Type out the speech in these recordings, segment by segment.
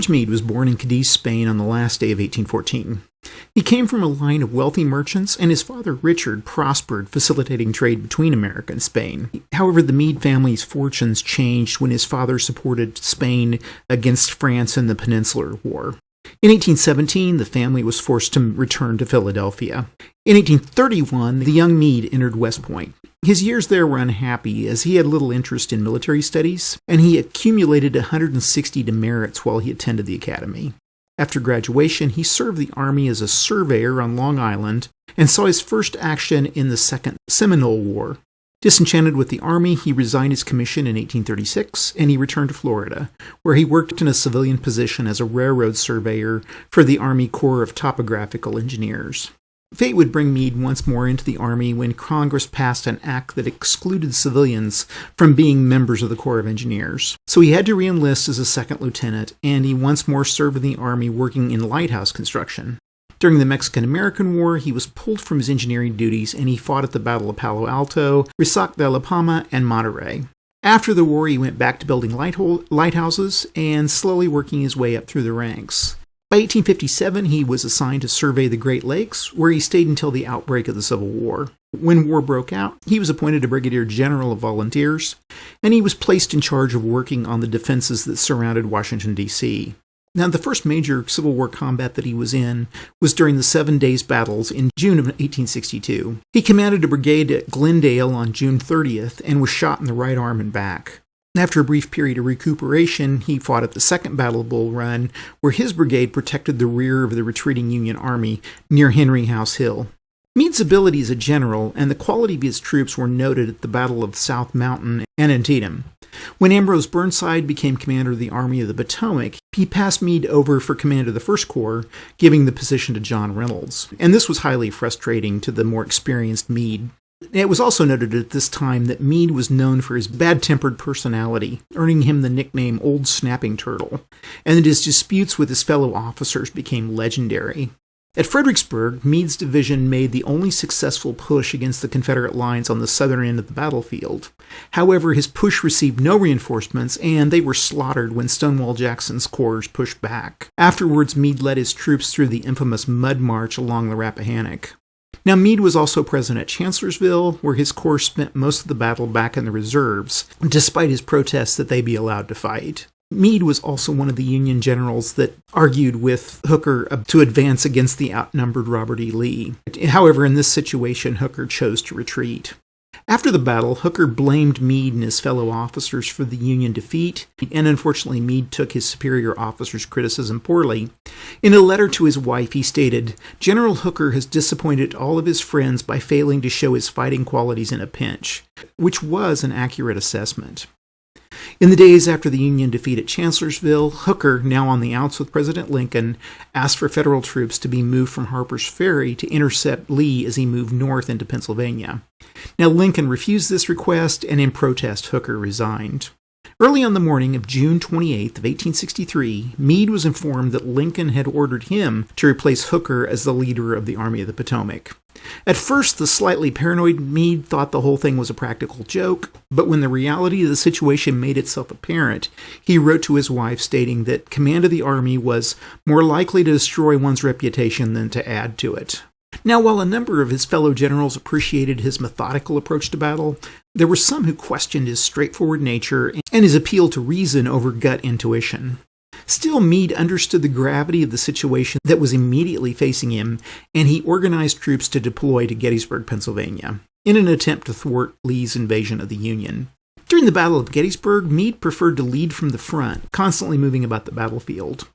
George Meade was born in Cadiz, Spain on the last day of 1814. He came from a line of wealthy merchants, and his father Richard prospered, facilitating trade between America and Spain. However, the Meade family's fortunes changed when his father supported Spain against France in the Peninsular War. In 1817, the family was forced to return to Philadelphia. In 1831, the young Meade entered West Point. His years there were unhappy, as he had little interest in military studies, and he accumulated 160 demerits while he attended the academy. After graduation, he served the Army as a surveyor on Long Island and saw his first action in the Second Seminole War. Disenchanted with the Army, he resigned his commission in 1836, and he returned to Florida, where he worked in a civilian position as a railroad surveyor for the Army Corps of Topographical Engineers. Fate would bring Meade once more into the Army when Congress passed an act that excluded civilians from being members of the Corps of Engineers. So he had to re-enlist as a second lieutenant, and he once more served in the Army working in lighthouse construction. During the Mexican-American War, he was pulled from his engineering duties, and he fought at the Battle of Palo Alto, Resaca de la Palma, and Monterey. After the war, he went back to building lighthouses and slowly working his way up through the ranks. By 1857, he was assigned to survey the Great Lakes, where he stayed until the outbreak of the Civil War. When war broke out, he was appointed a brigadier general of volunteers, and he was placed in charge of working on the defenses that surrounded Washington, D.C. Now, the first major Civil War combat that he was in was during the 7 Days Battles in June of 1862. He commanded a brigade at Glendale on June 30th and was shot in the right arm and back. After a brief period of recuperation, he fought at the Second Battle of Bull Run, where his brigade protected the rear of the retreating Union Army near Henry House Hill. Meade's ability as a general and the quality of his troops were noted at the Battle of South Mountain and Antietam. When Ambrose Burnside became commander of the Army of the Potomac, he passed Meade over for command of the First Corps, giving the position to John Reynolds. And this was highly frustrating to the more experienced Meade. It was also noted at this time that Meade was known for his bad-tempered personality, earning him the nickname Old Snapping Turtle, and that his disputes with his fellow officers became legendary. At Fredericksburg, Meade's division made the only successful push against the Confederate lines on the southern end of the battlefield. However, his push received no reinforcements, and they were slaughtered when Stonewall Jackson's corps pushed back. Afterwards, Meade led his troops through the infamous Mud March along the Rappahannock. Now, Meade was also present at Chancellorsville, where his corps spent most of the battle back in the reserves, despite his protests that they be allowed to fight. Meade was also one of the Union generals that argued with Hooker to advance against the outnumbered Robert E. Lee. However, in this situation, Hooker chose to retreat. After the battle, Hooker blamed Meade and his fellow officers for the Union defeat, and unfortunately Meade took his superior officers' criticism poorly. In a letter to his wife, he stated, "General Hooker has disappointed all of his friends by failing to show his fighting qualities in a pinch," which was an accurate assessment. In the days after the Union defeat at Chancellorsville, Hooker, now on the outs with President Lincoln, asked for federal troops to be moved from Harper's Ferry to intercept Lee as he moved north into Pennsylvania. Now, Lincoln refused this request, and in protest, Hooker resigned. Early on the morning of June 28th of 1863, Meade was informed that Lincoln had ordered him to replace Hooker as the leader of the Army of the Potomac. At first, the slightly paranoid Meade thought the whole thing was a practical joke, but when the reality of the situation made itself apparent, he wrote to his wife stating that command of the army was more likely to destroy one's reputation than to add to it. Now, while a number of his fellow generals appreciated his methodical approach to battle, there were some who questioned his straightforward nature and his appeal to reason over gut intuition. Still, Meade understood the gravity of the situation that was immediately facing him, and he organized troops to deploy to Gettysburg, Pennsylvania, in an attempt to thwart Lee's invasion of the Union. During the Battle of Gettysburg, Meade preferred to lead from the front, constantly moving about the battlefield.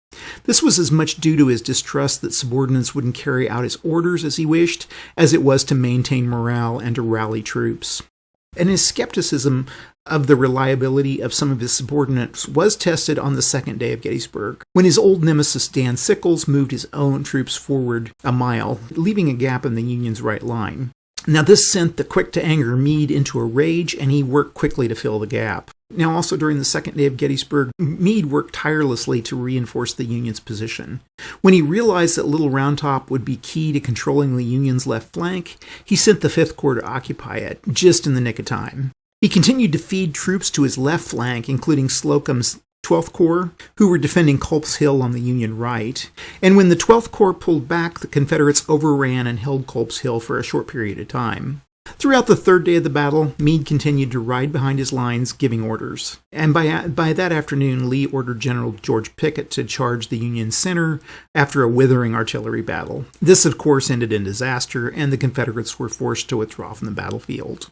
This was as much due to his distrust that subordinates wouldn't carry out his orders as he wished, as it was to maintain morale and to rally troops. And his skepticism of the reliability of some of his subordinates was tested on the second day of Gettysburg, when his old nemesis Dan Sickles moved his own troops forward a mile, leaving a gap in the Union's right line. Now, this sent the quick-to-anger Meade into a rage, and he worked quickly to fill the gap. Now, also during the second day of Gettysburg, Meade worked tirelessly to reinforce the Union's position. When he realized that Little Round Top would be key to controlling the Union's left flank, he sent the Fifth Corps to occupy it, just in the nick of time. He continued to feed troops to his left flank, including Slocum's 12th Corps, who were defending Culp's Hill on the Union right. And when the 12th Corps pulled back, the Confederates overran and held Culp's Hill for a short period of time. Throughout the third day of the battle, Meade continued to ride behind his lines, giving orders. And by that afternoon, Lee ordered General George Pickett to charge the Union center after a withering artillery battle. This, of course, ended in disaster, and the Confederates were forced to withdraw from the battlefield.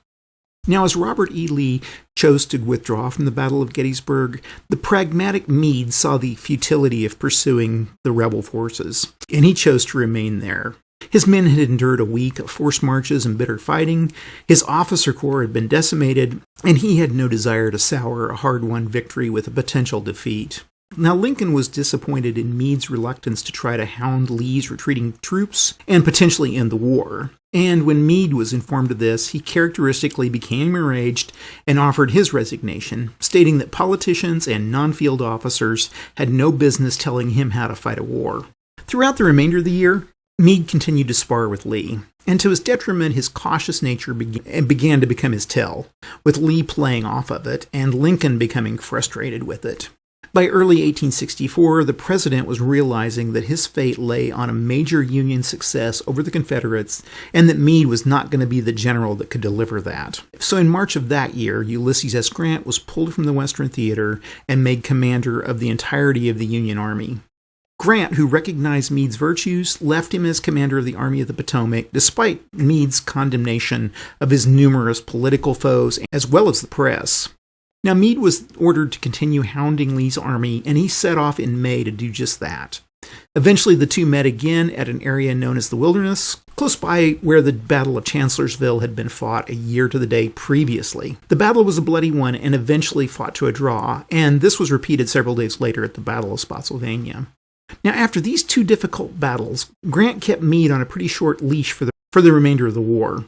Now, as Robert E. Lee chose to withdraw from the Battle of Gettysburg, the pragmatic Meade saw the futility of pursuing the rebel forces, and he chose to remain there. His men had endured a week of forced marches and bitter fighting, his officer corps had been decimated, and he had no desire to sour a hard-won victory with a potential defeat. Now, Lincoln was disappointed in Meade's reluctance to try to hound Lee's retreating troops and potentially end the war. And when Meade was informed of this, he characteristically became enraged and offered his resignation, stating that politicians and non-field officers had no business telling him how to fight a war. Throughout the remainder of the year, Meade continued to spar with Lee, and to his detriment, his cautious nature began to become his tell, with Lee playing off of it and Lincoln becoming frustrated with it. By early 1864, the president was realizing that his fate lay on a major Union success over the Confederates, and that Meade was not going to be the general that could deliver that. So in March of that year, Ulysses S. Grant was pulled from the Western Theater and made commander of the entirety of the Union Army. Grant, who recognized Meade's virtues, left him as commander of the Army of the Potomac, despite Meade's condemnation of his numerous political foes, as well as the press. Now, Meade was ordered to continue hounding Lee's army, and he set off in May to do just that. Eventually, the two met again at an area known as the Wilderness, close by where the Battle of Chancellorsville had been fought a year to the day previously. The battle was a bloody one and eventually fought to a draw, and this was repeated several days later at the Battle of Spotsylvania. Now, after these two difficult battles, Grant kept Meade on a pretty short leash for the remainder of the war.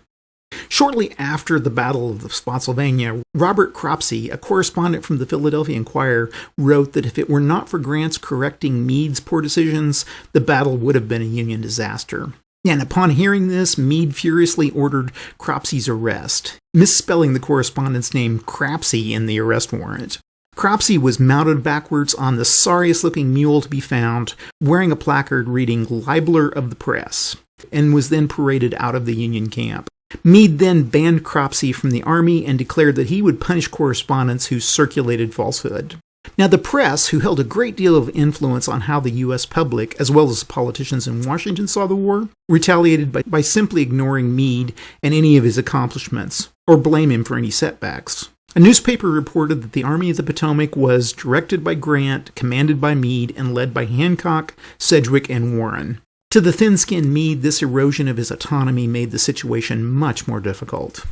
Shortly after the Battle of Spotsylvania, Robert Cropsey, a correspondent from the Philadelphia Inquirer, wrote that if it were not for Grant's correcting Meade's poor decisions, the battle would have been a Union disaster. And upon hearing this, Meade furiously ordered Cropsey's arrest, misspelling the correspondent's name Crapsey in the arrest warrant. Cropsey was mounted backwards on the sorriest-looking mule to be found, wearing a placard reading "Libeler of the Press," and was then paraded out of the Union camp. Meade then banned Cropsey from the army and declared that he would punish correspondents who circulated falsehood. Now, the press, who held a great deal of influence on how the U.S. public, as well as politicians in Washington, saw the war, retaliated by simply ignoring Meade and any of his accomplishments, or blame him for any setbacks. A newspaper reported that the Army of the Potomac was directed by Grant, commanded by Meade, and led by Hancock, Sedgwick, and Warren. To the thin-skinned Meade, this erosion of his autonomy made the situation much more difficult.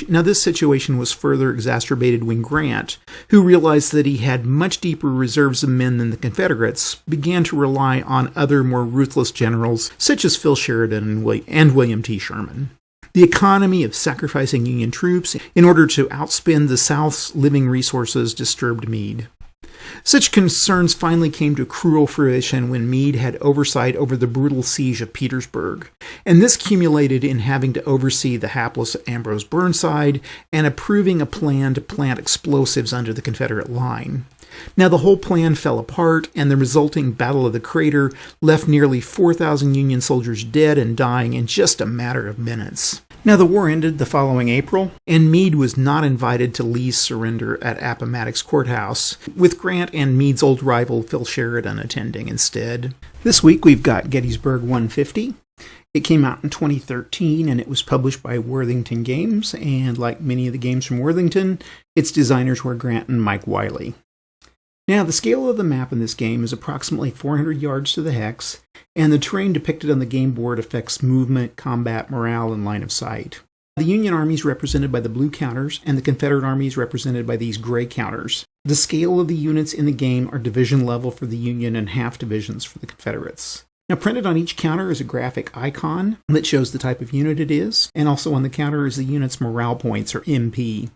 Now, this situation was further exacerbated when Grant, who realized that he had much deeper reserves of men than the Confederates, began to rely on other more ruthless generals, such as Phil Sheridan and William T. Sherman. The economy of sacrificing Union troops in order to outspend the South's living resources disturbed Meade. Such concerns finally came to cruel fruition when Meade had oversight over the brutal siege of Petersburg, and this culminated in having to oversee the hapless Ambrose Burnside and approving a plan to plant explosives under the Confederate line. Now, the whole plan fell apart, and the resulting Battle of the Crater left nearly 4,000 Union soldiers dead and dying in just a matter of minutes. Now, the war ended the following April, and Meade was not invited to Lee's surrender at Appomattox Courthouse, with Grant and Meade's old rival Phil Sheridan attending instead. This week we've got Gettysburg 150. It came out in 2013, and it was published by Worthington Games, and like many of the games from Worthington, its designers were Grant and Mike Wiley. Now, the scale of the map in this game is approximately 400 yards to the hex, and the terrain depicted on the game board affects movement, combat, morale, and line of sight. The Union Army is represented by the blue counters, and the Confederate Army is represented by these gray counters. The scale of the units in the game are division level for the Union and half divisions for the Confederates. Now, printed on each counter is a graphic icon that shows the type of unit it is, and also on the counter is the unit's morale points, or MP.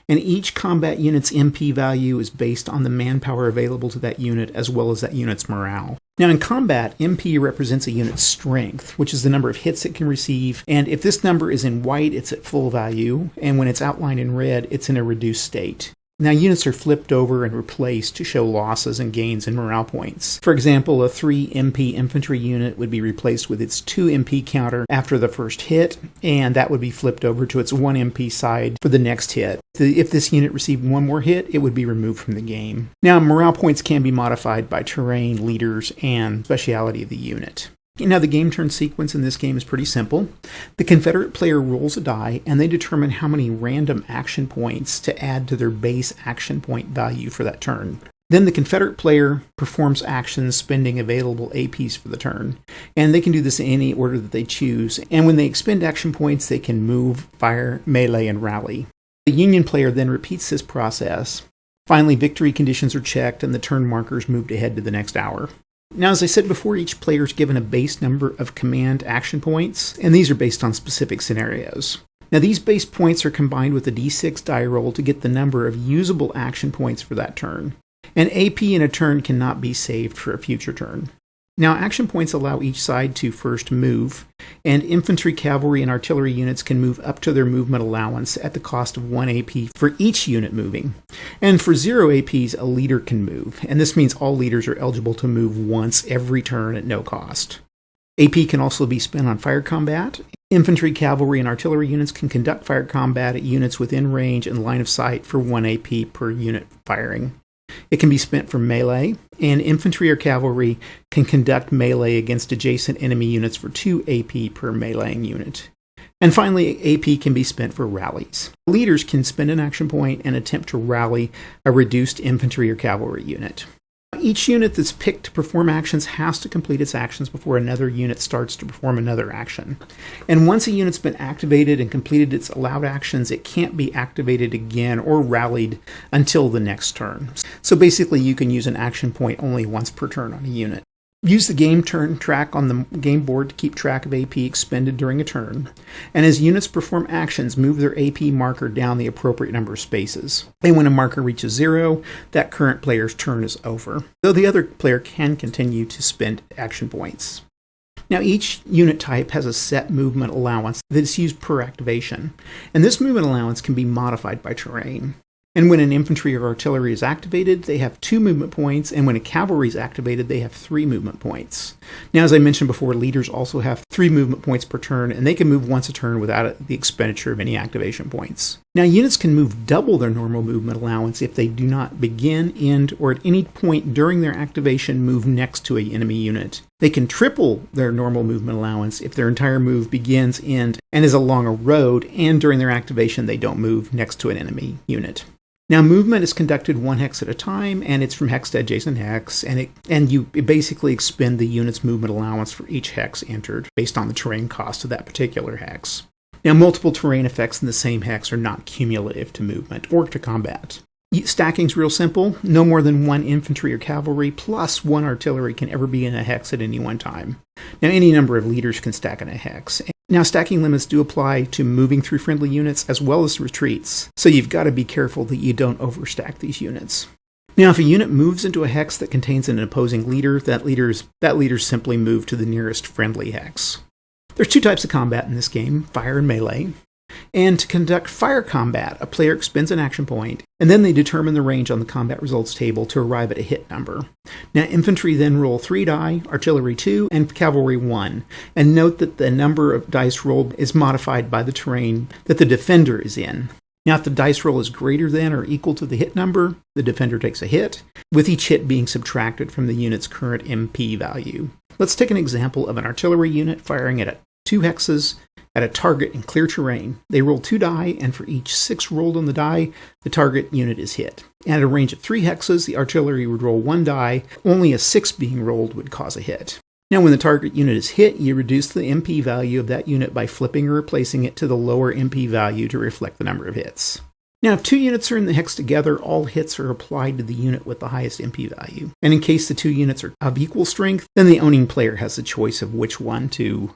And each combat unit's MP value is based on the manpower available to that unit as well as that unit's morale. Now, in combat, MP represents a unit's strength, which is the number of hits it can receive, and if this number is in white, it's at full value, and when it's outlined in red, it's in a reduced state. Now, units are flipped over and replaced to show losses and gains in morale points. For example, a 3 MP infantry unit would be replaced with its 2 MP counter after the first hit, and that would be flipped over to its 1 MP side for the next hit. If this unit received one more hit, it would be removed from the game. Now, morale points can be modified by terrain, leaders, and speciality of the unit. Now, the game turn sequence in this game is pretty simple. The Confederate player rolls a die, and they determine how many random action points to add to their base action point value for that turn. Then the Confederate player performs actions spending available APs for the turn, and they can do this in any order that they choose. And when they expend action points, they can move, fire, melee, and rally. The Union player then repeats this process. Finally, victory conditions are checked, and the turn markers moved ahead to the next hour. Now, as I said before, each player is given a base number of command action points, and these are based on specific scenarios. Now, these base points are combined with a d6 die roll to get the number of usable action points for that turn. An AP in a turn cannot be saved for a future turn. Now, action points allow each side to first move, and infantry, cavalry, and artillery units can move up to their movement allowance at the cost of 1 AP for each unit moving. And for 0 APs, a leader can move, and this means all leaders are eligible to move once every turn at no cost. AP can also be spent on fire combat. Infantry, cavalry, and artillery units can conduct fire combat at units within range and line of sight for 1 AP per unit firing. It can be spent for melee, and infantry or cavalry can conduct melee against adjacent enemy units for 2 AP per meleeing unit. And finally, AP can be spent for rallies. Leaders can spend an action point and attempt to rally a reduced infantry or cavalry unit. Each unit that's picked to perform actions has to complete its actions before another unit starts to perform another action. And once a unit's been activated and completed its allowed actions, it can't be activated again or rallied until the next turn. So basically, you can use an action point only once per turn on a unit. Use the game turn track on the game board to keep track of AP expended during a turn. And as units perform actions, move their AP marker down the appropriate number of spaces. And when a marker reaches 0, that current player's turn is over, though the other player can continue to spend action points. Now, each unit type has a set movement allowance that is used per activation, and this movement allowance can be modified by terrain. And when an infantry or artillery is activated, they have 2 movement points, and when a cavalry is activated, they have 3 movement points. Now, as I mentioned before, leaders also have 3 movement points per turn, and they can move once a turn without the expenditure of any activation points. Now, units can move double their normal movement allowance if they do not begin, end, or at any point during their activation move next to an enemy unit. They can triple their normal movement allowance if their entire move begins, end, and is along a road, and during their activation they don't move next to an enemy unit. Now, movement is conducted 1 hex at a time, and it's from hex to adjacent hex, and you basically expend the unit's movement allowance for each hex entered based on the terrain cost of that particular hex. Now, multiple terrain effects in the same hex are not cumulative to movement or to combat. Stacking's real simple. No more than 1 infantry or cavalry plus 1 artillery can ever be in a hex at any one time. Now, any number of leaders can stack in a hex. Now, stacking limits do apply to moving through friendly units as well as retreats, so you've got to be careful that you don't overstack these units. Now, if a unit moves into a hex that contains an opposing leader, that leader's simply moved to the nearest friendly hex. There's 2 types of combat in this game, fire and melee. And to conduct fire combat, a player expends an action point, and then they determine the range on the combat results table to arrive at a hit number. Now, infantry then roll 3 die, artillery 2, and cavalry 1. And note that the number of dice rolled is modified by the terrain that the defender is in. Now, if the dice roll is greater than or equal to the hit number, the defender takes a hit, with each hit being subtracted from the unit's current MP value. Let's take an example of an artillery unit firing at 2 hexes at a target in clear terrain. They roll 2 die, and for each 6 rolled on the die, the target unit is hit. And at a range of 3 hexes, the artillery would roll 1 die. Only a 6 being rolled would cause a hit. Now, when the target unit is hit, you reduce the MP value of that unit by flipping or replacing it to the lower MP value to reflect the number of hits. Now, if 2 units are in the hex together, all hits are applied to the unit with the highest MP value. And in case the 2 units are of equal strength, then the owning player has the choice of which one to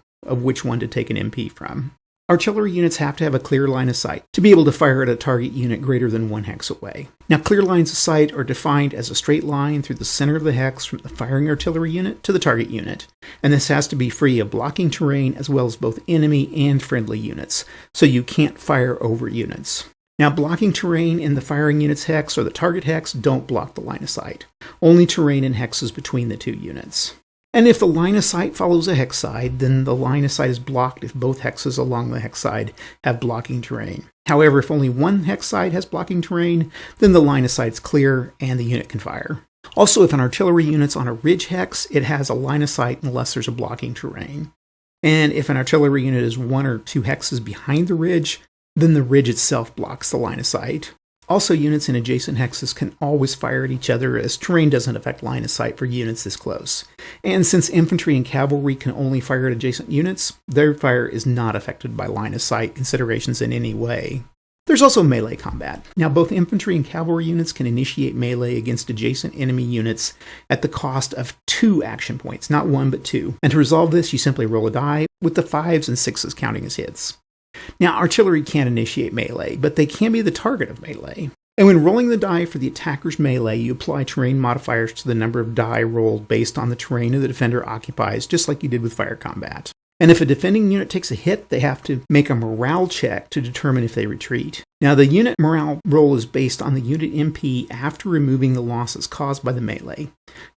take an MP from. Artillery units have to have a clear line of sight to be able to fire at a target unit greater than 1 hex away. Now, clear lines of sight are defined as a straight line through the center of the hex from the firing artillery unit to the target unit, and this has to be free of blocking terrain as well as both enemy and friendly units, so you can't fire over units. Now, blocking terrain in the firing unit's hex or the target hex don't block the line of sight. Only terrain and hexes between the two units. And if the line of sight follows a hex side, then the line of sight is blocked if both hexes along the hex side have blocking terrain. However, if only one hex side has blocking terrain, then the line of sight is clear and the unit can fire. Also, if an artillery unit's on a ridge hex, it has a line of sight unless there's a blocking terrain. And if an artillery unit is 1 or 2 hexes behind the ridge, then the ridge itself blocks the line of sight. Also, units in adjacent hexes can always fire at each other, as terrain doesn't affect line of sight for units this close. And since infantry and cavalry can only fire at adjacent units, their fire is not affected by line of sight considerations in any way. There's also melee combat. Now, both infantry and cavalry units can initiate melee against adjacent enemy units at the cost of 2 action points, not 1 but 2. And to resolve this, you simply roll a die, with the 5s and 6s counting as hits. Now, artillery can't initiate melee, but they can be the target of melee. And when rolling the die for the attacker's melee, you apply terrain modifiers to the number of die rolled based on the terrain the defender occupies, just like you did with fire combat. And if a defending unit takes a hit, they have to make a morale check to determine if they retreat. Now, the unit morale roll is based on the unit MP after removing the losses caused by the melee.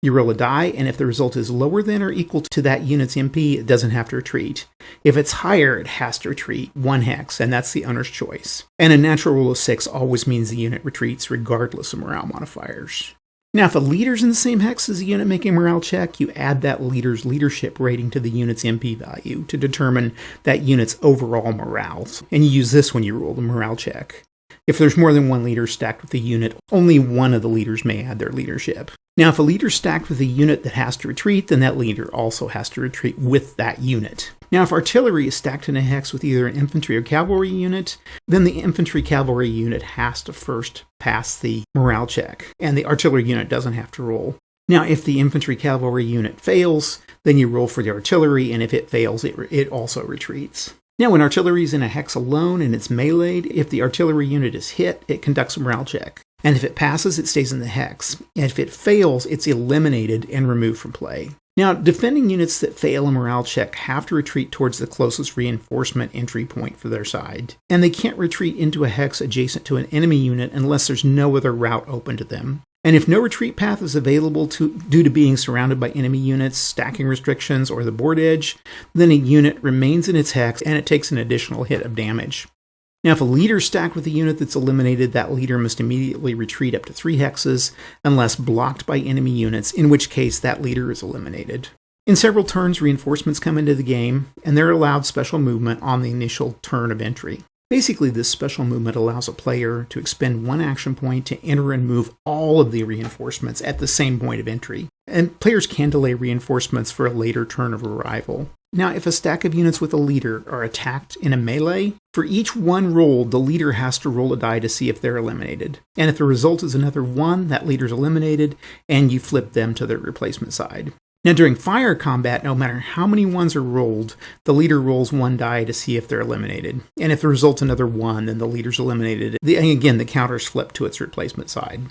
You roll a die, and if the result is lower than or equal to that unit's MP, it doesn't have to retreat. If it's higher, it has to retreat 1 hex, and that's the owner's choice. And a natural rule of 6 always means the unit retreats regardless of morale modifiers. Now, if a leader's in the same hex as a unit making a morale check, you add that leader's leadership rating to the unit's MP value to determine that unit's overall morale. And you use this when you roll the morale check. If there's more than one leader stacked with a unit, only one of the leaders may add their leadership. Now, if a leader's stacked with a unit that has to retreat, then that leader also has to retreat with that unit. Now, if artillery is stacked in a hex with either an infantry or cavalry unit, then the infantry cavalry unit has to first pass the morale check, and the artillery unit doesn't have to roll. Now, if the infantry cavalry unit fails, then you roll for the artillery, and if it fails, it also retreats. Now, when artillery is in a hex alone and it's meleeed, if the artillery unit is hit, it conducts a morale check. And if it passes, it stays in the hex. And if it fails, it's eliminated and removed from play. Now, defending units that fail a morale check have to retreat towards the closest reinforcement entry point for their side. And they can't retreat into a hex adjacent to an enemy unit unless there's no other route open to them. And if no retreat path is available due to being surrounded by enemy units, stacking restrictions, or the board edge, then a unit remains in its hex and it takes an additional hit of damage. Now, if a leader is stacked with a unit that's eliminated, that leader must immediately retreat up to 3 hexes unless blocked by enemy units, in which case that leader is eliminated. In several turns, reinforcements come into the game, and they're allowed special movement on the initial turn of entry. Basically, this special movement allows a player to expend 1 action point to enter and move all of the reinforcements at the same point of entry. And players can delay reinforcements for a later turn of arrival. Now, if a stack of units with a leader are attacked in a melee, for each 1 rolled, the leader has to roll a die to see if they're eliminated. And if the result is another 1, that leader's eliminated, and you flip them to their replacement side. Now, during fire combat, no matter how many 1s are rolled, the leader rolls 1 die to see if they're eliminated. And if the result's another 1, then the leader's eliminated. And again, the counter's flipped to its replacement side.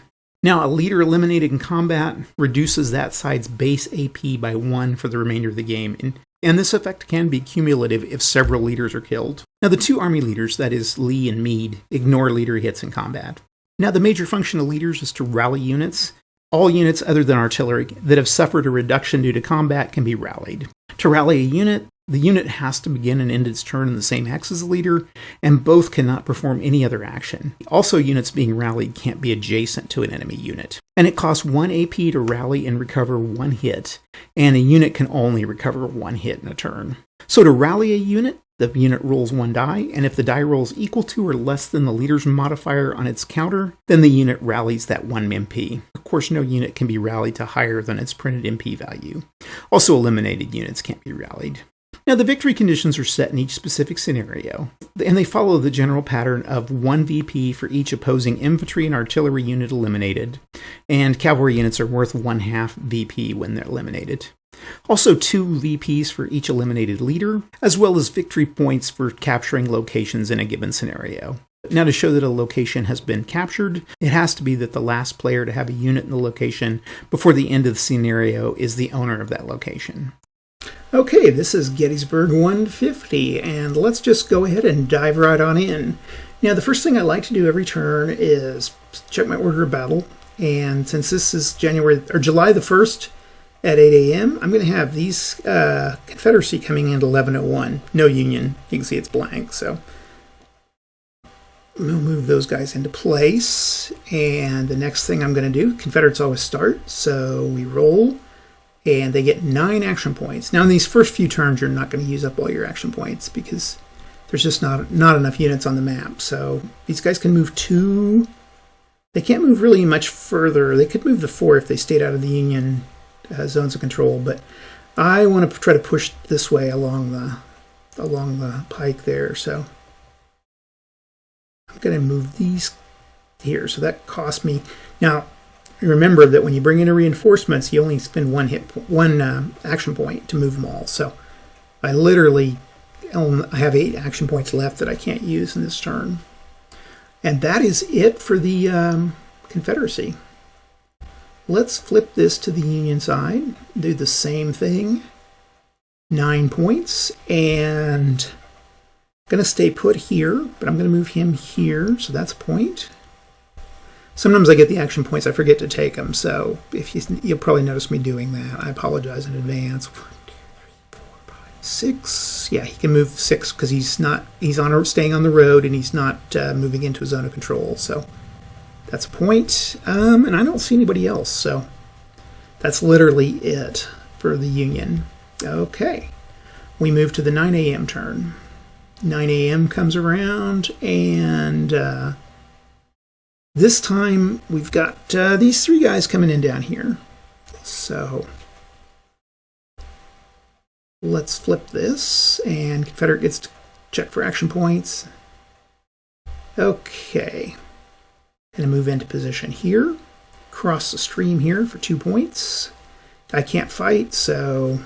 Now, a leader eliminated in combat reduces that side's base AP by 1 for the remainder of the game, and this effect can be cumulative if several leaders are killed. Now, the 2 army leaders, that is Lee and Meade, ignore leader hits in combat. Now, the major function of leaders is to rally units. All units other than artillery that have suffered a reduction due to combat can be rallied. To rally a unit, the unit has to begin and end its turn in the same hex as the leader, and both cannot perform any other action. Also, units being rallied can't be adjacent to an enemy unit. And it costs 1 AP to rally and recover 1 hit, and a unit can only recover 1 hit in a turn. So to rally a unit, the unit rolls 1 die, and if the die rolls equal to or less than the leader's modifier on its counter, then the unit rallies that 1 MP. Of course, no unit can be rallied to higher than its printed MP value. Also, eliminated units can't be rallied. Now, the victory conditions are set in each specific scenario, and they follow the general pattern of 1 VP for each opposing infantry and artillery unit eliminated, and cavalry units are worth 1/2 VP when they're eliminated. Also, 2 VPs for each eliminated leader, as well as victory points for capturing locations in a given scenario. Now, to show that a location has been captured, it has to be that the last player to have a unit in the location before the end of the scenario is the owner of that location. Okay, this is Gettysburg 150, and let's just go ahead and dive right on in. Now, the first thing I like to do every turn is check my order of battle, and since this is July the 1st at 8 a.m., I'm going to have these Confederacy coming in at 11:01. No Union. You can see it's blank, so we'll move those guys into place. And the next thing I'm going to do, Confederates always start, so we roll. And they get 9 action points. Now, in these first few turns, you're not going to use up all your action points because there's just not enough units on the map. So these guys can move 2. They can't move really much further. They could move to 4 if they stayed out of the Union zones of control. But I want to try to push this way along the pike there. So I'm going to move these here. So that cost me. Now, remember that when you bring in reinforcements, you only spend one action point to move them all. So I literally have 8 action points left that I can't use in this turn. And that is it for the Confederacy. Let's flip this to the Union side. Do the same thing. 9 points. And I'm going to stay put here, but I'm going to move him here. So that's a point. Sometimes I get the action points, I forget to take them, so you'll probably notice me doing that. I apologize in advance. 1, 2, 3, 4, 5, 6. Yeah, he can move 6 because he's staying on the road and he's not moving into a zone of control. So that's a point. And I don't see anybody else, so that's literally it for the Union. Okay, we move to the 9 a.m. turn. 9 a.m. comes around, and this time, we've got these 3 guys coming in down here. So let's flip this, and Confederate gets to check for action points. Okay. Going to move into position here. Cross the stream here for 2 points. I can't fight, so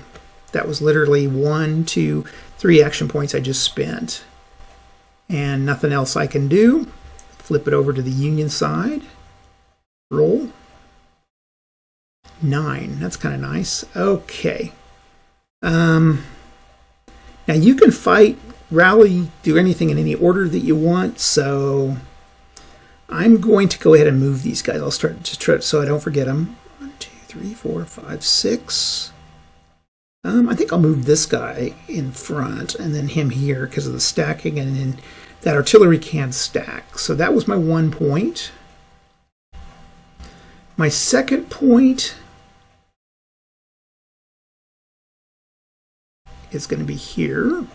that was literally 1, 2, 3 action points I just spent. And nothing else I can do. Flip it over to the Union side. Roll. 9. That's kind of nice. Okay. Now you can fight, rally, do anything in any order that you want. So I'm going to go ahead and move these guys. I'll start to try so I don't forget them. 1, 2, 3, 4, 5, 6. I think I'll move this guy in front and then him here because of the stacking, and then that artillery can stack. So that was my 1 point. My second point is going to be here.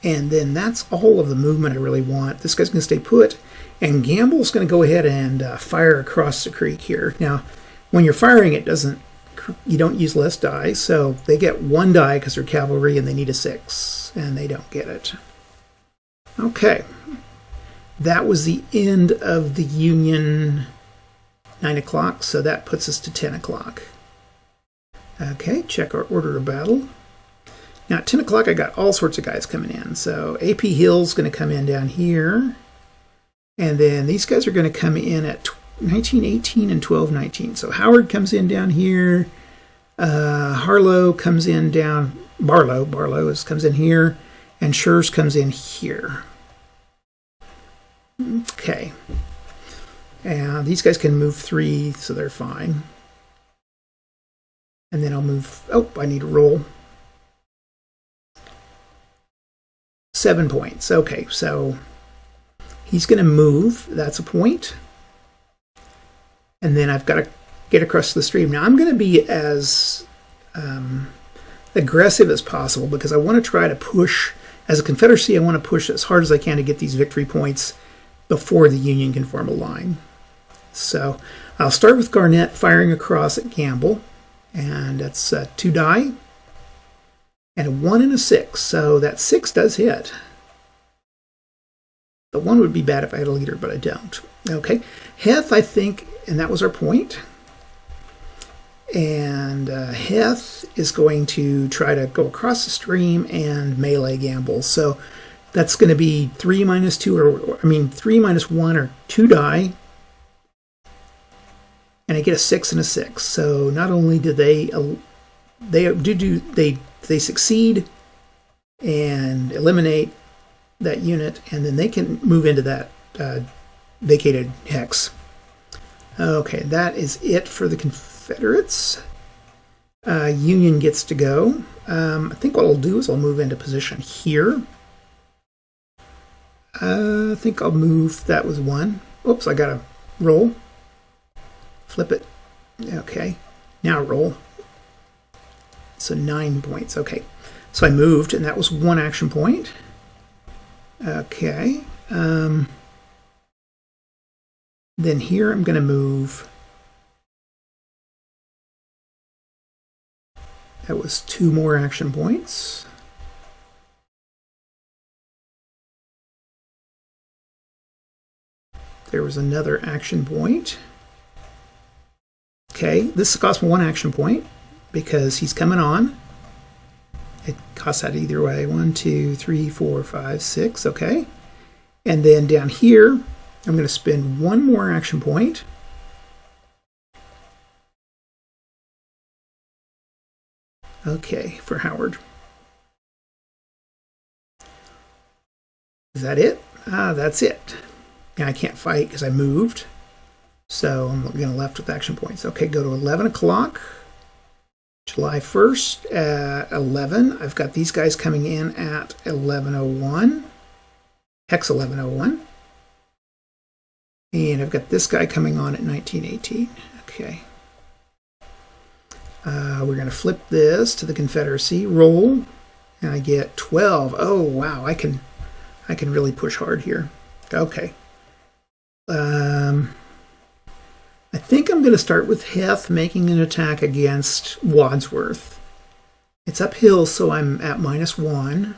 And then that's all of the movement I really want. This guy's going to stay put. And Gamble's going to go ahead and fire across the creek here. Now, when you're firing, you don't use less die. So they get 1 die because they're cavalry and they need a 6. And they don't get it. Okay, that was the end of the Union 9 o'clock, so that puts us to 10 o'clock. Okay, check our order of battle. Now at 10 o'clock I got all sorts of guys coming in. So AP Hill's going to come in down here, and then these guys are going to come in at 1918 and 1219. So Howard comes in down here, Harlow comes in down, Barlow comes in here, and Schurz comes in here. Okay. And these guys can move 3, so they're fine. And then I'll move... Oh, I need to roll. 7 points. Okay, so he's going to move. That's a point. And then I've got to get across the stream. Now, I'm going to be as aggressive as possible because I want to try to push... As a Confederacy, I want to push as hard as I can to get these victory points before the Union can form a line. So I'll start with Garnett firing across at Gamble, and that's 2 die, and a 1 and a 6. So that 6 does hit. The 1 would be bad if I had a leader, but I don't. Okay, Heth, I think, and that was our point. And Heth is going to try to go across the stream and melee Gamble. So that's going to be 3 minus 2, 3 minus 1 or 2 die. And I get a 6 and a 6. So not only do they they succeed and eliminate that unit, and then they can move into that vacated hex. Okay, that is it for the Confederates. Union gets to go. I think what I'll do is I'll move into position here. I think I'll move, that was 1. Oops, I gotta roll. Flip it. Okay, now roll. So 9 points, okay. So I moved, and that was 1 action point. Okay. Then here I'm gonna move. That was 2 more action points. There was another action point. Okay, this cost me 1 action point because he's coming on. It costs that either way. 1, 2, 3, 4, 5, 6. Okay. And then down here, I'm going to spend 1 more action point. Okay, for Howard. Is that it? That's it. And I can't fight because I moved. So I'm going to left with action points. Okay, go to 11 o'clock. July 1st at 11. I've got these guys coming in at 11:01. Hex 11:01. And I've got this guy coming on at 19:18. Okay. We're going to flip this to the Confederacy. Roll. And I get 12. Oh, wow. I can really push hard here. Okay. I think I'm going to start with Heth making an attack against Wadsworth. It's uphill, so I'm at -1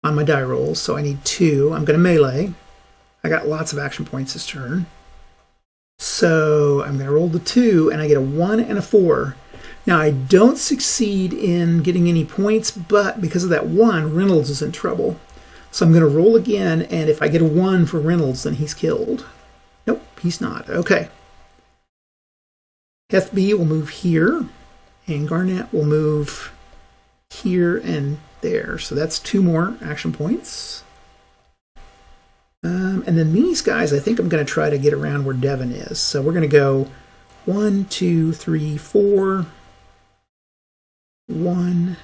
on my die rolls, so I need 2. I'm going to melee. I got lots of action points this turn. So I'm going to roll the 2, and I get a 1 and a 4. Now, I don't succeed in getting any points, but because of that 1, Reynolds is in trouble. So I'm going to roll again, and if I get a 1 for Reynolds, then he's killed. Nope, he's not. Okay. Heth B will move here, and Garnett will move here and there. So that's 2 more action points. And then these guys, I think I'm going to try to get around where Devon is. So we're going to go 1, 2, 3, 4, 1.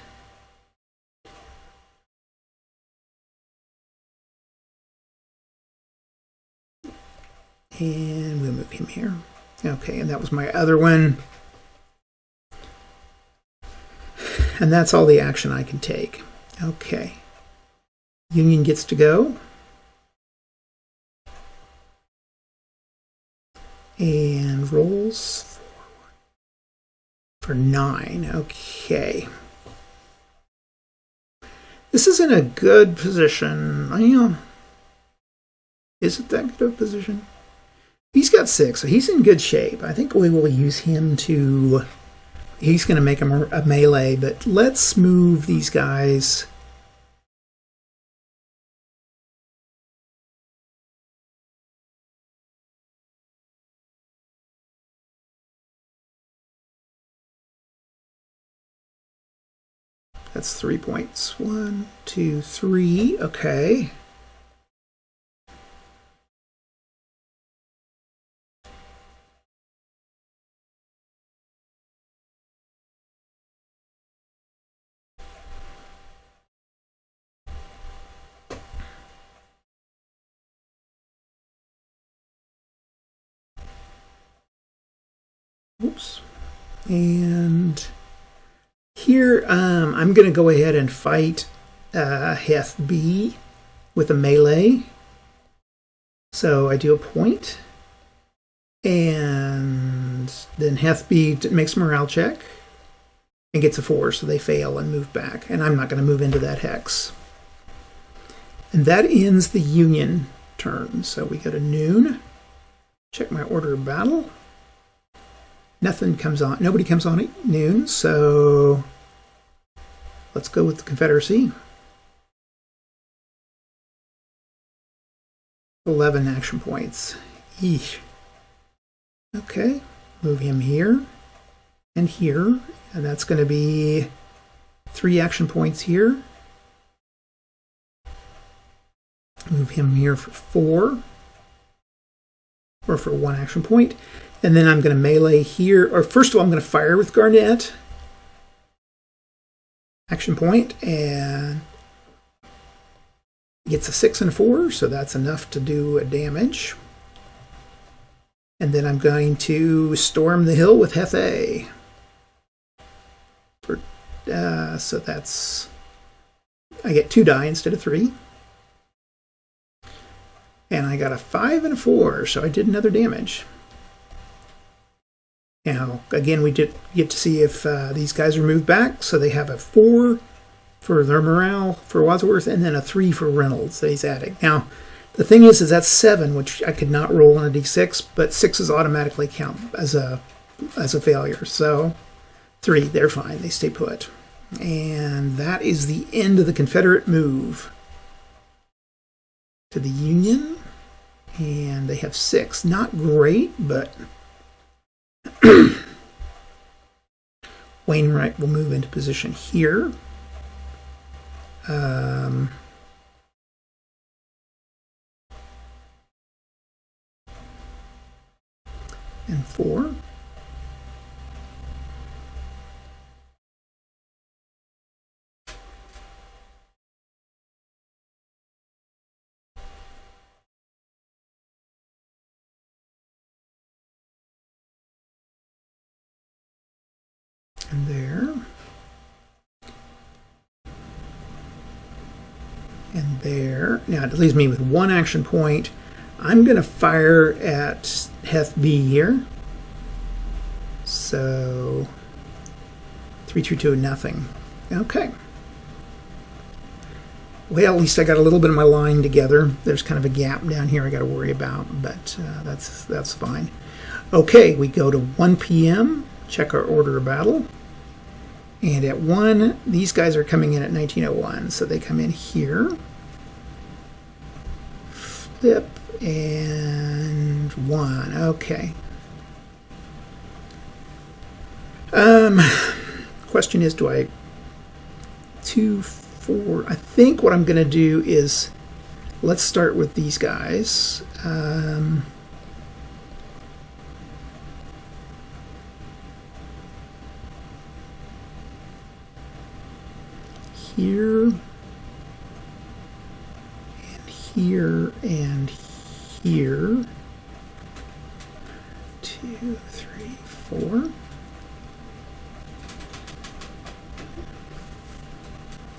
And we'll move him here. Okay, and that was my other one. And that's all the action I can take. Okay. Union gets to go. And rolls for 9. Okay. This is in a good position. Is it that good of a position? He's got 6, so he's in good shape. I think we will use him to... He's going to make him a melee, but let's move these guys. That's 3 points. 1, 2, 3. Okay. Oops. And here I'm going to go ahead and fight Heth B with a melee. So I do a point. And then Heth B makes a morale check and gets a 4, so they fail and move back. And I'm not going to move into that hex. And that ends the Union turn. So we go to noon. Check my order of battle. Nothing comes on. Nobody comes on at noon, so let's go with the Confederacy. 11 action points. Eesh. Okay, move him here. and here, and that's going to be 3 action points here. Move him here for 4, or for 1 action point, and then I'm going to melee here, or first of all I'm going to fire with Garnet, action point, and gets a 6 and a 4, so that's enough to do a damage. And then I'm going to storm the hill with Hethe. So that's, I get 2 die instead of 3. And I got a 5 and a 4, so I did another damage. Now, again, we did get to see if these guys are moved back, so they have a 4 for their morale for Wadsworth, and then a 3 for Reynolds that he's adding. Now, the thing is that's 7, which I could not roll on a d6, but 6s automatically count as a failure. So 3, they're fine. They stay put. And that is the end of the Confederate move to the Union. And they have 6. Not great, but Wainwright will move into position here. And 4. And there. And there. Now it leaves me with 1 action point. I'm going to fire at Heth B here. So 3, 2, 2, nothing. Okay. Well, at least I got a little bit of my line together. There's kind of a gap down here I got to worry about, but that's fine. Okay, we go to 1 p.m. Check our order of battle. And at 1, these guys are coming in at 1901, so they come in here. Flip. And 1. Okay. Question is, do I 2, 4? I think what I'm going to do is, let's start with these guys. Here, and here, and here. 2, 3, 4.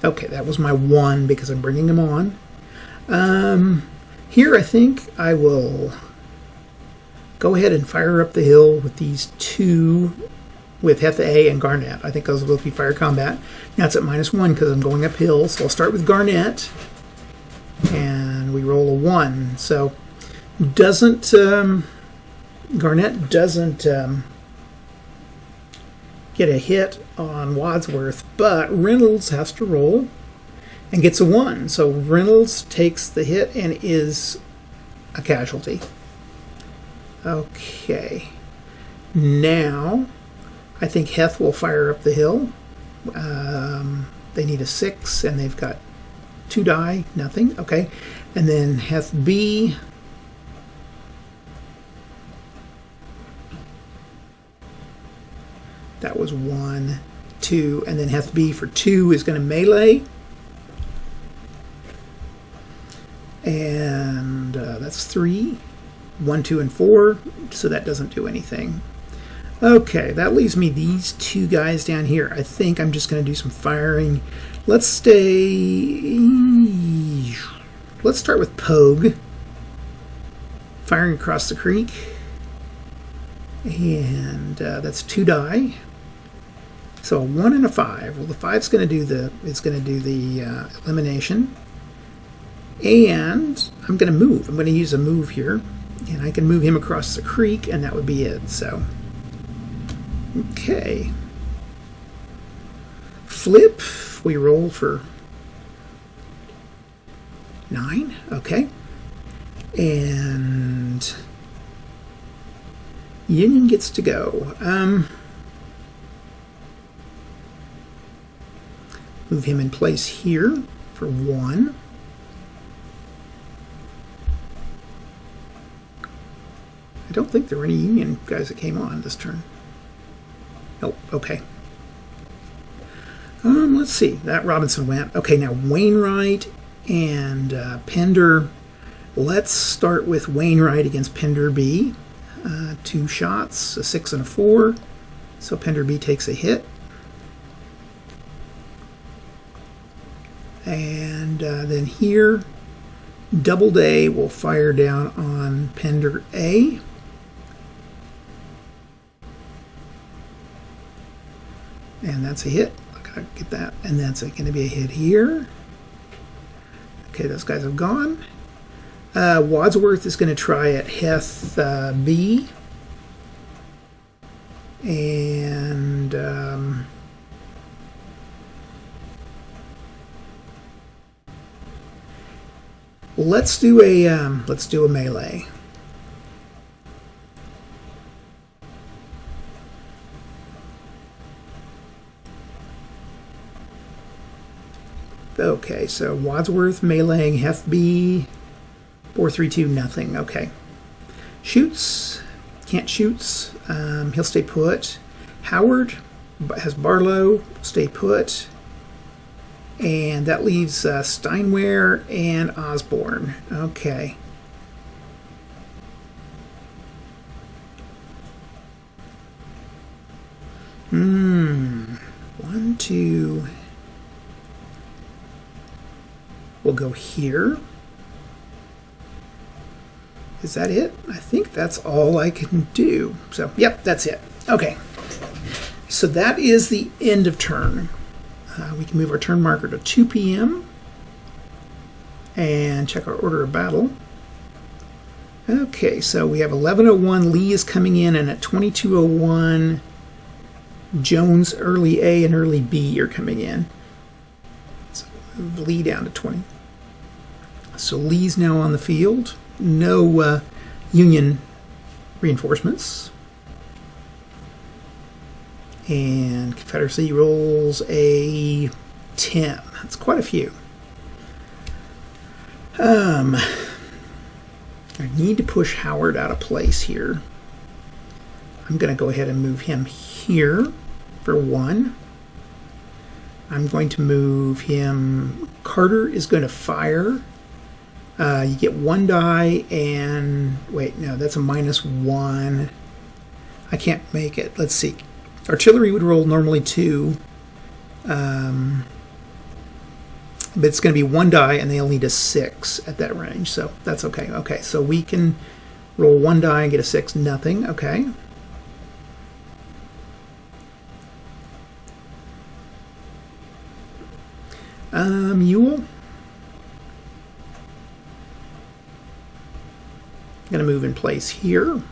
Okay, that was my 1 because I'm bringing them on. Here I think I will go ahead and fire up the hill with these 2 with Hethe and Garnet. I think those will be fire combat. Now it's at -1 because I'm going uphill, so I'll start with Garnet. And we roll a 1. So Garnet doesn't get a hit on Wadsworth, but Reynolds has to roll and gets a 1. So Reynolds takes the hit and is a casualty. Okay. Now I think Heth will fire up the hill. They need a 6, and they've got 2 die, nothing. Okay. And then Heth B. That was 1, 2, and then Heth B for 2 is going to melee. And that's 3. 1, 2, and 4, so that doesn't do anything. Okay, that leaves me these 2 guys down here. I think I'm just going to do some firing. Let's start with Pogue. Firing across the creek. And that's 2 die. So a 1 and a 5. Well, the 5's going to do the elimination. And I'm going to move. I'm going to use a move here. And I can move him across the creek, and that would be it. So, okay. Flip. We roll for 9. Okay. And Union gets to go. Move him in place here for 1. I don't think there were any Union guys that came on this turn. Nope, okay. Let's see, that Robinson went. Okay, now Wainwright and Pender. Let's start with Wainwright against Pender B. 2 shots, a 6 and a 4. So Pender B takes a hit. And then here, Doubleday will fire down on Pender A. And that's a hit. I gotta get that. And that's going to be a hit here. Okay, those guys have gone. Wadsworth is going to try at Heth B. And let's do a melee. Okay, so Wadsworth meleeing Heth B. 4-3-2, nothing. Okay. Shoots. Can't shoots. He'll stay put. Howard has Barlow. Stay put. And that leaves Steinware and Osborne. Okay. One, two. We'll go here. Is that it? I think that's all I can do. So, yep, that's it. Okay. So that is the end of turn. We can move our turn marker to 2 p.m. and check our order of battle. Okay, so we have 11:01. Lee is coming in, and at 22:01, Jones, early A and early B are coming in. So move Lee down to 20. So Lee's now on the field. No Union reinforcements. And Confederacy rolls a 10. That's quite a few. I need to push Howard out of place here. I'm going to go ahead and move him here for 1. I'm going to move him. Carter is going to fire. You get 1 die and... Wait, no, that's a -1. I can't make it. Let's see. Artillery would roll normally 2. But it's going to be 1 die and they'll need a 6 at that range. So that's okay. Okay, so we can roll 1 die and get a 6. Nothing. Okay. Ewell. Going to move in place here.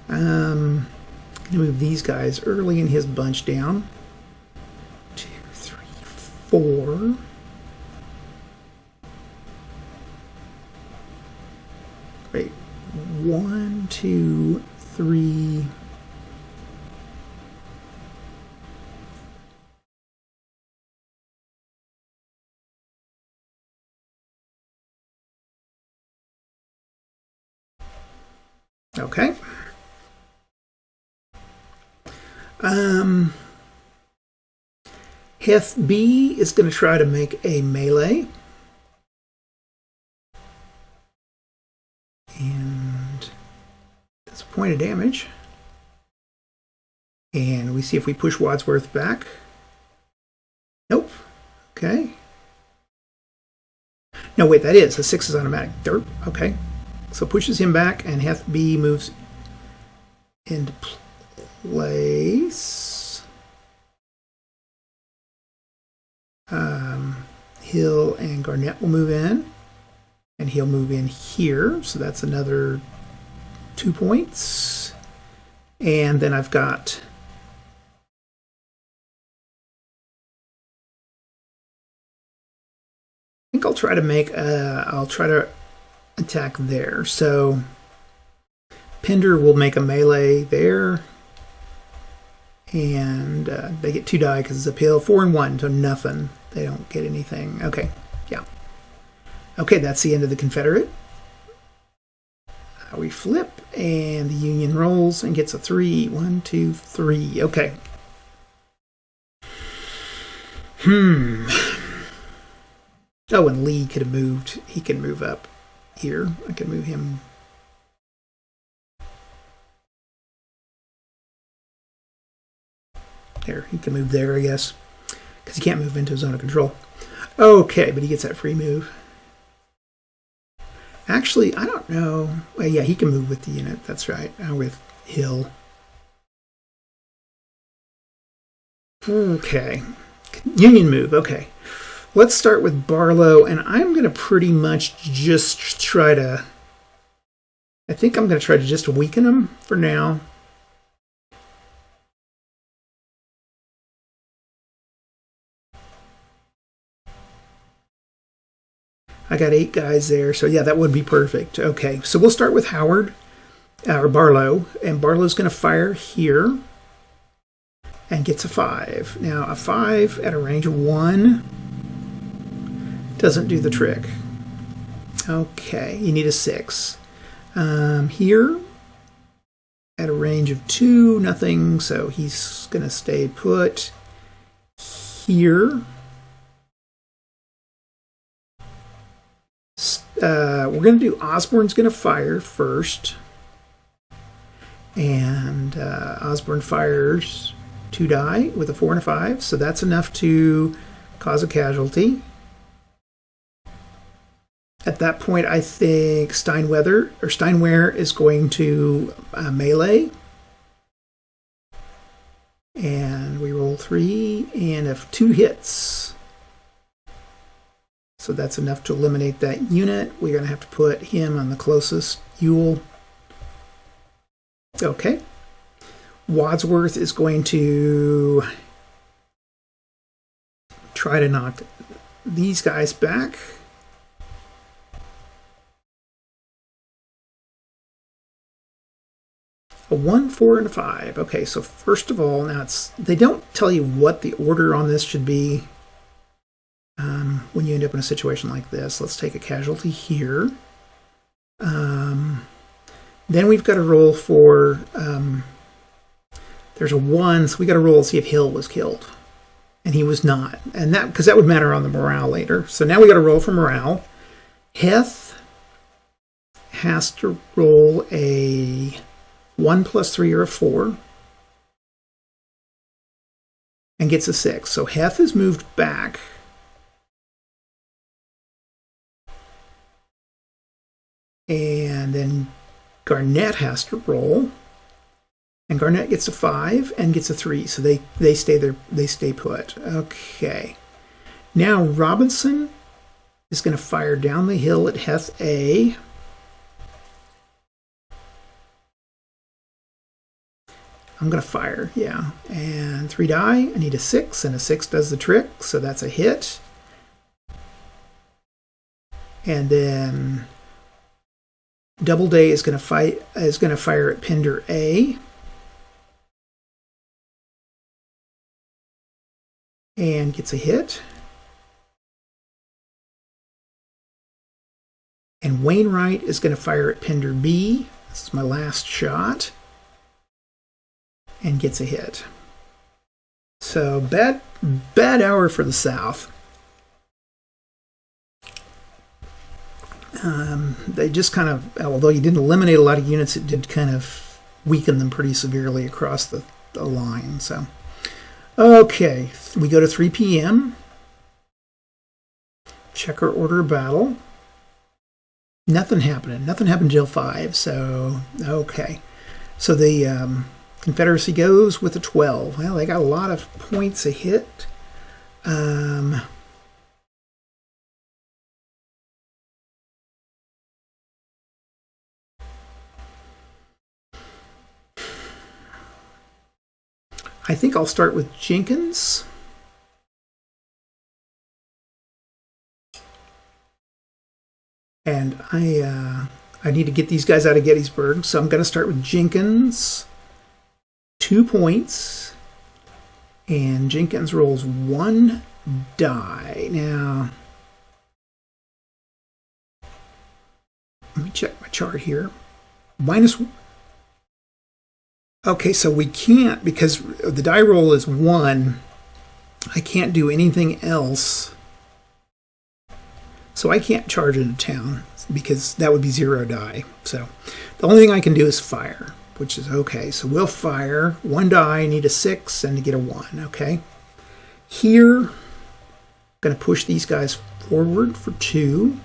Going to move these guys early in his bunch down. 2, 3, 4. Wait, 1, 2, 3. Okay. Heth B is going to try to make a melee. And that's a point of damage. And we see if we push Wadsworth back. Nope. Okay. No, wait, that is. The 6 is automatic. Dirt. Okay. So pushes him back, and Heth B moves into place. Hill and Garnett will move in, and he'll move in here. So that's another 2 points. And then I've got I think I'll try to attack there. So Pender will make a melee there, And they get 2 die because it's uphill. 4 and 1, so nothing. They don't get anything. Okay, yeah. Okay, that's the end of the Confederate. We flip, and the Union rolls and gets a 3. 1, 2, 3. Okay. Oh, and Lee could have moved. He can move up here. I can move him. There, he can move there, I guess, because he can't move into his zone of control. Okay, but he gets that free move. Actually, I don't know. Well, yeah, he can move with the unit. That's right, with Hill. Okay, Union move. Okay, let's start with Barlow, and I'm going to pretty much just try to... I think I'm going to try to just weaken him for now. I got 8 guys there, so yeah, that would be perfect. Okay, so we'll start with Howard, or Barlow, and Barlow's going to fire here and gets a 5. Now, a 5 at a range of 1 doesn't do the trick. Okay, you need a 6. Here, at a range of 2, nothing, so he's going to stay put. Here, we're going to do Osborne's going to fire first, and Osborne fires 2 die with a 4 and a 5, so that's enough to cause a casualty. At that point, I think Steinwehr is going to melee, and we roll 3 and have 2 hits. So that's enough to eliminate that unit. We're going to have to put him on the closest Ewell. Okay. Wadsworth is going to try to knock these guys back. A 1, 4, and a 5. Okay, so first of all, now they don't tell you what the order on this should be. When you end up in a situation like this, let's take a casualty here. Then we've got to roll for, there's a 1, so we got to roll to see if Hill was killed. And he was not. And that, because that would matter on the morale later. So now we got to roll for morale. Heth has to roll a 1 plus 3 or a 4. And gets a 6. So Heth is moved back. And then Garnett has to roll, and Garnett gets a 5 and gets a 3, so they stay there. They stay put. Okay. Now Robinson is going to fire down the hill at Heth A. I'm going to fire, yeah, and 3 die. I need a 6, and a 6 does the trick, so that's a hit. And then Doubleday is going to fire at Pender A, and gets a hit. And Wainwright is going to fire at Pender B. This is my last shot, and gets a hit. So bad hour for the South. They just kind of, although you didn't eliminate a lot of units, it did kind of weaken them pretty severely across the line. So, okay, we go to 3 p.m. Check our order of battle. Nothing happening. Nothing happened till 5. So, okay. So the Confederacy goes with a 12. Well, they got a lot of points a hit. I think I'll start with Jenkins. And I need to get these guys out of Gettysburg, so I'm going to start with Jenkins. 2 points. And Jenkins rolls 1 die. Now, let me check my chart here. Minus. Okay, so we can't, because the die roll is 1. I can't do anything else. So I can't charge into town because that would be 0 die. So the only thing I can do is fire, which is okay. So we'll fire 1 die, need a 6, and to get a 1. Okay. Here, going to push these guys forward for 2.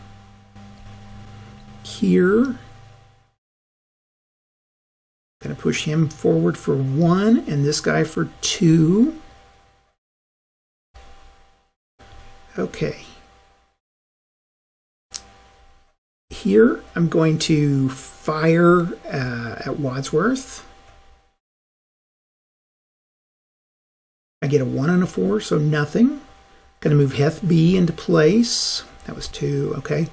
Here, going to push him forward for 1, and this guy for 2. Okay. Here, I'm going to fire at Wadsworth. I get a 1 and a 4, so nothing. Going to move Heth B into place. That was 2, okay.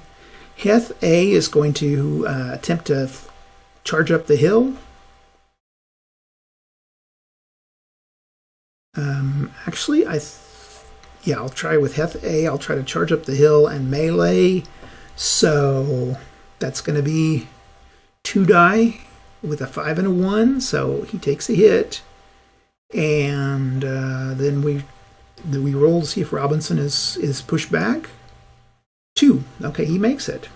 Heth A is going to attempt to charge up the hill. Actually, I'll try with Heth A. I'll try to charge up the hill and melee. So that's going to be 2 die with a 5 and a 1. So he takes a hit. And then we roll to see if Robinson is pushed back. 2. Okay, he makes it.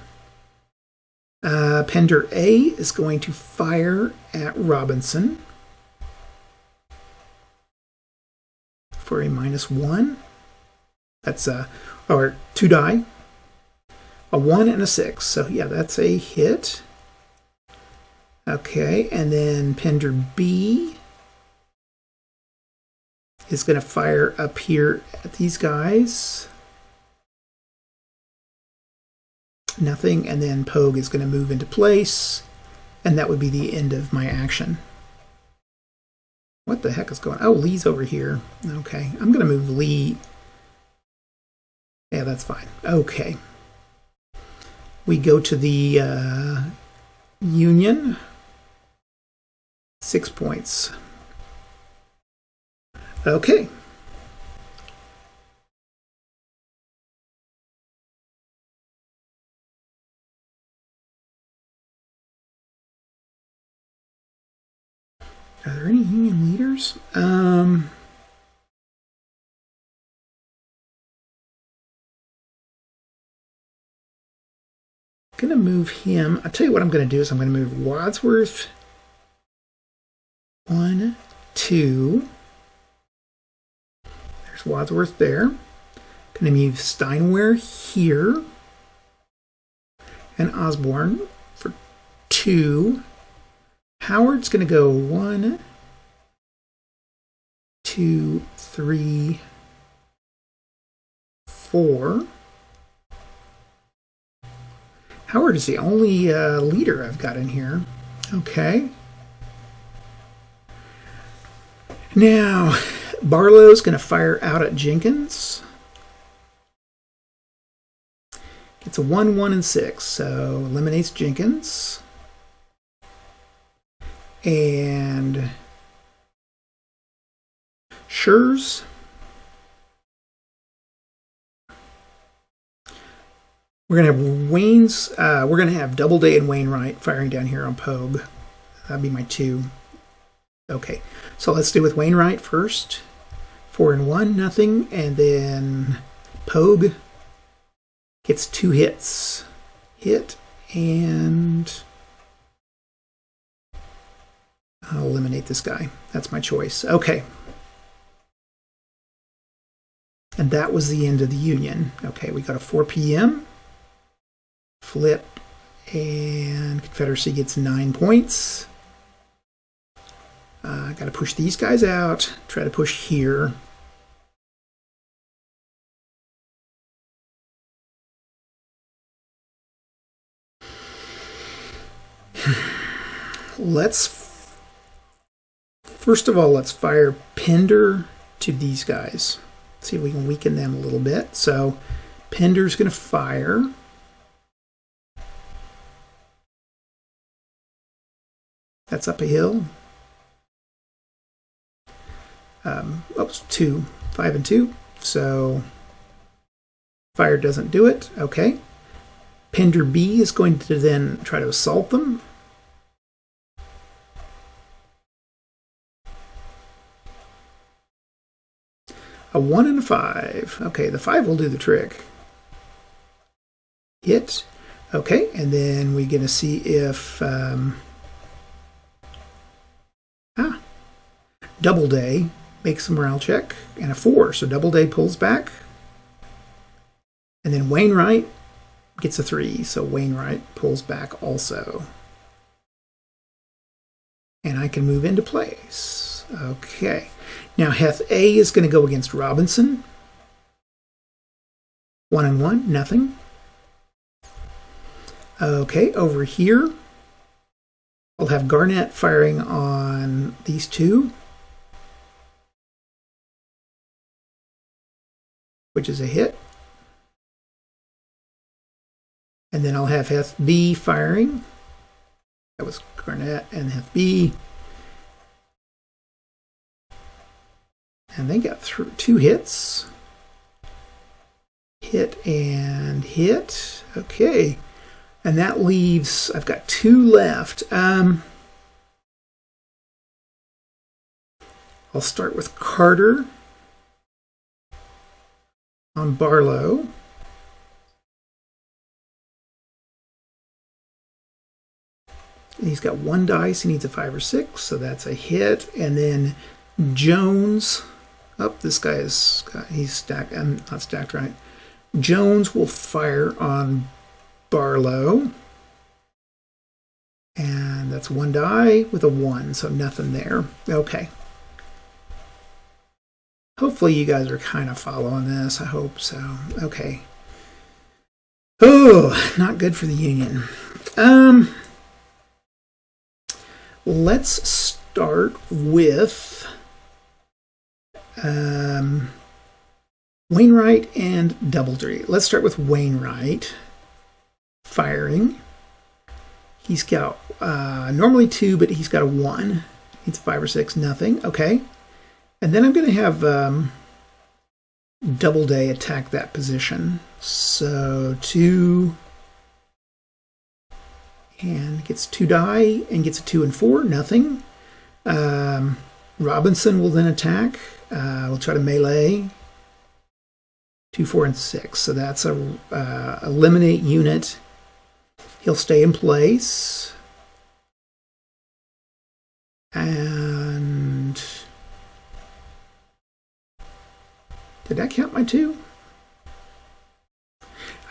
Pender A is going to fire at Robinson for a -1. That's or 2 die. A 1 and a 6. So yeah, that's a hit. Okay, and then Pender B is going to fire up here at these guys. Nothing, and then Pogue is going to move into place, and that would be the end of my action. What the heck is going on? Oh, Lee's over here. Okay, I'm going to move Lee. Yeah, that's fine. Okay. We go to the Union. 6 points. Okay. Are there any Union leaders? Going to move him. I'll tell you what I'm going to do is I'm going to move Wadsworth 1, 2. There's Wadsworth there. Going to move Steinware here. And Osborne for 2. Howard's going to go 1, 2, 3, 4. Howard is the only leader I've got in here. Okay. Now, Barlow's going to fire out at Jenkins. Gets a 1, 1, and 6, so eliminates Jenkins. And Schurz. We're going to have Wayne's, we're going to have Doubleday and Wainwright firing down here on Pogue. That'd be my 2. Okay, so let's do with Wainwright first. 4 and 1, nothing. And then Pogue gets 2 hits. Hit, and I'll eliminate this guy. That's my choice. Okay. And that was the end of the Union. Okay, we got a 4 p.m. Flip, and Confederacy gets 9 points. Got to push these guys out. Try to push here. First of all, let's fire Pender to these guys. See if we can weaken them a little bit. So Pender's going to fire. That's up a hill. oops, 2, 5 and 2. So fire doesn't do it. Okay. Pender B is going to then try to assault them. A 1 and a 5. Okay, the 5 will do the trick. Hit. Okay, and then we're going to see if Doubleday makes a morale check, and a 4. So Doubleday pulls back. And then Wainwright gets a 3. So Wainwright pulls back also. And I can move into place. Okay. Now Heth A is going to go against Robinson. 1 and 1, nothing. Okay, over here, I'll have Garnett firing on these two, which is a hit. And then I'll have Heth B firing. That was Garnett and Heth B. And they got through 2 hits. Hit and hit. Okay. And that leaves, I've got 2 left. I'll start with Carter on Barlow. He's got 1 dice. He needs a 5 or 6, so that's a hit. And then Jones. Oh, this guy is, he's stacked. I'm not stacked right. Jones will fire on Barlow. And that's 1 die with a 1, so nothing there. Okay. Hopefully you guys are kind of following this. I hope so. Okay. Oh, not good for the Union. Let's start with Wainwright and Doubleday. Let's start with Wainwright firing. He's got normally 2, but he's got a 1. Needs a 5 or 6, nothing. Okay. And then I'm going to have Doubleday attack that position. So 2, and gets 2 die and gets a 2 and 4, nothing. Robinson will then attack. We'll try to melee. 2, 4, and 6. So that's a eliminate unit. He'll stay in place. And did that count my 2?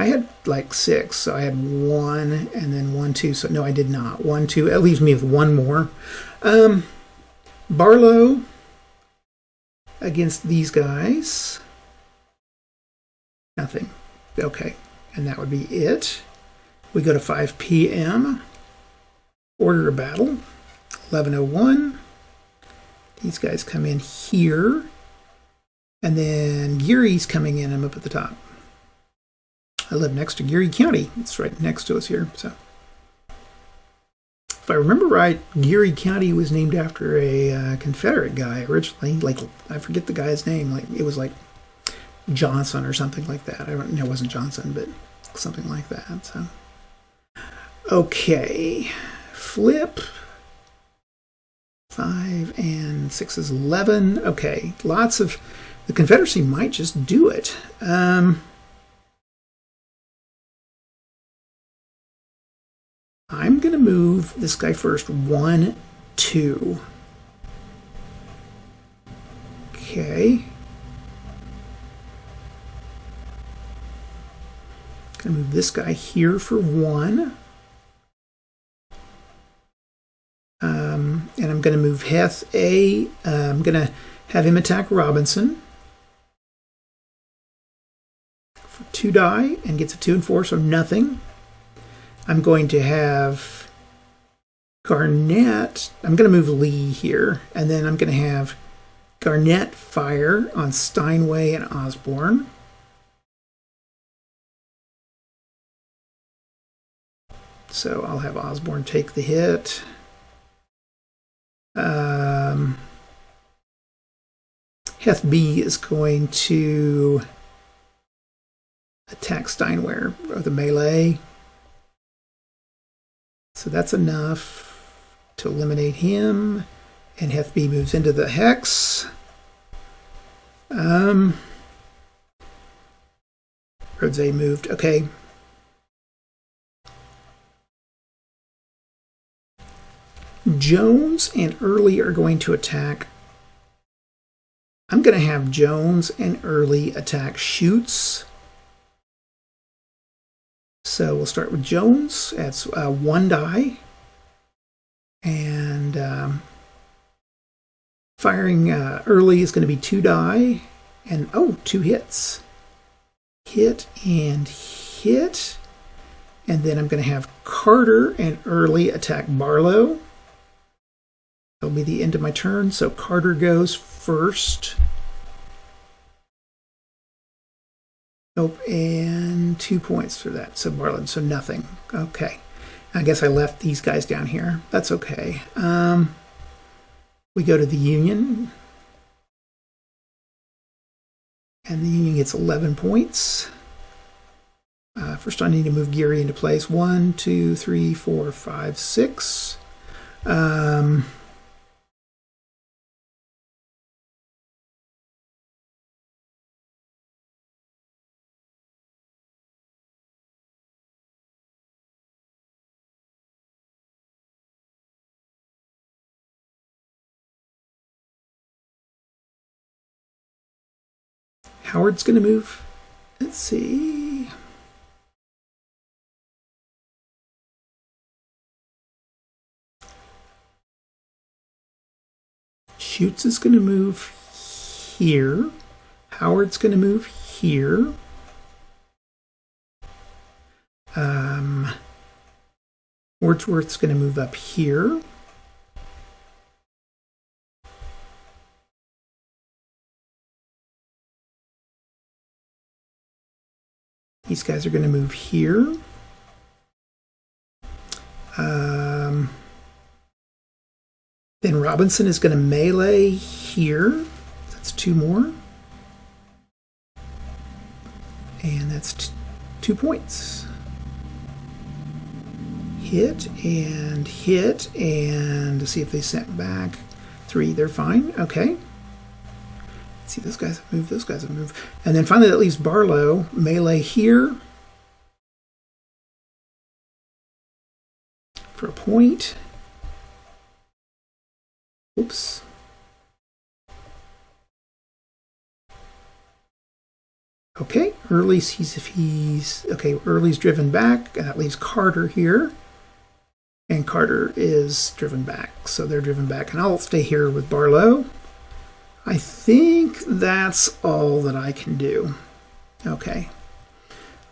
I had like 6, so I had 1 and then 1, 2. So no, I did not. 1, 2. That leaves me with 1 more. Barlow against these guys. Nothing. Okay, and that would be it. We go to 5 p.m. Order of battle. 11:01. These guys come in here. And then Geary's coming in. I'm up at the top. I live next to Geary County. It's right next to us here. So, if I remember right, Geary County was named after a Confederate guy originally. Like, I forget the guy's name. Like, it was like Johnson or something like that. I don't know. It wasn't Johnson, but something like that. So, okay, flip. 5 and 6 is 11. Okay, lots of the Confederacy might just do it. I'm going to move this guy first. 1, 2. Okay. Going to move this guy here for 1. And I'm going to move Heth A. I'm going to have him attack Robinson for 2 die and gets a 2 and 4, so nothing. I'm going to have Garnett. I'm going to move Lee here, and then I'm going to have Garnett fire on Steinway and Osborne. So I'll have Osborne take the hit. Heth B is going to attack Steinwehr with a melee. So that's enough to eliminate him. And Heth B moves into the hex. Rhodes A moved. Okay. Jones and Early are going to attack. I'm going to have Jones and Early attack Schutz. So we'll start with Jones. That's 1 die. And firing Early is going to be 2 die. And, 2 hits. Hit and hit. And then I'm going to have Carter and Early attack Barlow. That'll be the end of my turn. So Carter goes first. Nope, and 2 points for that. So Barlow, so nothing. Okay. I guess I left these guys down here. That's okay. We go to the Union. And the Union gets 11 points. First I need to move Geary into place. 1, 2, 3, 4, 5, 6. Howard's going to move. Let's see. Schutz is going to move here. Howard's going to move here. Wordsworth's going to move up here. These guys are going to move here. Then Robinson is going to melee here. That's 2 more. And that's 2 points. Hit, and see if they sent back. 3, they're fine. Okay. Let's see, those guys have moved, those guys have moved. And then finally that leaves Barlow. Melee here. For a point. Oops. Okay, Early sees if he's... Okay, Early's driven back, and that leaves Carter here. And Carter is driven back, so they're driven back. And I'll stay here with Barlow. I think that's all that I can do. Okay.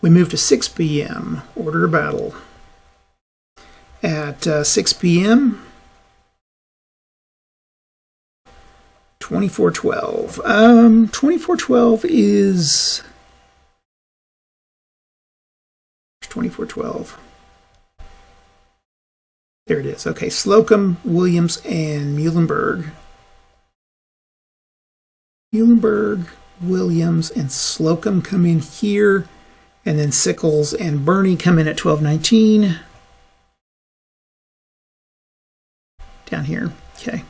We move to 6 p.m., order of battle. At 6 p.m., 2412. 2412 is... 2412. There it is. Okay, Slocum, Williams, and Muhlenberg. Muhlenberg, Williams, and Slocum come in here. And then Sickles and Burney come in at 1219. Down here. Okay.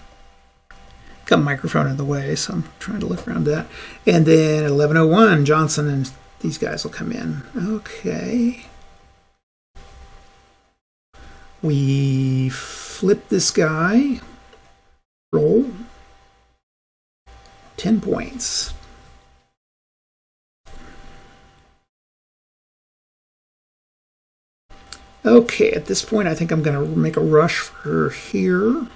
Got a microphone in the way, so I'm trying to look around that. And then 1101, Johnson and these guys will come in. Okay. We flip this guy. Roll. 10 points. Okay, at this point, I think I'm going to make a rush for here.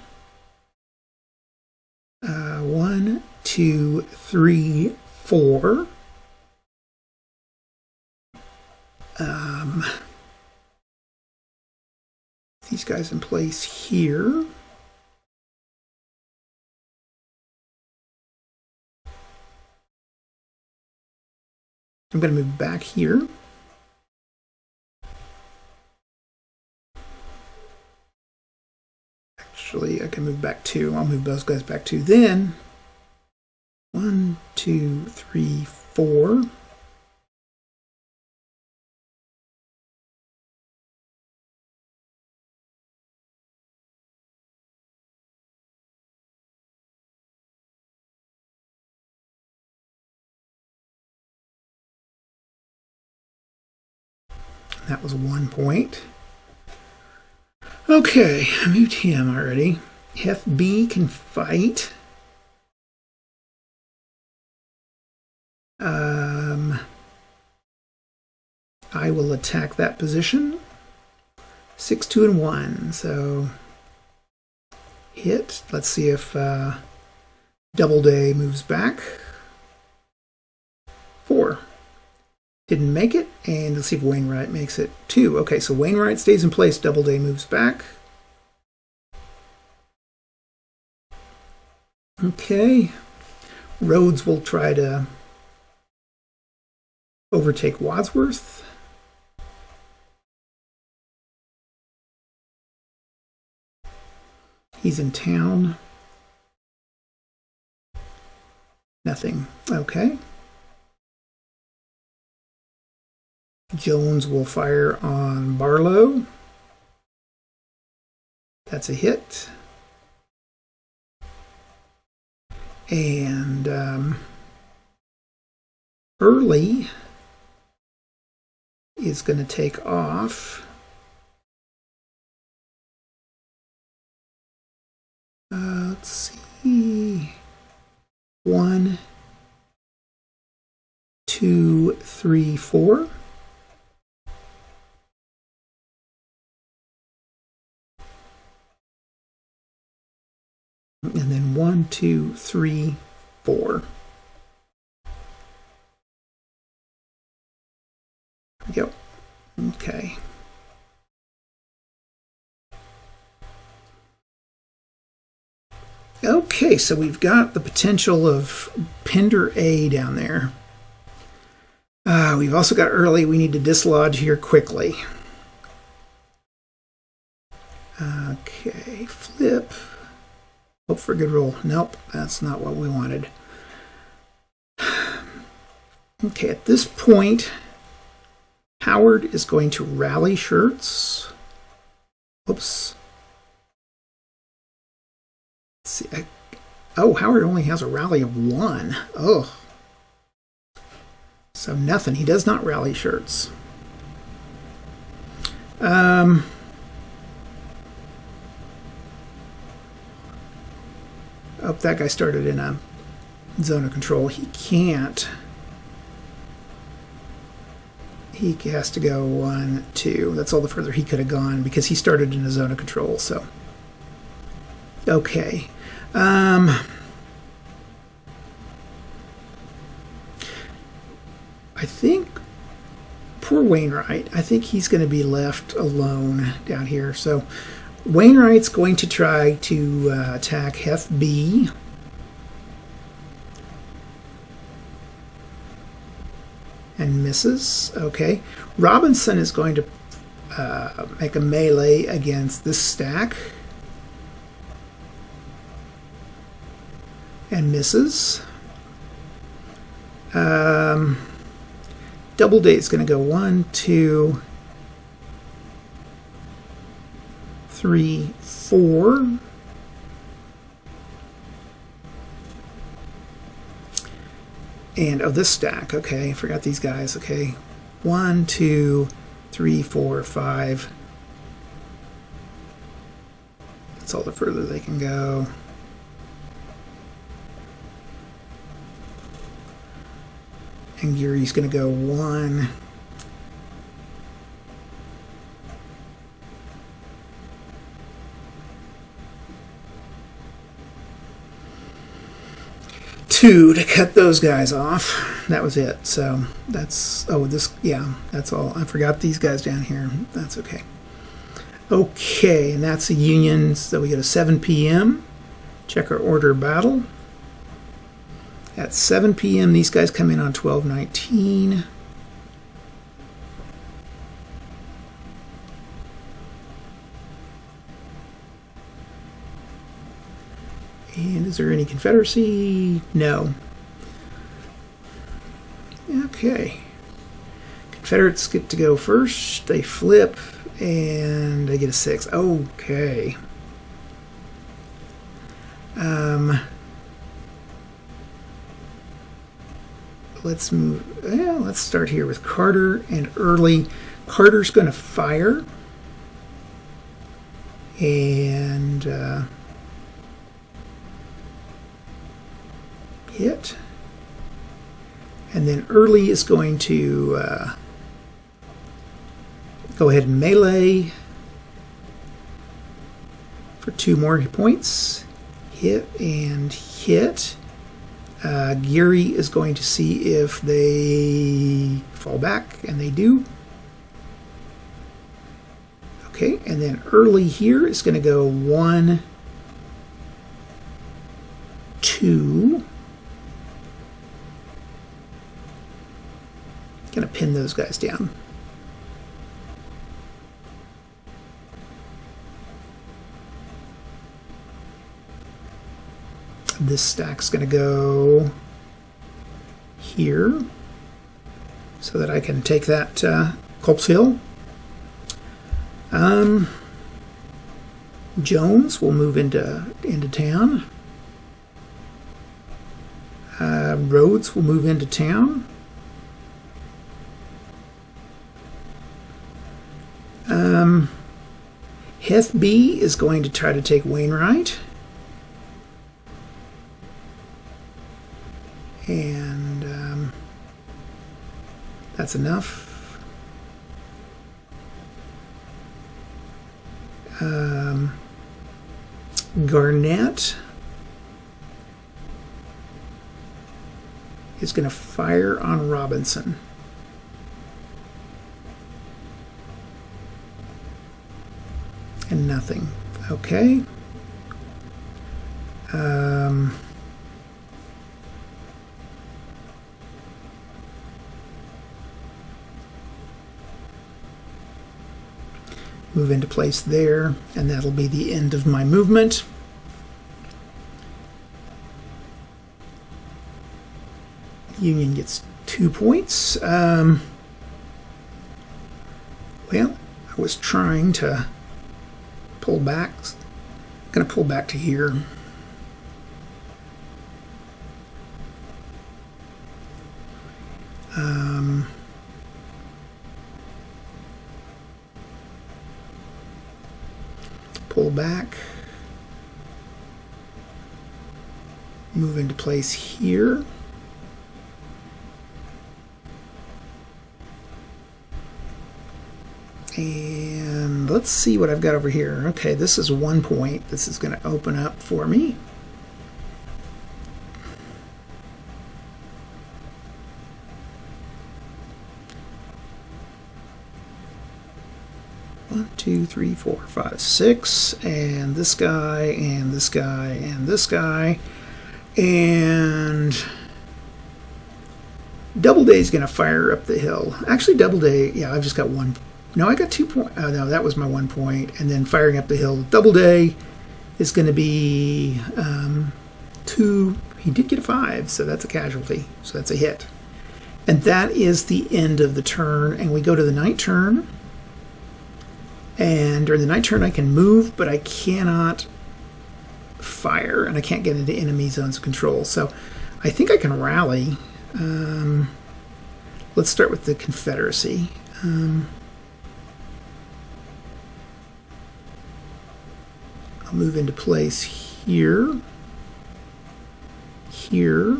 1, 2, 3, 4. These guys in place here. I'm going to move back here. Actually, I can move back 2. I'll move those guys back 2. Then 1, 2, 3, 4. That was 1 point. Okay, I moved him already. FB can fight. I will attack that position. 6, 2, and 1. So hit. Let's see if Doubleday moves back. 4. Didn't make it. And let's see if Wainwright makes it. 2. Okay, so Wainwright stays in place. Doubleday moves back. Okay. Rhodes will try to overtake Wadsworth. He's in town. Nothing. Okay. Jones will fire on Barlow. That's a hit. And Early is going to take off. Let's see. 1, 2, 3, 4. And then 1, 2, 3, 4. There we go. Okay. Okay, so we've got the potential of Pender A down there. We've also got Early. We need to dislodge here quickly. Okay, flip. Hope for a good roll. Nope, that's not what we wanted. Okay, at this point, Howard is going to rally Shirts. Oops. Let's see. Oh, Howard only has a rally of 1. Oh. So nothing. He does not rally Shirts. Oh, that guy started in a zone of control. He can't. He has to go 1, 2. That's all the further he could have gone because he started in a zone of control. So, okay. I think poor Wainwright. I think he's going to be left alone down here. So Wainwright's going to try to attack Hef B. And misses. Okay. Robinson is going to make a melee against this stack. And misses. Doubleday is going to go 1, 2, 3, 4. And this stack, okay, forgot these guys, okay. 1, 2, 3, 4, 5. That's all the further they can go. And Geary's going to go 1. To cut those guys off. That was it. So that's, oh, this, yeah, that's all. I forgot these guys down here. That's okay. Okay, and that's the Union. So we go to 7 p.m. Check our order of battle. At 7 p.m., these guys come in on 1219. And is there any Confederacy? No. Okay. Confederates get to go first. They flip, and they get a 6. Okay. Let's move. Yeah, let's start here with Carter and Early. Carter's going to fire. And hit. And then Early is going to go ahead and melee for 2 more points. Hit and hit. Geary is going to see if they fall back, and they do. Okay, and then Early here is going to go 1, 2. Going to pin those guys down. This stack's going to go here so that I can take that Culp's Hill. Jones will move into town. Rhodes will move into town. Hethby is going to try to take Wainwright. And that's enough. Garnett is going to fire on Robinson. And nothing. Okay. Move into place there, and that'll be the end of my movement. Union gets 2 points. Well, I was trying to pull back. I'm going to pull back to here. Pull back. Move into place here. And let's see what I've got over here. Okay, this is 1 point. This is going to open up for me. One, two, three, four, five, 6, and this guy, and this guy, and this guy, and Doubleday's going to fire up the hill. Actually, Doubleday, yeah, I've just got 1. No, I got 2 points. No, that was my 1 point, and then firing up the hill. Doubleday is going to be 2. He did get a 5, so that's a casualty. So that's a hit, and that is the end of the turn. And we go to the night turn. And during the night turn, I can move, but I cannot fire, and I can't get into enemy zones of control. So I think I can rally. Let's start with the Confederacy. I'll move into place here, here.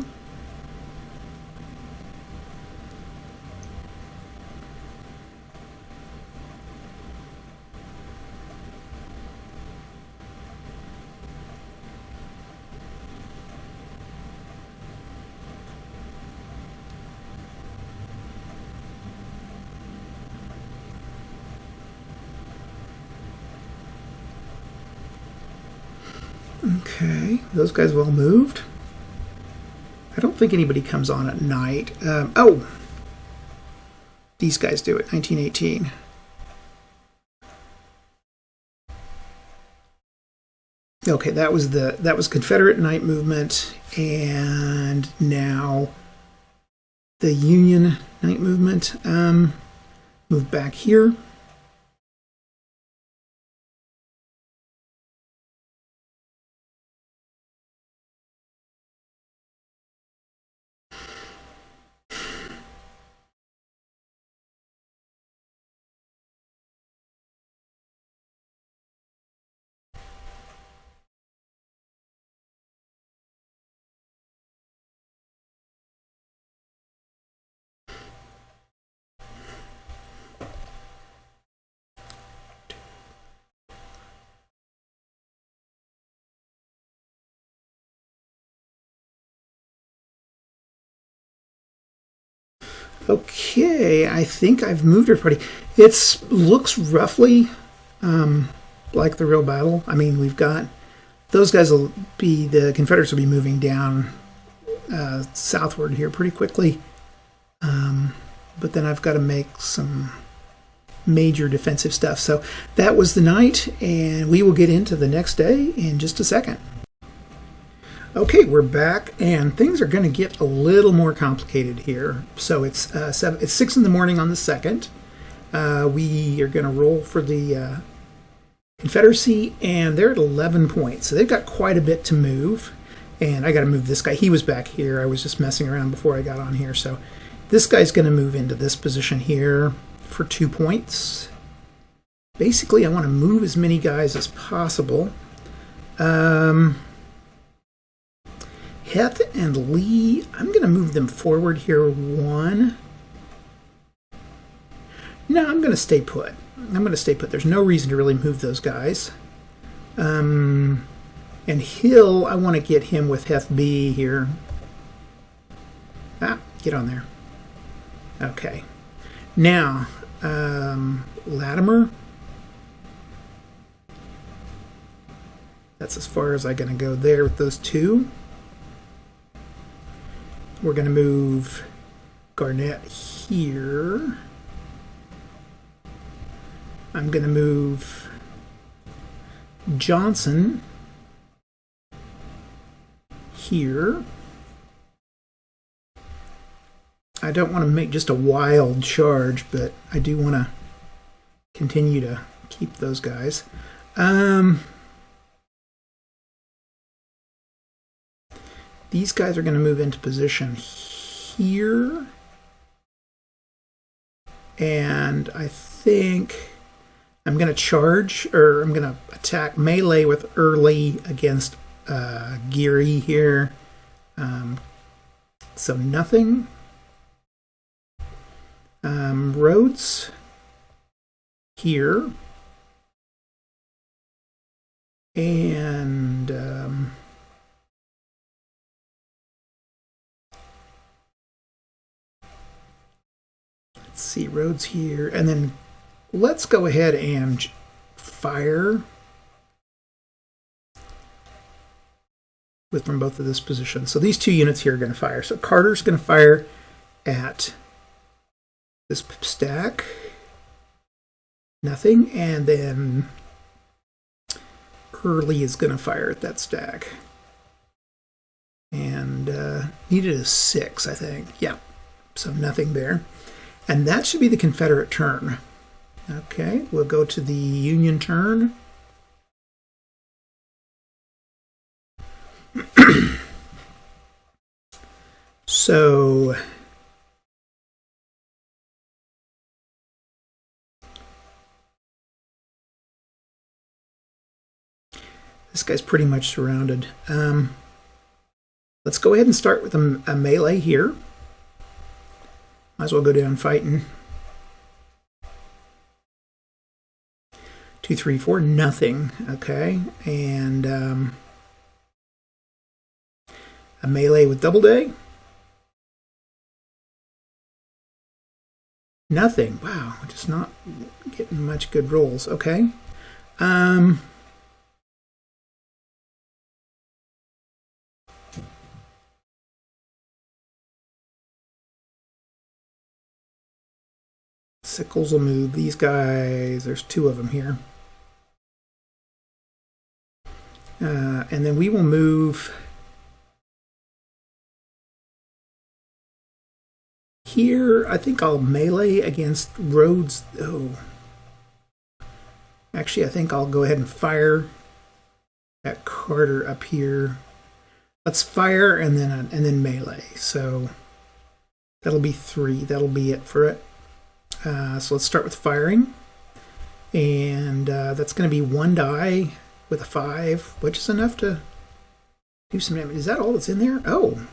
Okay, those guys have all moved. I don't think anybody comes on at night. Oh, these guys do it. 1918. Okay, that was Confederate night movement, and now the Union night movement. Move back here. Okay, I think I've moved everybody. It looks roughly like the real battle. I mean, we've got those guys will be, the Confederates will be moving down southward here pretty quickly. But then I've got to make some major defensive stuff. So that was the night, and we will get into the next day in just a second. Okay, we're back, and things are going to get a little more complicated here. So it's 6 in the morning on the 2nd. We are going to roll for the Confederacy, and they're at 11 points. So they've got quite a bit to move. And I got to move this guy. He was back here. I was just messing around before I got on here. So this guy's going to move into this position here for 2 points. Basically, I want to move as many guys as possible. Heth and Lee, I'm going to move them forward here 1. No, I'm going to stay put. There's no reason to really move those guys. And Hill, I want to get him with Heth B here. Get on there. Okay. Now, Latimer. That's as far as I'm going to go there with those 2. We're going to move Garnett here. I'm going to move Johnson here. I don't want to make just a wild charge, but I do want to continue to keep those guys. These guys are going to move into position here. And I think I'm going to charge, or I'm going to attack melee with Early against Geary here. So nothing. Rhodes here. And let's see, Rhodes here. And then let's go ahead and fire from both of this position. So these 2 units here are going to fire. So Carter's going to fire at this stack. Nothing. And then Early is going to fire at that stack. And needed a 6, I think. Yeah. So nothing there. And that should be the Confederate turn. Okay, we'll go to the Union turn. So this guy's pretty much surrounded. Let's go ahead and start with a melee here. Might as well go down fighting. 2, 3, 4, nothing. Okay, and a melee with Doubleday. Nothing. Wow, just not getting much good rolls. Okay. Sickles will move these guys. There's 2 of them here. And then we will move Here, I think I'll melee against Rhodes. Oh. Actually, I think I'll go ahead and fire at Carter up here. Let's fire and then melee. So that'll be 3. That'll be it for it. So let's start with firing. And that's going to be 1 die with a 5, which is enough to do some damage. Is that all that's in there? Oh.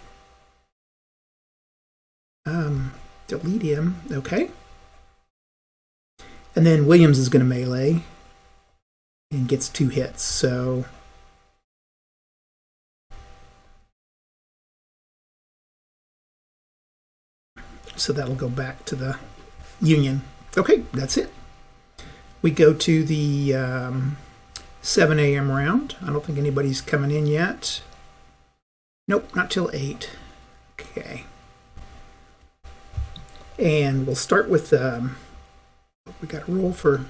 Delete him. Okay. And then Williams is going to melee and gets 2 hits. So that'll go back to the Union. Okay, that's it. We go to the 7 a.m. round. I don't think anybody's coming in yet. Nope, not till 8. Okay. And we'll start with, we got to roll for,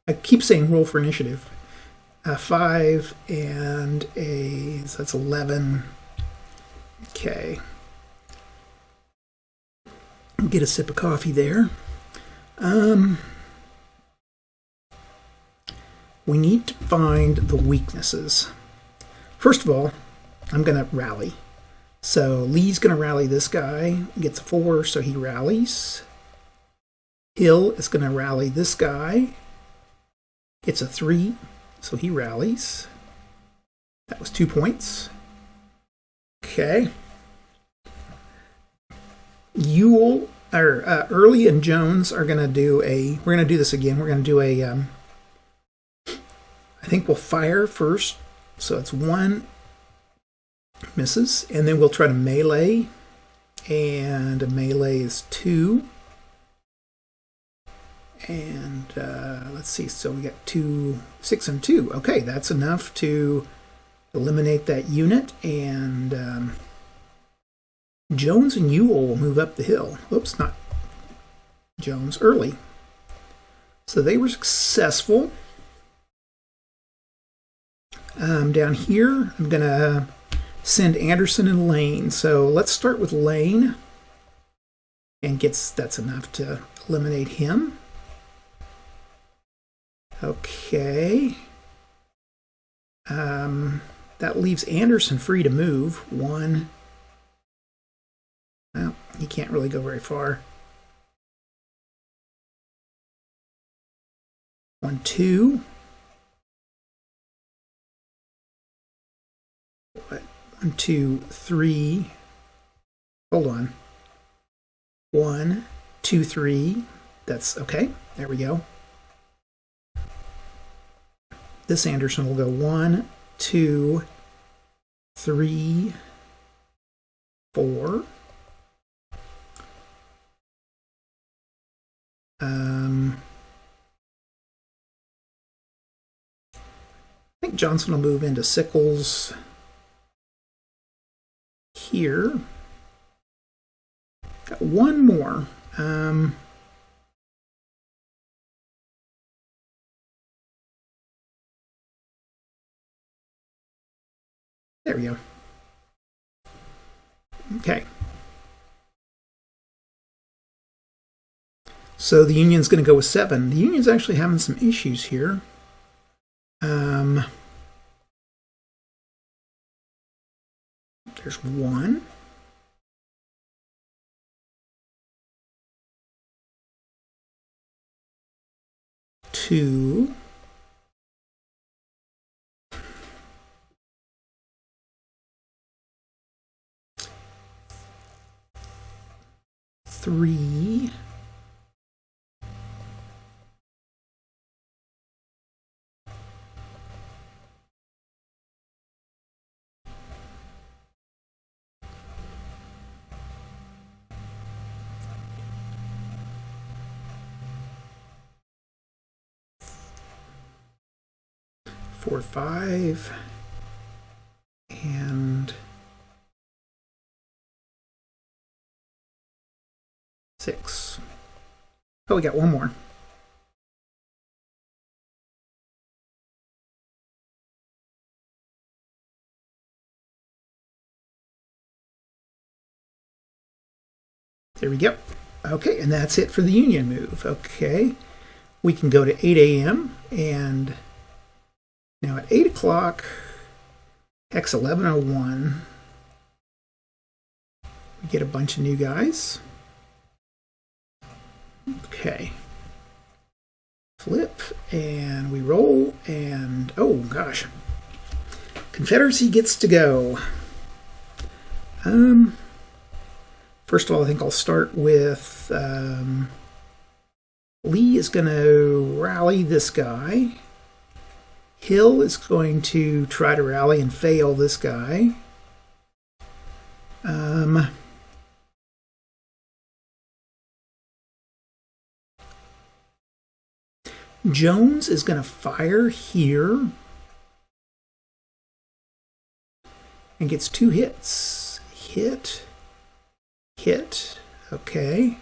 I keep saying roll for initiative. 5 and so that's 11. Okay. Get a sip of coffee there. We need to find the weaknesses. First of all, I'm going to rally. So Lee's going to rally this guy. Gets a 4, so he rallies. Hill is going to rally this guy. Gets a 3, so he rallies. That was 2 points. Okay. Early and Jones are going to do we're going to do this again. We're going to do I think we'll fire first. So it's 1 misses, and then we'll try to melee. And a melee is 2. And let's see, so we got 2, 6, and 2. Okay, that's enough to eliminate that unit, and Jones and Ewell will move up the hill. Oops, not Jones, Early. So they were successful. Down here, I'm going to send Anderson and Lane. So let's start with Lane, and that's enough to eliminate him. Okay. That leaves Anderson free to move. 1. Well, he can't really go very far. 1, 2. 1, 2, 3. Hold on. 1, 2, 3. That's okay. There we go. This Anderson will go 1, 2, 3, 4. I think Johnson will move into Sickles here. Got 1 more. There we go. Okay. So the Union's going to go with 7. The Union's actually having some issues here. There's 1. 2. 3. 4, 5, and 6. Oh, we got 1 more. There we go. Okay, and that's it for the Union move. Okay, we can go to 8 a.m. and now at 8 o'clock, hex 1101, we get a bunch of new guys. Okay. Flip, and we roll, and oh gosh. Confederacy gets to go. First of all, I think I'll start with Lee is going to rally this guy. Hill is going to try to rally and fail this guy. Jones is going to fire here and gets 2 hits. Hit. Okay.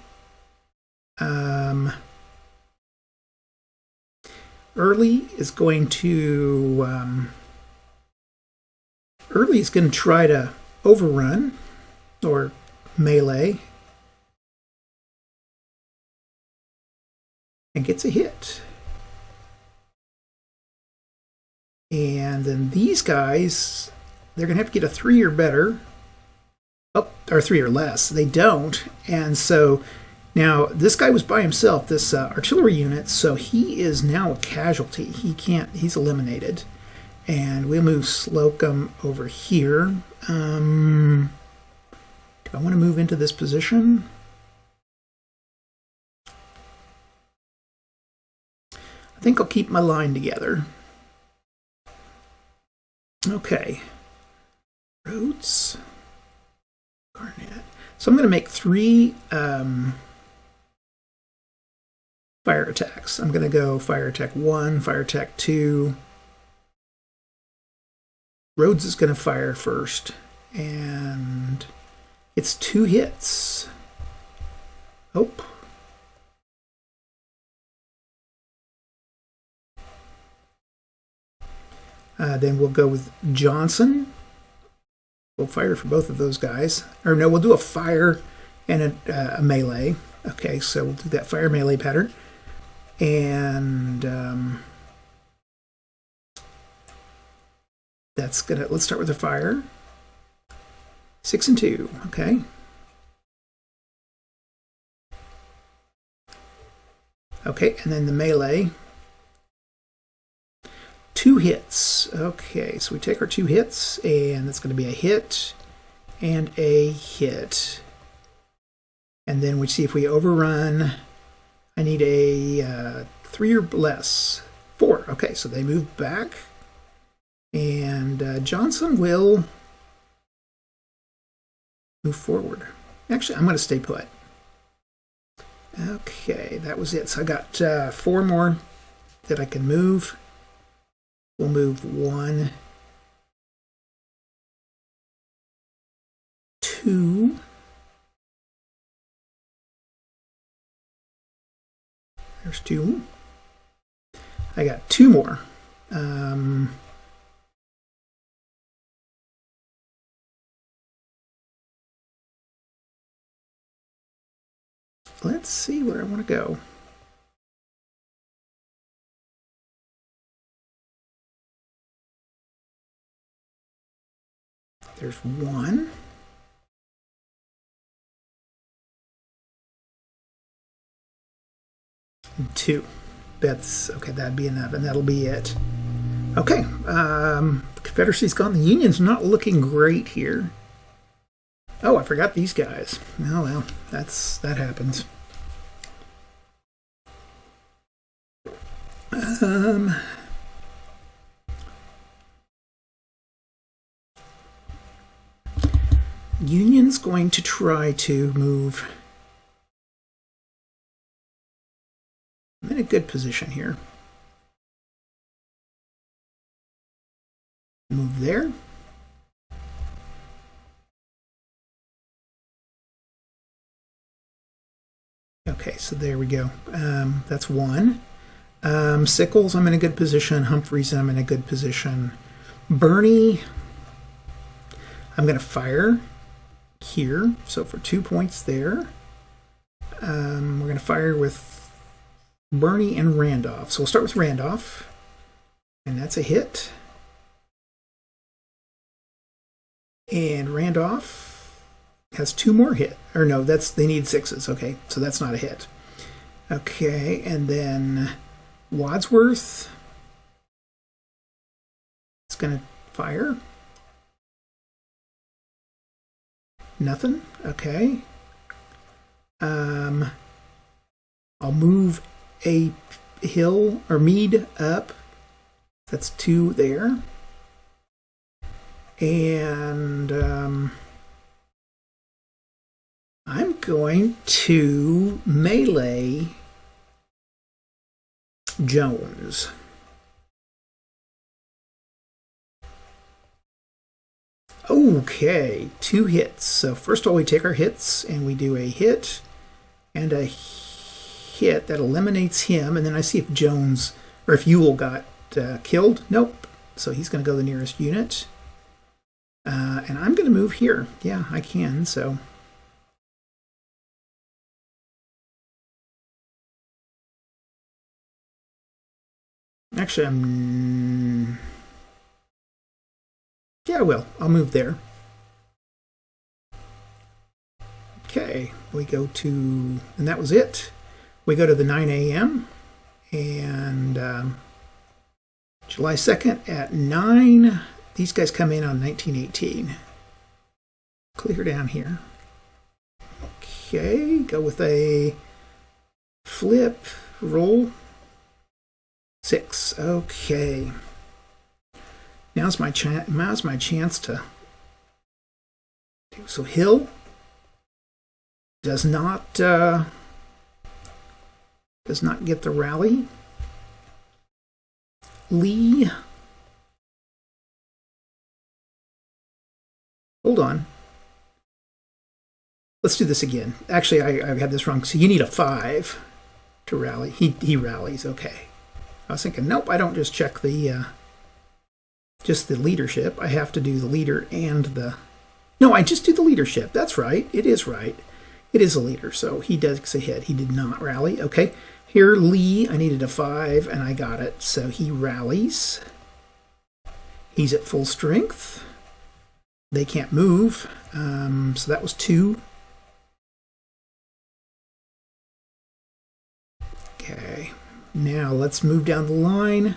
Early is going to try to overrun or melee and gets a hit. And then these guys, they're going to have to get a 3 or better. Oh, or 3 or less. They don't. And so now this guy was by himself, this artillery unit, so he is now a casualty. He's eliminated. And we'll move Slocum over here. Do I want to move into this position? I think I'll keep my line together. Okay. Rhodes. Garnett. So I'm going to make 3 fire attacks. I'm going to go fire attack 1, fire attack 2. Rhodes is going to fire first. And it's 2 hits. Oh. Then we'll go with Johnson. We'll fire for both of those guys. Or no, we'll do a fire and a melee. Okay, so we'll do that fire melee pattern. And let's start with the fire. 6 and 2, okay. Okay, and then the melee. 2 hits. Okay, so we take our 2 hits, and that's going to be a hit and a hit. And then we see if we overrun. I need a 3 or less. 4. Okay, so they move back. And Johnson will move forward. Actually, I'm going to stay put. Okay, that was it. So I got 4 more that I can move. We'll move 1, 2, there's 2. I got 2 more. Let's see where I want to go. There's 1. And 2. That's okay, that'd be enough, and that'll be it. Okay. Confederacy's gone. The Union's not looking great here. Oh, I forgot these guys. Oh well, that happens. Union's going to try to move. I'm in a good position here. Move there. Okay, so there we go. That's 1. Sickles, I'm in a good position. Humphreys, I'm in a good position. Birney, I'm going to fire here. So for 2 points there. we're going to fire with Bernie and Randolph. So we'll start with Randolph, and that's a hit. And Randolph has 2 more hit. Or no, they need 6s. Okay, so that's not a hit. Okay, and then Wadsworth is going to fire. Nothing. Okay. I'll move a Hill or Meade up. That's 2 there. And I'm going to melee Jones. Okay, 2 hits. So first of all, we take our hits and we do a hit and a hit that eliminates him. And then I see if Jones or if Ewell got killed. Nope. So he's going to go the nearest unit. And I'm going to move here. Yeah, I can. So actually, yeah, I will. I'll move there. Okay, we go to, and that was it. We go to the 9 a.m. and July 2nd at 9. These guys come in on 1918. Clear down here. Okay, go with a flip, roll. 6. Okay. Now's my chance to do. So Hill does not get the rally. Lee, hold on. Let's do this again. Actually, I had this wrong. So you need a 5 to rally. He rallies. Okay. I was thinking, nope. I don't just check the just the leadership. I have to do the leader and the. No, I just do the leadership. That's right. It is right. It is a leader. So he does a hit. He did not rally. Okay. Here, Lee, I needed a 5, and I got it. So he rallies. He's at full strength. They can't move. So that was 2. Okay. Now let's move down the line.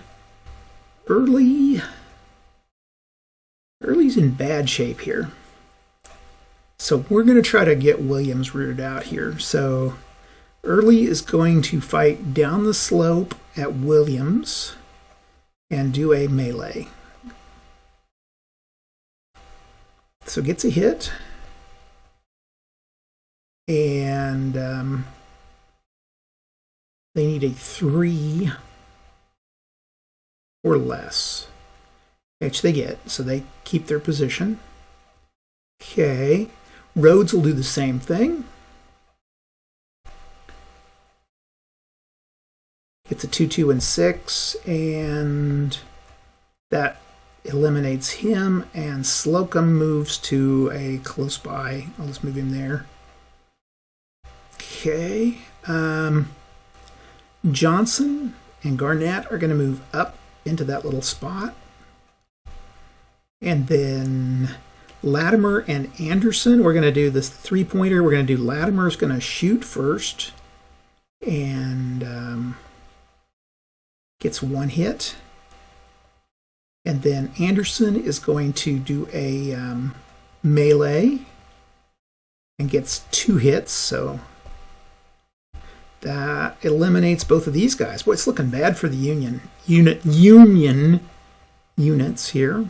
Early's in bad shape here. So we're going to try to get Williams rooted out here. So Early is going to fight down the slope at Williams and do a melee. So gets a hit. And they need a 3 or less, which they get, so they keep their position. Okay, Rhodes will do the same thing. It's a 2, 2, and 6, and that eliminates him, and Slocum moves to a close by. I'll just move him there. Okay, Johnson and Garnett are going to move up into that little spot. And then Latimer and Anderson, we're going to do this 3-pointer. We're going to do Latimer's going to shoot first. And gets 1 hit. And then Anderson is going to do a melee and gets 2 hits. So that eliminates both of these guys. Boy, it's looking bad for the Union units here.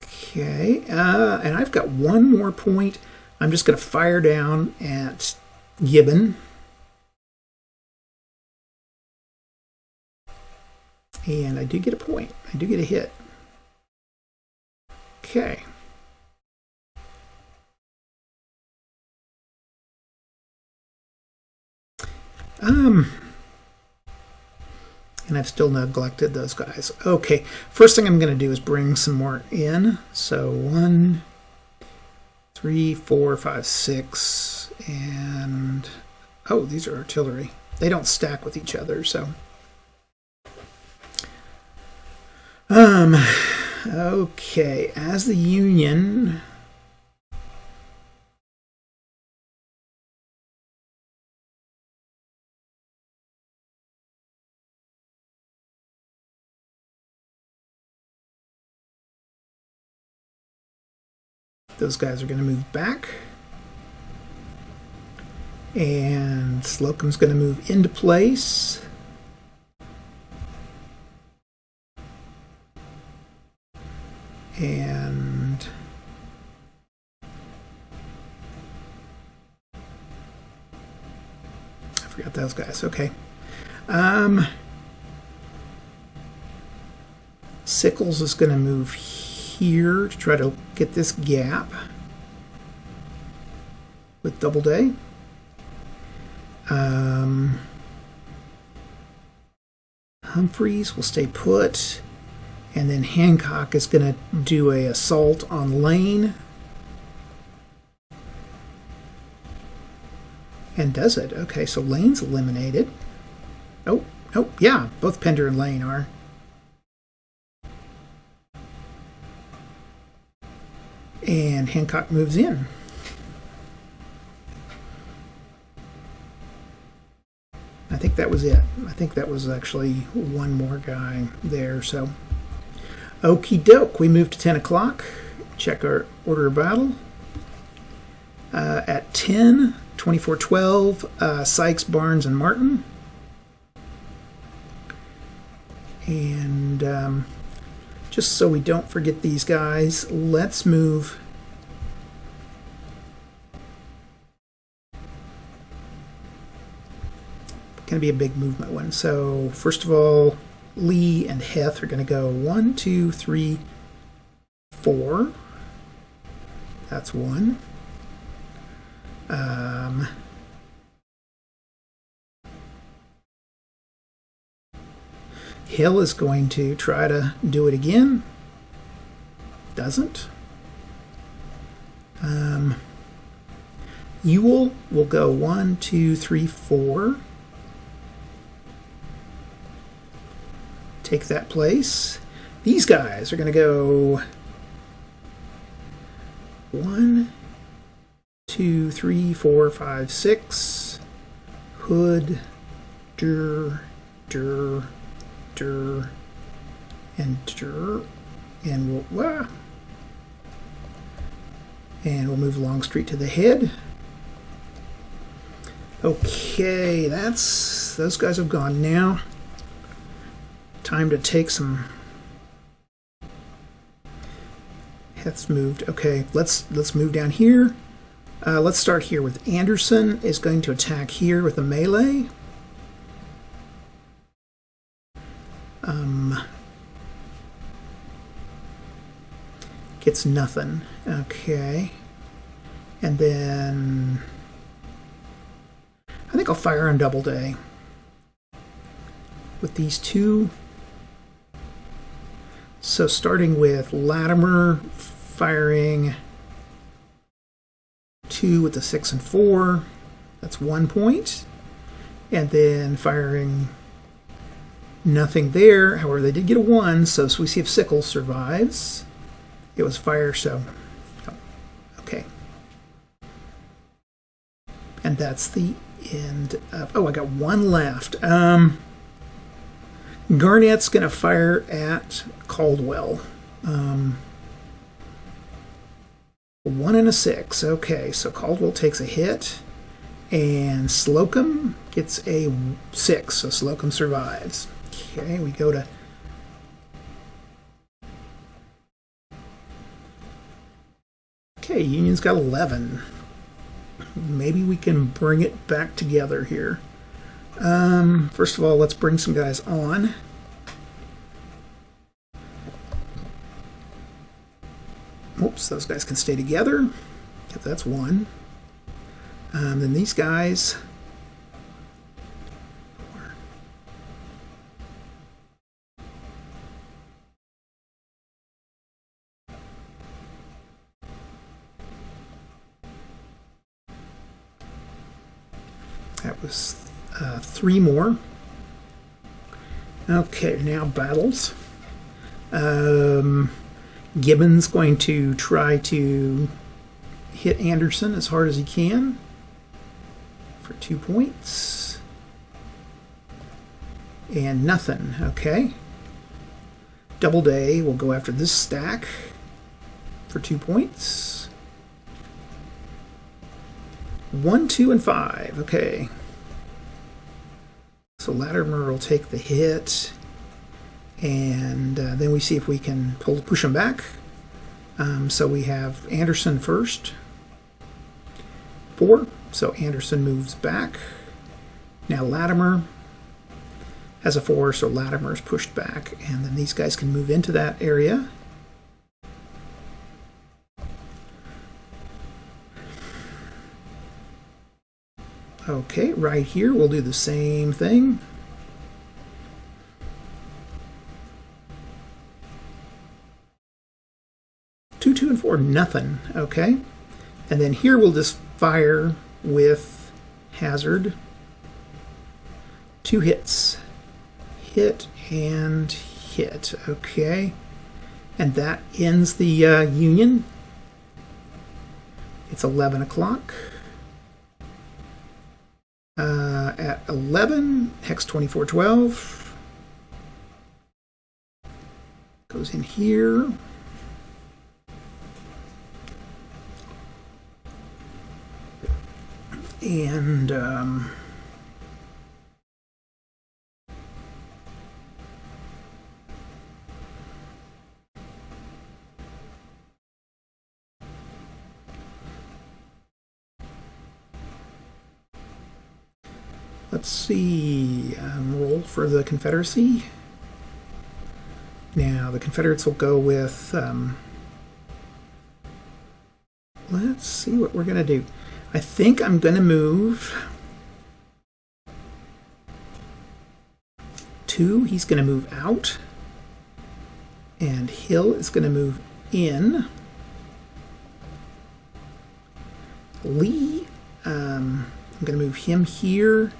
Okay, and I've got 1 more point. I'm just going to fire down at Gibbon. And I do get a point. I do get a hit. Okay. And I've still neglected those guys. Okay, first thing I'm going to do is bring some more in. So 1, 3, 4, 5, 6. And, oh, these are artillery. They don't stack with each other, so. Okay, as the Union... Those guys are going to move back. And Slocum's going to move into place. And I forgot those guys. Okay. Sickles is going to move here to try to get this gap with Doubleday. Humphreys will stay put, and then Hancock is going to do a assault on Lane, and does it. Okay, so Lane's eliminated. Oh, yeah, both Pender and Lane are. And Hancock moves in. I think that was it. I think that was actually one more guy there. So, okie doke. We move to 10 o'clock. Check our order of battle. At 10, 24-12, Sykes, Barnes, and Martin. And just so we don't forget these guys, let's move. Going to be a big movement one. So first of all, Lee and Heth are going to go 1, 2, 3, 4. That's one. Hill is going to try to do it again. Doesn't. Ewell will go 1, 2, 3, 4. Take that place. These guys are going to go 1, 2, 3, 4, 5, 6. Hood, Durr, Durr, Durr, and Durr, and we'll move Longstreet to the head. Okay, those guys have gone now. Time to take some. Heth's moved. Okay, let's move down here. Let's start here with Anderson is going to attack here with a melee. Gets nothing. Okay. And then I think I'll fire on Doubleday with these two. So starting with Latimer, firing 2 with the 6 and 4. That's 1 point. And then firing nothing there. However, they did get a 1, so we see if Sickles survives. It was fire, so okay. And that's the end of. Oh, I got one left. Garnett's going to fire at Caldwell. 1 and a 6. Okay, so Caldwell takes a hit, and Slocum gets a 6, so Slocum survives. Okay, we go to. Okay, Union's got 11. Maybe we can bring it back together here. First of all, let's bring some guys on. Oops, those guys can stay together. That's 1. Then these guys. 4. That was 3 more. Okay, now battles. Gibbon's going to try to hit Anderson as hard as he can for 2 points. And nothing, okay. Doubleday will go after this stack for 2 points. 1, 2, and 5, okay. So Latimer will take the hit, and then we see if we can push him back. So we have Anderson first. 4, so Anderson moves back. Now Latimer has a 4, so Latimer's pushed back, and then these guys can move into that area. Okay, right here we'll do the same thing. Two, 2, and 4, nothing. Okay, and then here we'll just fire with hazard. 2 hits. Hit and hit. Okay, and that ends the Union. It's 11 o'clock. At 11, hex 2412 goes in here. And let's see, roll for the Confederacy. Now the Confederates will go with, let's see what we're going to do. I think I'm going to move 2. He's going to move out. And Hill is going to move in. Lee, I'm going to move him here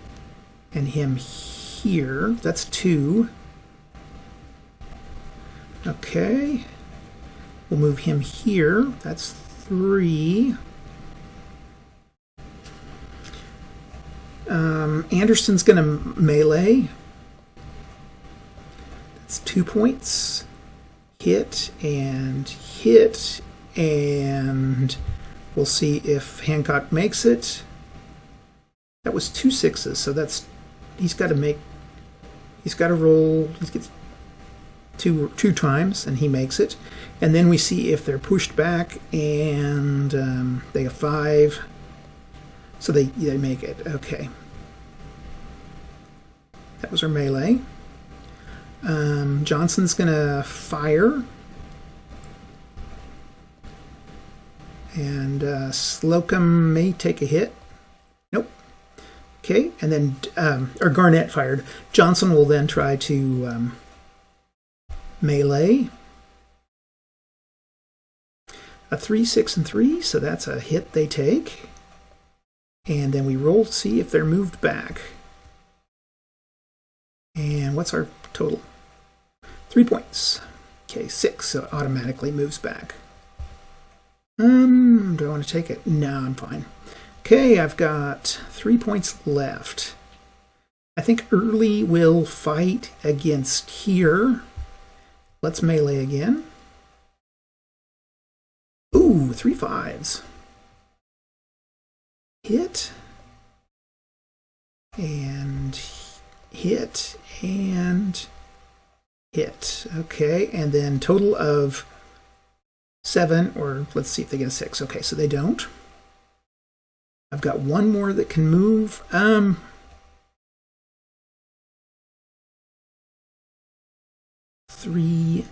and him here. That's 2. Okay. We'll move him here. That's 3. Anderson's going to melee. That's 2 points. Hit, and we'll see if Hancock makes it. That was 2 6s, so that's he's got to roll. He gets two times, and he makes it. And then we see if they're pushed back, and they have 5. So they make it. Okay. That was our melee. Johnson's going to fire. And Slocum may take a hit. Nope. Okay, and then or Garnett fired. Johnson will then try to melee. A 3, 6, and 3, so that's a hit they take. And then we roll to see if they're moved back. And what's our total? 3 points. Okay, 6, so it automatically moves back. Do I want to take it? No, I'm fine. Okay, I've got 3 points left. I think Early will fight against here. Let's melee again. Ooh, 3 5s. Hit. And hit. And hit. Okay, and then total of 7, or let's see if they get a 6. Okay, so they don't. I've got 1 more that can move. 3.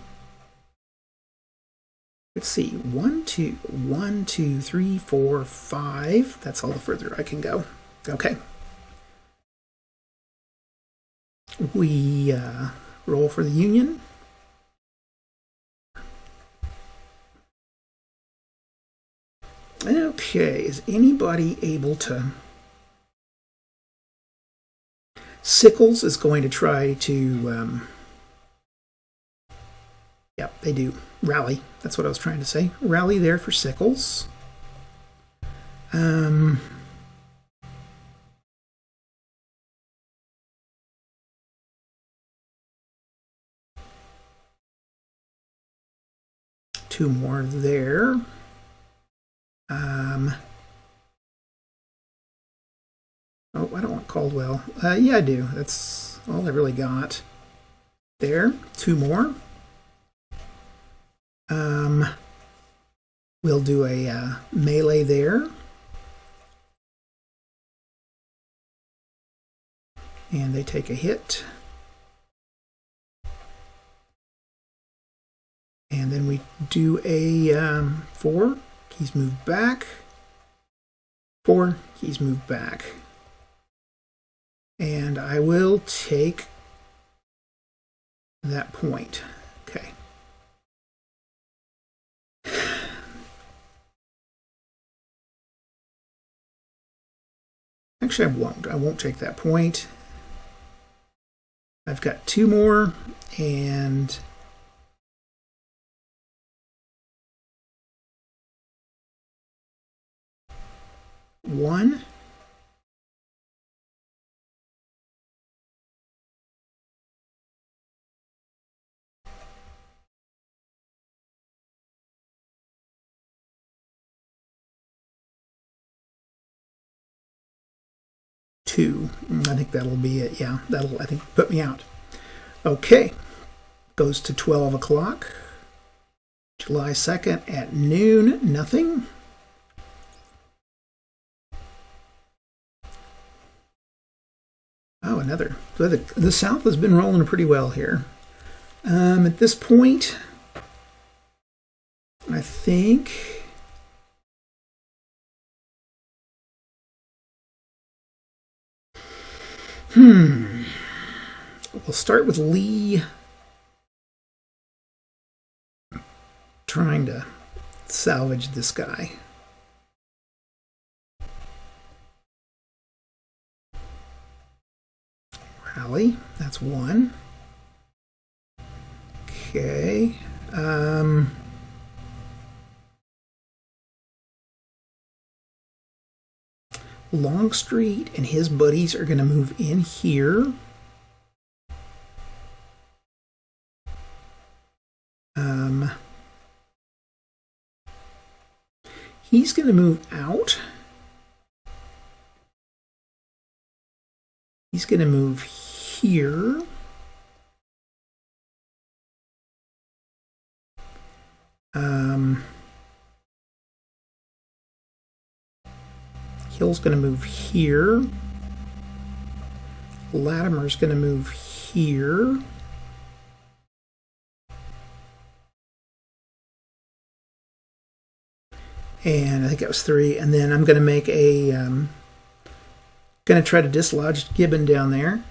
Let's see. 1, 2, 1, 2, 3, 4, 5. That's all the further I can go. Okay. We roll for the Union. Okay, is anybody able to Sickles is going to try to, yep, they do. Rally. That's what I was trying to say. Rally there for Sickles. Two more there. Oh, I don't want Caldwell. Yeah, I do. That's all I really got. There. Two more. We'll do a melee there. And they take a hit. And then we do a 4. He's moved back. 4. He's moved back. And I will take that point. Okay. Actually, I won't. I won't take that point. I've got 2 more, and one. Two. I think that'll be it. Yeah, that'll, I think, put me out. Okay. Goes to 12 o'clock. July 2nd at noon. Nothing. Oh, another. So the South has been rolling pretty well here. At this point, I think we'll start with Lee trying to salvage this guy. Rally, that's 1. Okay. Longstreet and his buddies are going to move in here. He's going to move out. He's going to move here. Hill's going to move here. Latimer's going to move here. And I think that was 3. And then I'm going to make a going to try to dislodge Gibbon down there.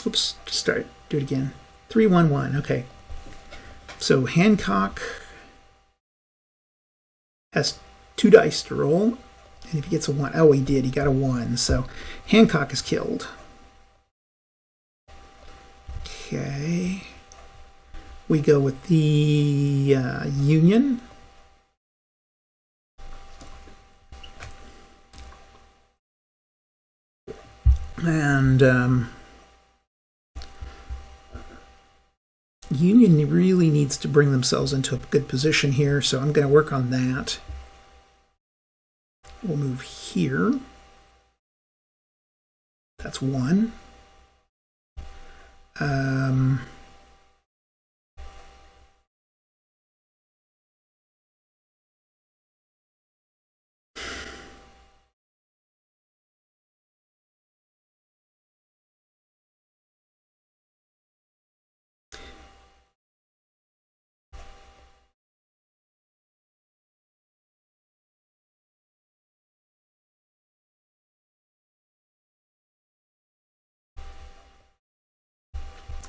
Oops, start, do it again. 3, 1, 1. Okay. So Hancock has 2 dice to roll. And if he gets a 1, oh, he did. He got a 1. So Hancock is killed. Okay. We go with the Union. And Union really needs to bring themselves into a good position here, so I'm going to work on that. We'll move here. That's 1.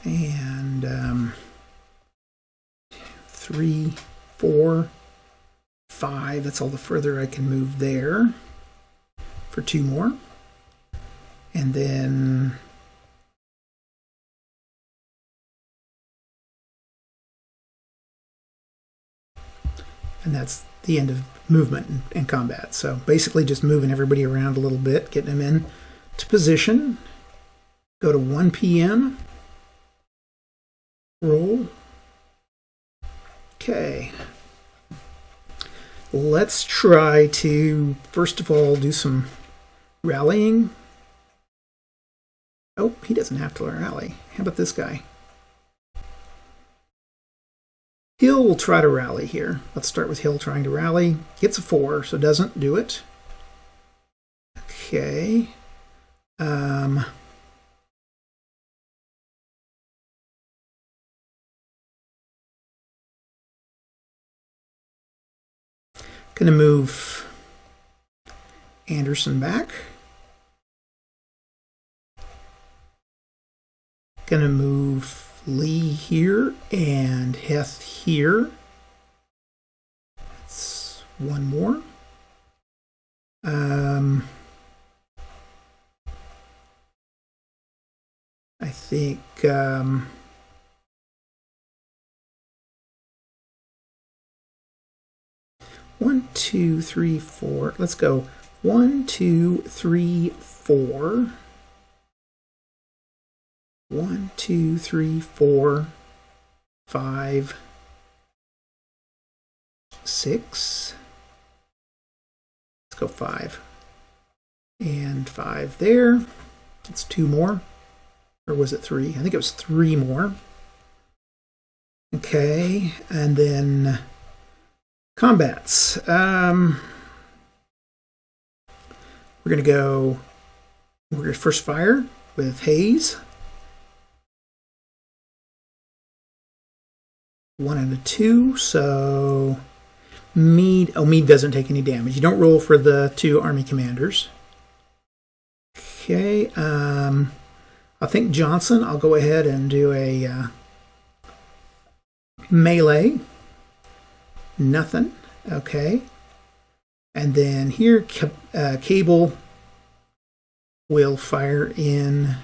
And 3, 4, 5. That's all the further I can move there. for 2 more. And then that's the end of movement and combat. So basically just moving everybody around a little bit, getting them in to position. Go to 1 p.m. Roll. Okay. Let's try to, first of all, do some rallying. Oh, he doesn't have to rally. How about this guy? Hill will try to rally here. Let's start with Hill trying to rally. Gets a 4, so doesn't do it. Okay. Gonna move Anderson back. Gonna move Lee here and Heth here. That's 1 more. I think 1, 2, 3, 4. Let's go 1, 2, 3, 4. 1, 2, 3, 4, 5, 6. Let's go 5. And 5 there. That's 2 more. Or was it 3? I think it was 3 more. Okay, and then combats. We're going to first fire with Hayes. 1 and a 2, so Meade doesn't take any damage. You don't roll for the 2 army commanders. Okay, I think Johnson, I'll go ahead and do a melee. Nothing. Okay. And then here, Cable will fire in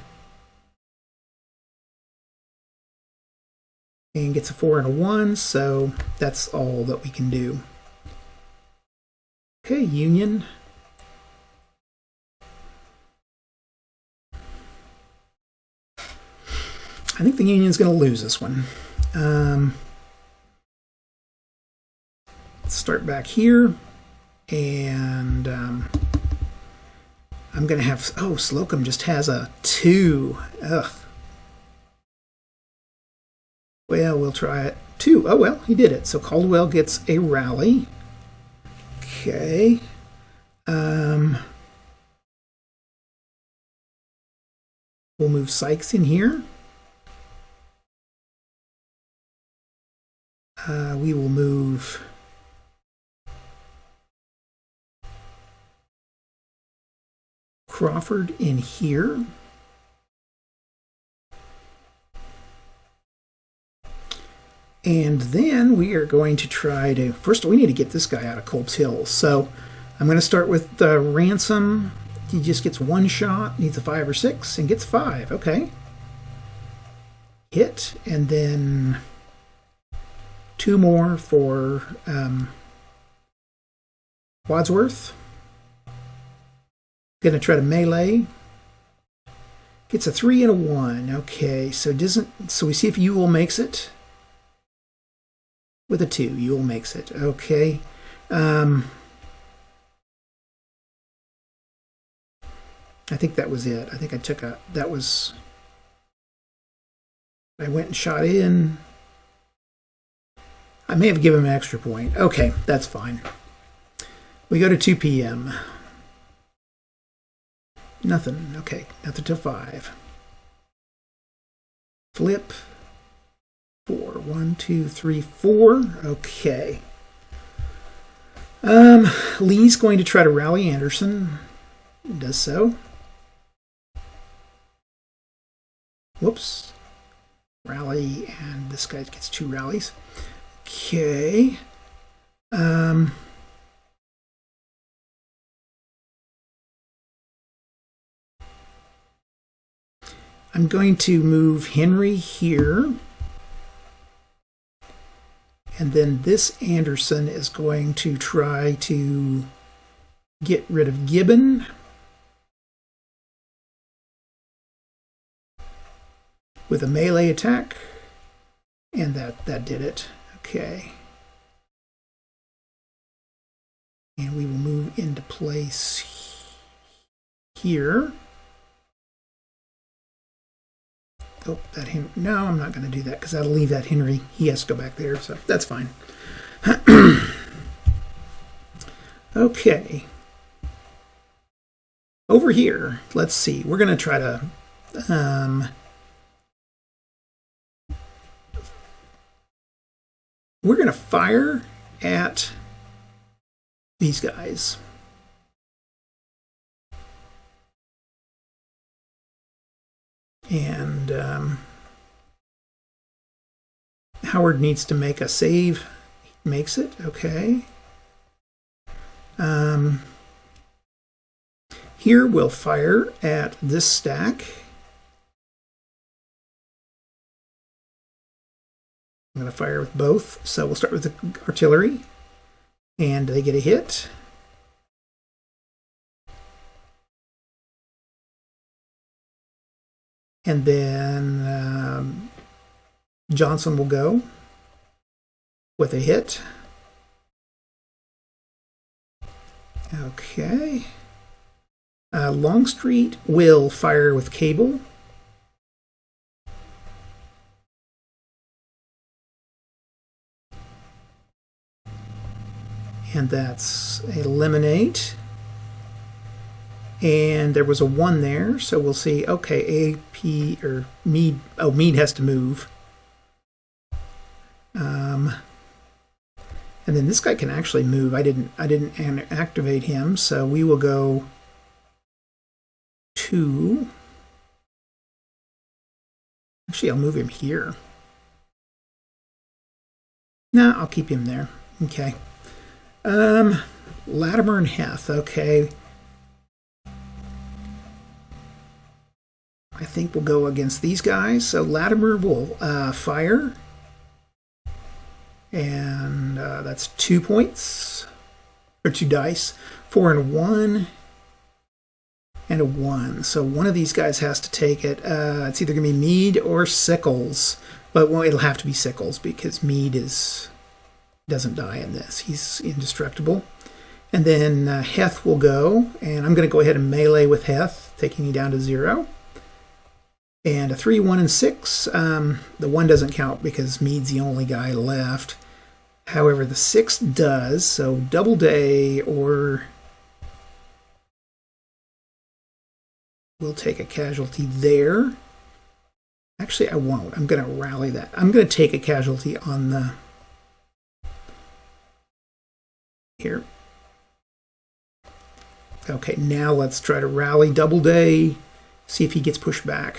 and gets a 4 and a 1, so that's all that we can do. Okay, Union. I think the Union's going to lose this one. Let's start back here, and I'm going to have, oh, Slocum just has a 2. Ugh. Well, we'll try it. 2. Oh, well, he did it. So Caldwell gets a rally. Okay. We'll move Sykes in here. We will move Crawford in here. And then we are going to try to, first we need to get this guy out of Culp's Hill. So I'm going to start with Ransom. He just gets 1 shot, needs a 5 or 6, and gets 5. Okay. Hit, and then 2 more for Wadsworth. Gonna try to melee. Gets a 3 and a 1. Okay, so we see if Ewell makes it. With a 2, Ewell makes it. Okay. I think that was it. I think I took I went and shot in. I may have given him an extra point. Okay, that's fine. We go to 2 p.m. Nothing. Okay, nothing till 5. Flip. 4. 1, 2, 3, 4. Okay. Lee's going to try to rally Anderson. He does so. Whoops. Rally, and this guy gets 2 rallies. Okay. I'm going to move Henry here. And then this Anderson is going to try to get rid of Gibbon. With a melee attack. And that did it. Okay. And we will move into place here. Oh, that Henry. No, I'm not going to do that because that'll leave that Henry. He has to go back there, so that's fine. Okay. Over here, let's see. We're going to try to we're going to fire at these guys. And Howard needs to make a save. He makes it. Okay. Here we'll fire at this stack. I'm going to fire with both. So we'll start with the artillery. And they get a hit. And then Johnson will go with a hit. Okay. Longstreet will fire with Cable. And that's eliminate. And there was a 1 there, so we'll see. Okay, AP or Meade. Oh, Meade has to move. And then this guy can actually move. I didn't activate him, so we will go 2. Actually, I'll move him here. No, I'll keep him there. Okay. Latimer and Heth. Okay. I think we'll go against these guys. So Latimer will fire. And that's 2 points. Or 2 dice. 4 and 1. And a 1. So one of these guys has to take it. It's either going to be Meade or Sickles. But well, it'll have to be Sickles because Meade doesn't die in this. He's indestructible. And then Heth will go. And I'm going to go ahead and melee with Heth, taking me down to 0. And a 3, 1, and 6. The 1 doesn't count because Meade's the only guy left. However, the 6 does. So Doubleday or we'll take a casualty there. Actually, I won't. I'm going to rally that. I'm going to take a casualty on the here. Okay, now let's try to rally Doubleday. See if he gets pushed back.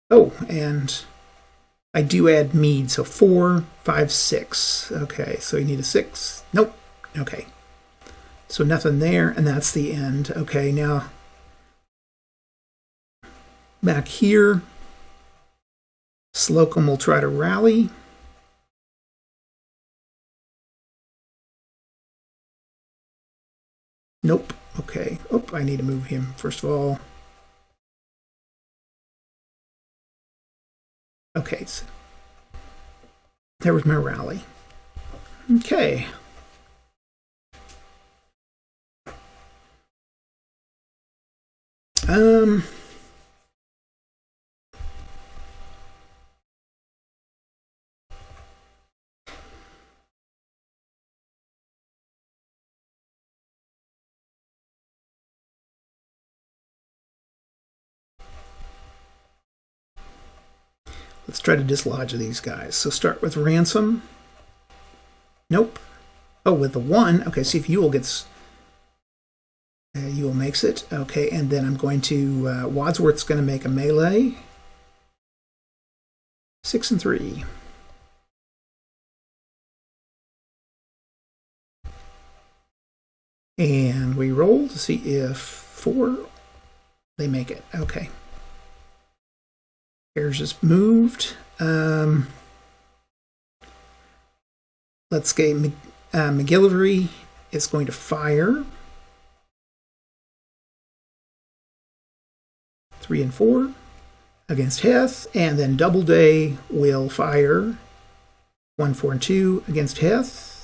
Oh, and I do add Meade, so 4, 5, 6. Okay, so you need a 6. Nope. Okay. So nothing there, and that's the end. Okay, now back here, Slocum will try to rally. Nope. Okay. Oh, I need to move him first of all. Okay, so there was my rally. Okay. Let's try to dislodge these guys. So start with Ransom. Nope. Oh, with the 1. Okay, see if Ewell gets... Ewell makes it. Okay, and then I'm going to... Wadsworth's going to make a melee. 6 and 3. And we roll to see if 4... They make it. Okay. Ayers is moved. Let's get McGillivray is going to fire. 3 and 4 against Heth, and then Doubleday will fire 1, 4, and 2 against Heth.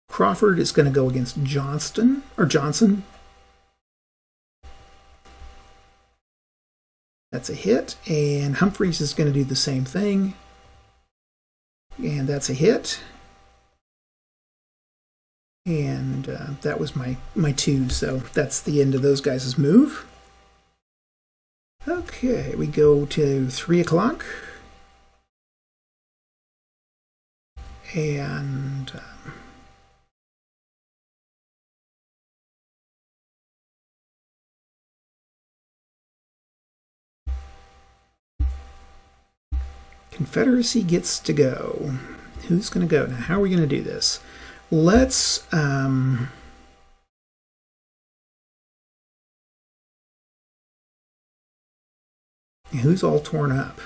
Crawford is going to go against Johnson. That's a hit, and Humphreys is going to do the same thing, and that's a hit. And that was my 2, so that's the end of those guys' move. Okay, we go to 3 o'clock. And Confederacy gets to go. Who's going to go? Now, how are we going to do this? Let's who's all torn up?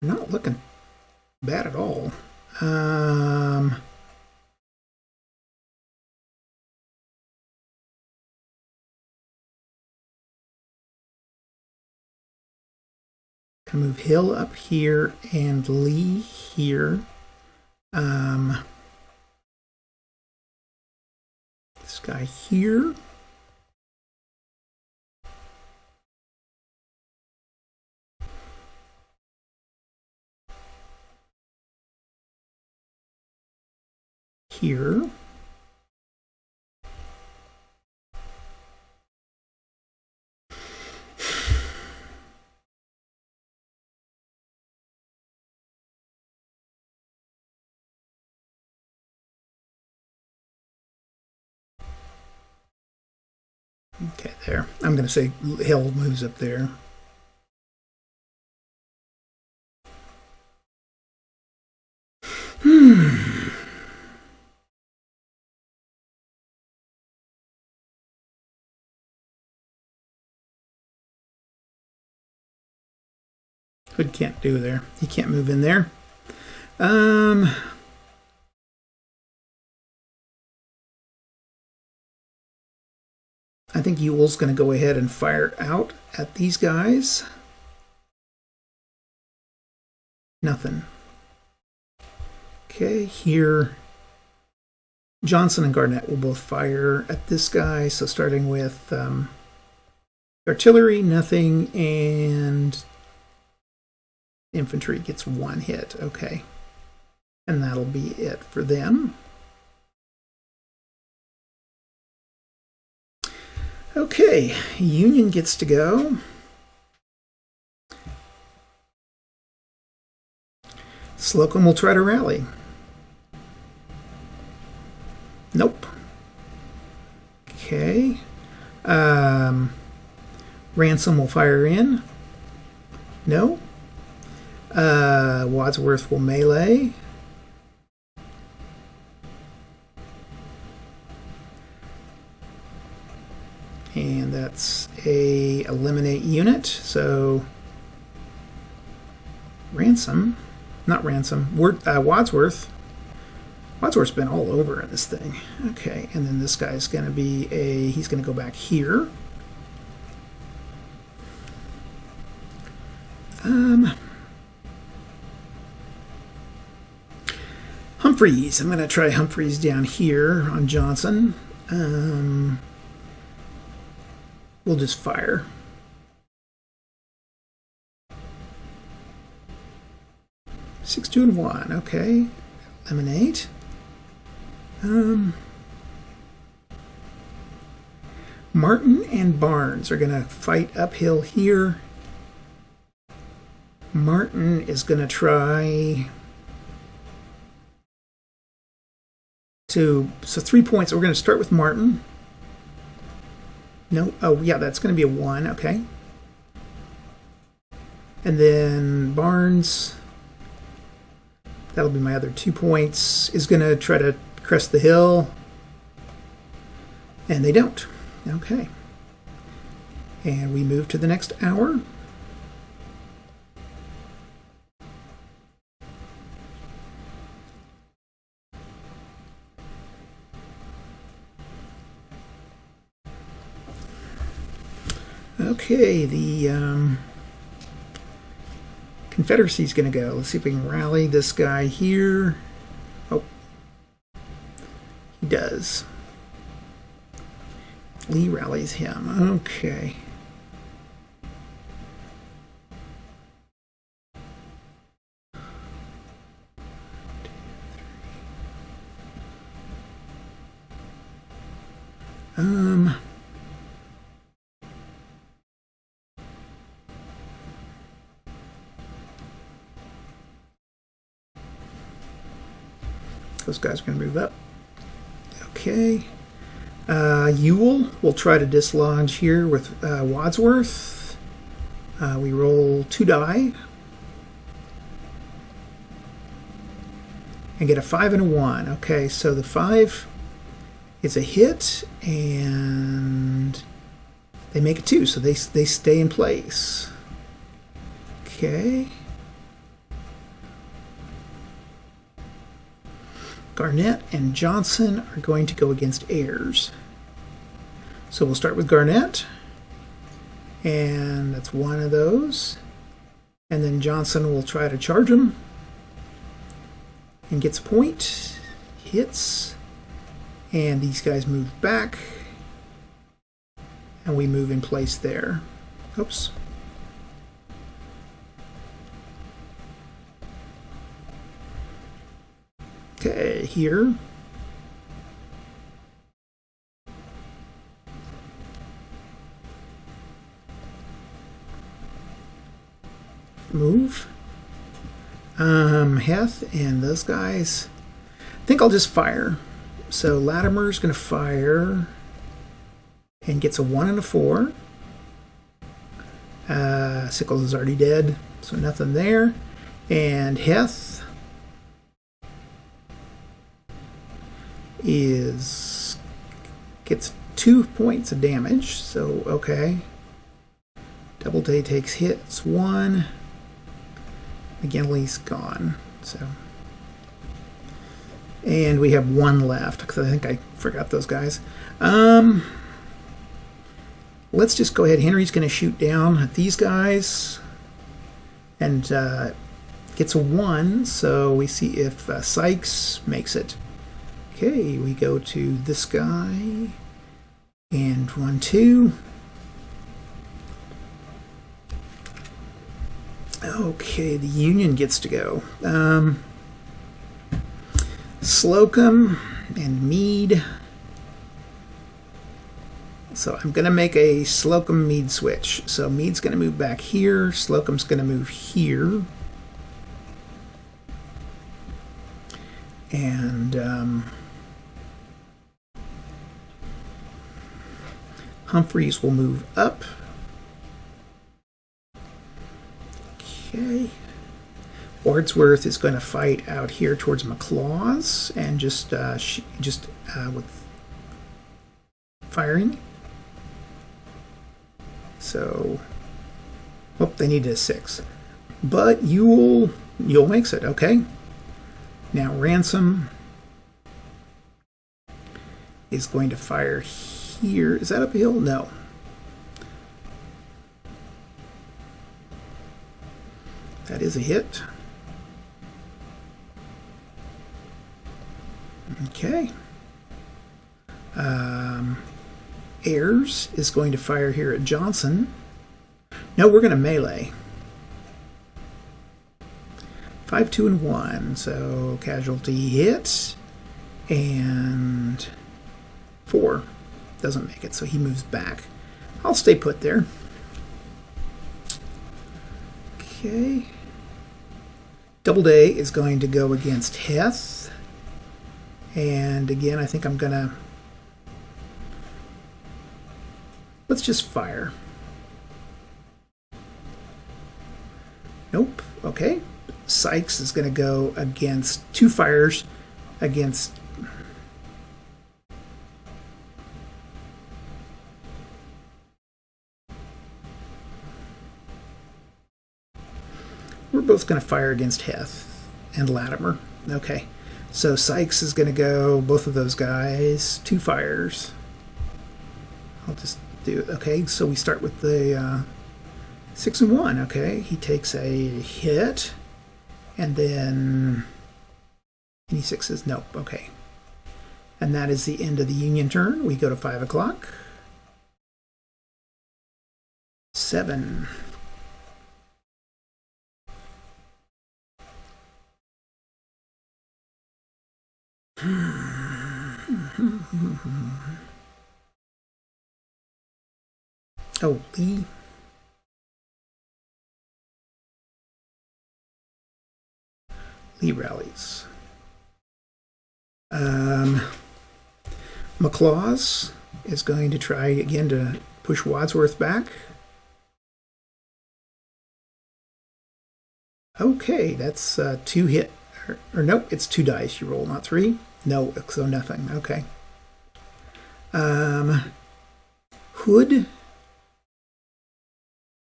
Not looking bad at all. Can move Hill up here and Lee here. This guy here. Here. Okay, there. I'm going to say Hill moves up there. Hood can't do there. He can't move in there. I think Ewell's going to go ahead and fire out at these guys. Nothing. Okay, here Johnson and Garnett will both fire at this guy. So starting with artillery, nothing, and infantry gets 1 hit. Okay, and that'll be it for them. Okay, Union gets to go. Slocum will try to rally. Nope. Okay. Ransom will fire in. No. Wadsworth will melee. And that's a eliminate unit. So Wadsworth's been all over in this thing. Okay, and then this guy's going to be he's going to go back here. Humphreys. I'm going to try Humphreys down here on Johnson. We'll just fire. Six, 2, and 1. Okay. Eliminate. Martin and Barnes are going to fight uphill here. Martin is going to try to... So 3 points. We're going to start with Martin. No. Oh, yeah, that's going to be a 1. Okay. And then Barnes... That'll be my other 2 points, is going to try to crest the hill. And they don't. Okay. And we move to the next hour. Okay, the Confederacy's going to go. Let's see if we can rally this guy here. Oh, he does. Lee rallies him. Okay. Those guys are going to move up. Okay. Ewell will try to dislodge here with Wadsworth. We roll 2 die. And get a 5 and a 1. Okay, so the 5 is a hit, and they make a 2, so they stay in place. Okay. Garnett and Johnson are going to go against Ayers. So we'll start with Garnett, and that's one of those. And then Johnson will try to charge him and gets a point, hits, and these guys move back, and we move in place there. Oops. Okay, here. Move. Heth and those guys. I think I'll just fire. So Latimer's going to fire and gets a 1 and a 4. Sickles is already dead, so nothing there. And Heth gets 2 points of damage, so okay. Doubleday takes hits 1. McGinley's gone, so. And we have 1 left, because I think I forgot those guys. Let's just go ahead. Henry's going to shoot down at these guys, and gets a 1, so we see if Sykes makes it. Okay, we go to this guy, and 1, 2. Okay, the Union gets to go. Slocum and Meade. So I'm going to make a Slocum-Meade switch. So Meade's going to move back here. Slocum's going to move here. And Humphreys will move up. Okay. Wadsworth is going to fight out here towards McLaws and just with firing. So, they needed a 6. But Ewell makes it, okay? Now Ransom is going to fire here. Is that up a hill? No. That is a hit. Okay. Ayers is going to fire here at Johnson. No, we're going to melee. 5, 2, and 1. So casualty hits. And 4. Doesn't make it, so he moves back. I'll stay put there. Okay. Doubleday is going to go against Heth. And again, I think I'm going to... Let's just fire. Nope. Okay. Sykes is going to go against 2 fires against... we're both going to fire against Heth and Latimer. Okay, so Sykes is going to go, both of those guys, 2 fires. I'll just do it. Okay, so we start with the 6 and 1. Okay, he takes a hit, and then any 6s? Nope. Okay, and that is the end of the Union turn. We go to 5 o'clock. 7. Oh, Lee. Lee rallies. McLaws is going to try again to push Wadsworth back. Okay, that's 2 hit. Or nope, it's 2 dice you roll, not 3. No, so nothing. Okay. Hood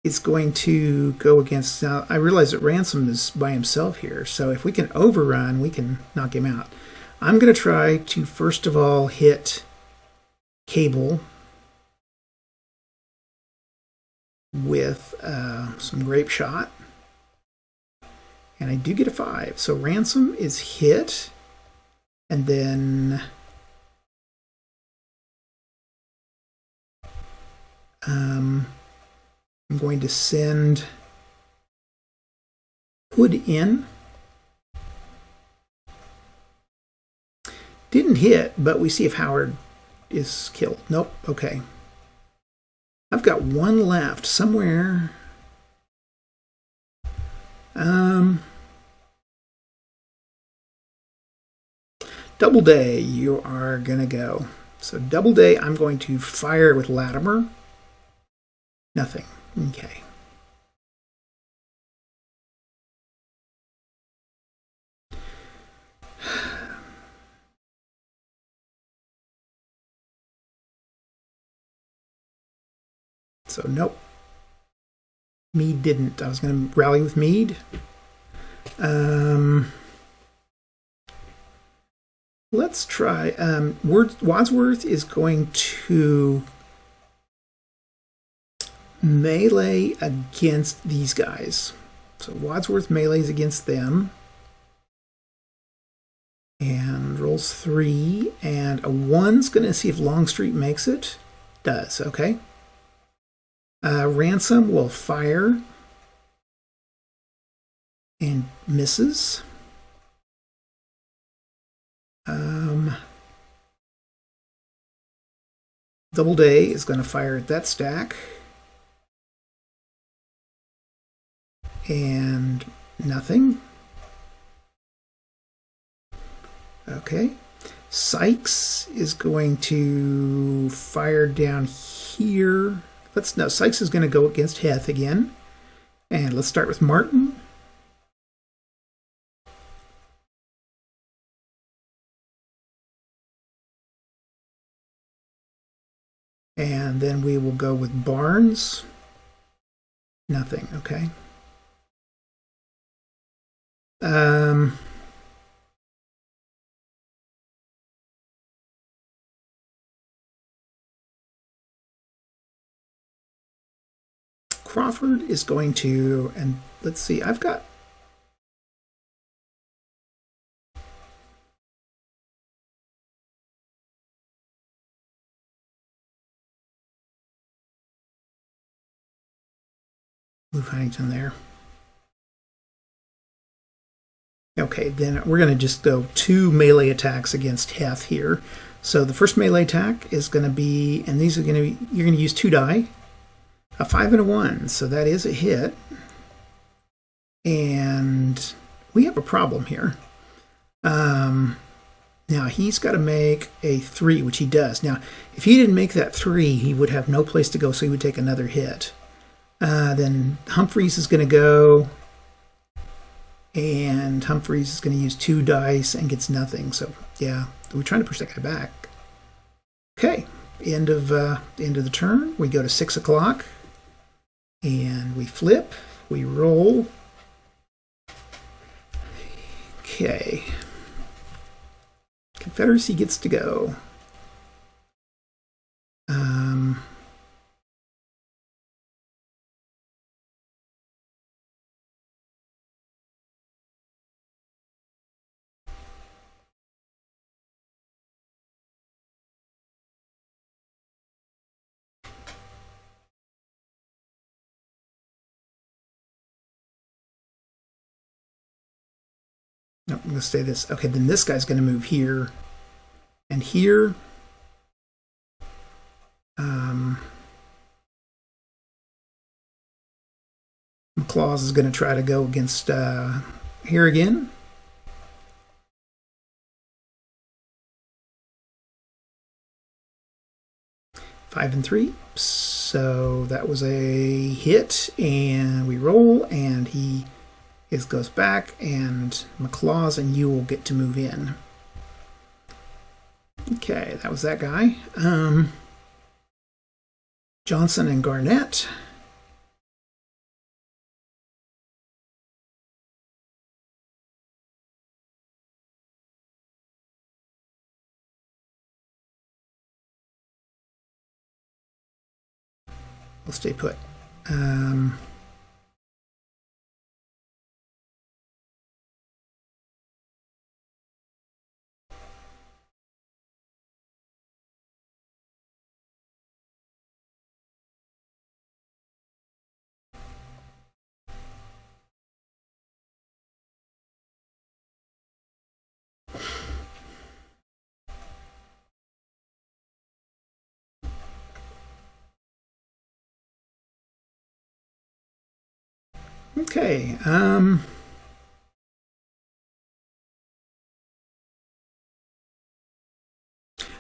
is going to go against... Now, I realize that Ransom is by himself here, so if we can overrun, we can knock him out. I'm going to try to, first of all, hit Cable with some grape shot. And I do get a 5. So Ransom is hit. And then I'm going to send Hood in. Didn't hit, but we see if Howard is killed. Nope. Okay. I've got 1 left somewhere. Doubleday, you are going to go. So Doubleday, I'm going to fire with Latimer. Nothing. Okay. So nope. Meade didn't. I was going to rally with Meade. Let's try. Wadsworth is going to melee against these guys. So Wadsworth melees against them. And rolls 3. And a 1's going to see if Longstreet makes it. Does. Okay. Ransom will fire and misses. Doubleday is going to fire at that stack. And nothing. Okay. Sykes is going to fire down here. No, Sykes is going to go against Heth again. And let's start with Martin. And then we will go with Barnes. Nothing, okay. Crawford is going to, and let's see, I've got move Huntington there. Okay, then we're going to just go 2 melee attacks against Heth here. So the first melee attack is going to be, and these are going to be, you're going to use 2 die, a 5 and a 1. So that is a hit. And we have a problem here. Now he's got to make a 3, which he does. Now, if he didn't make that 3, he would have no place to go, so he would take another hit. Then Humphreys is going to go, and Humphreys is going to use 2 dice and gets nothing. So yeah, we're trying to push that guy back. Okay, end of the turn. We go to 6 o'clock, and we flip. We roll. Okay. Confederacy gets to go. Nope, I'm going to say this. Okay, then this guy's going to move here and here. McLaws is going to try to go against here again. Five and 3. So that was a hit, and we roll, and he goes back, and McLaws and you will get to move in. Okay, that was that guy. Johnson and Garnett. We'll stay put. Okay.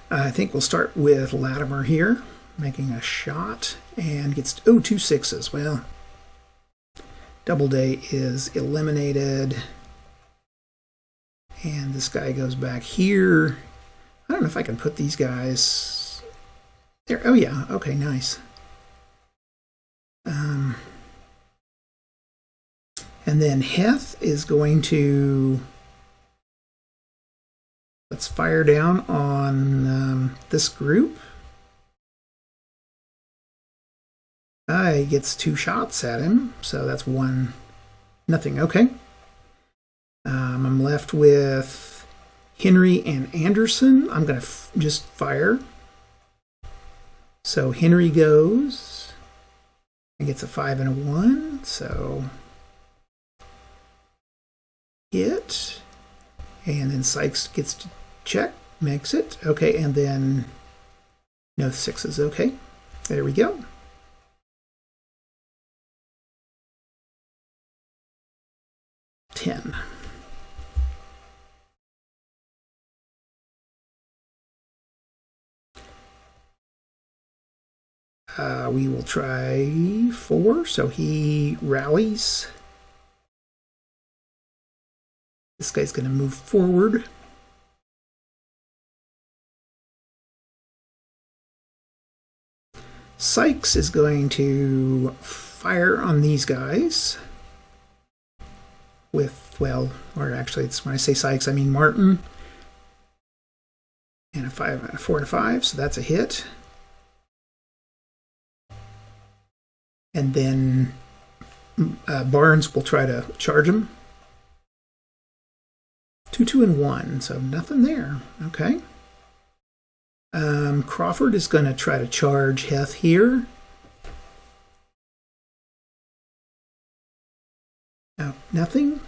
I think we'll start with Latimer here, making a shot, and gets 2 6s. Well, Doubleday is eliminated, and this guy goes back here. I don't know if I can put these guys there. Oh yeah, okay, nice. And then Heth is going to, let's fire down on this group. He gets 2 shots at him, so that's 1-0. Okay. I'm left with Henry and Anderson. I'm going to just fire. So Henry goes and gets a 5 and a 1. So hit. And then Sykes gets to check, makes it. Okay, and then no 6s. Okay, there we go. $10. We will try 4, so he rallies. This guy's going to move forward. Sykes is going to fire on these guys with, well, or actually, it's when I say Sykes, I mean Martin. And a 4 and a 5, so that's a hit. And then Barnes will try to charge him. 2, 2, and 1, so nothing there. Okay. Crawford is going to try to charge Heth here. No, nothing.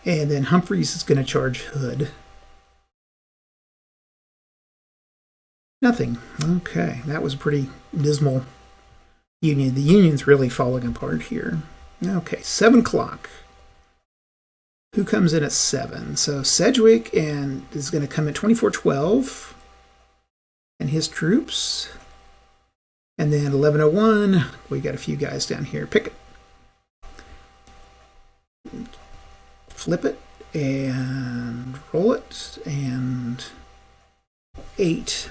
And then Humphreys is going to charge Hood. Nothing. Okay, that was a pretty dismal Union. The Union's really falling apart here. Okay, 7 o'clock. Who comes in at 7? So Sedgwick and is going to come at 24-12. And his troops. And then 1101. We got a few guys down here. Pick it. Flip it. And roll it. And 8.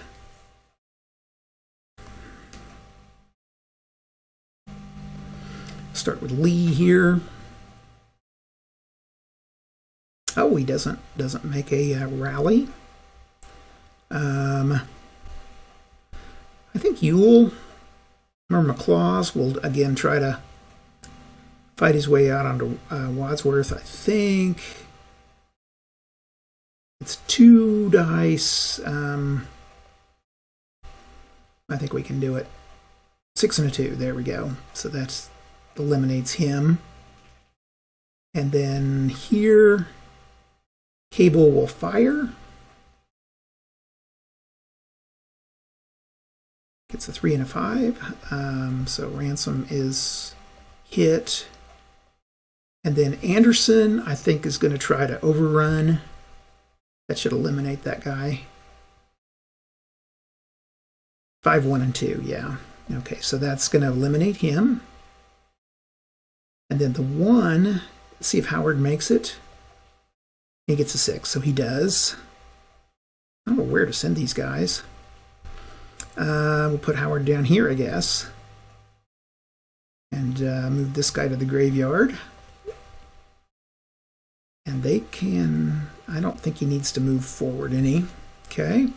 Start with Lee here. Oh, he doesn't make a rally. I think Ewell or McLaws will again try to fight his way out onto Wadsworth. I think it's 2 dice. I think we can do it. 6 and a 2. There we go. So that eliminates him. And then here, Cable will fire. Gets a 3 and a 5. So Ransom is hit. And then Anderson, I think, is going to try to overrun. That should eliminate that guy. 5, 1, and 2, yeah. Okay, so that's going to eliminate him. And then the 1, let's see if Howard makes it. He gets a 6, so he does. I don't know where to send these guys. We'll put Howard down here, I guess. And move this guy to the graveyard. And they can... I don't think he needs to move forward any. Okay.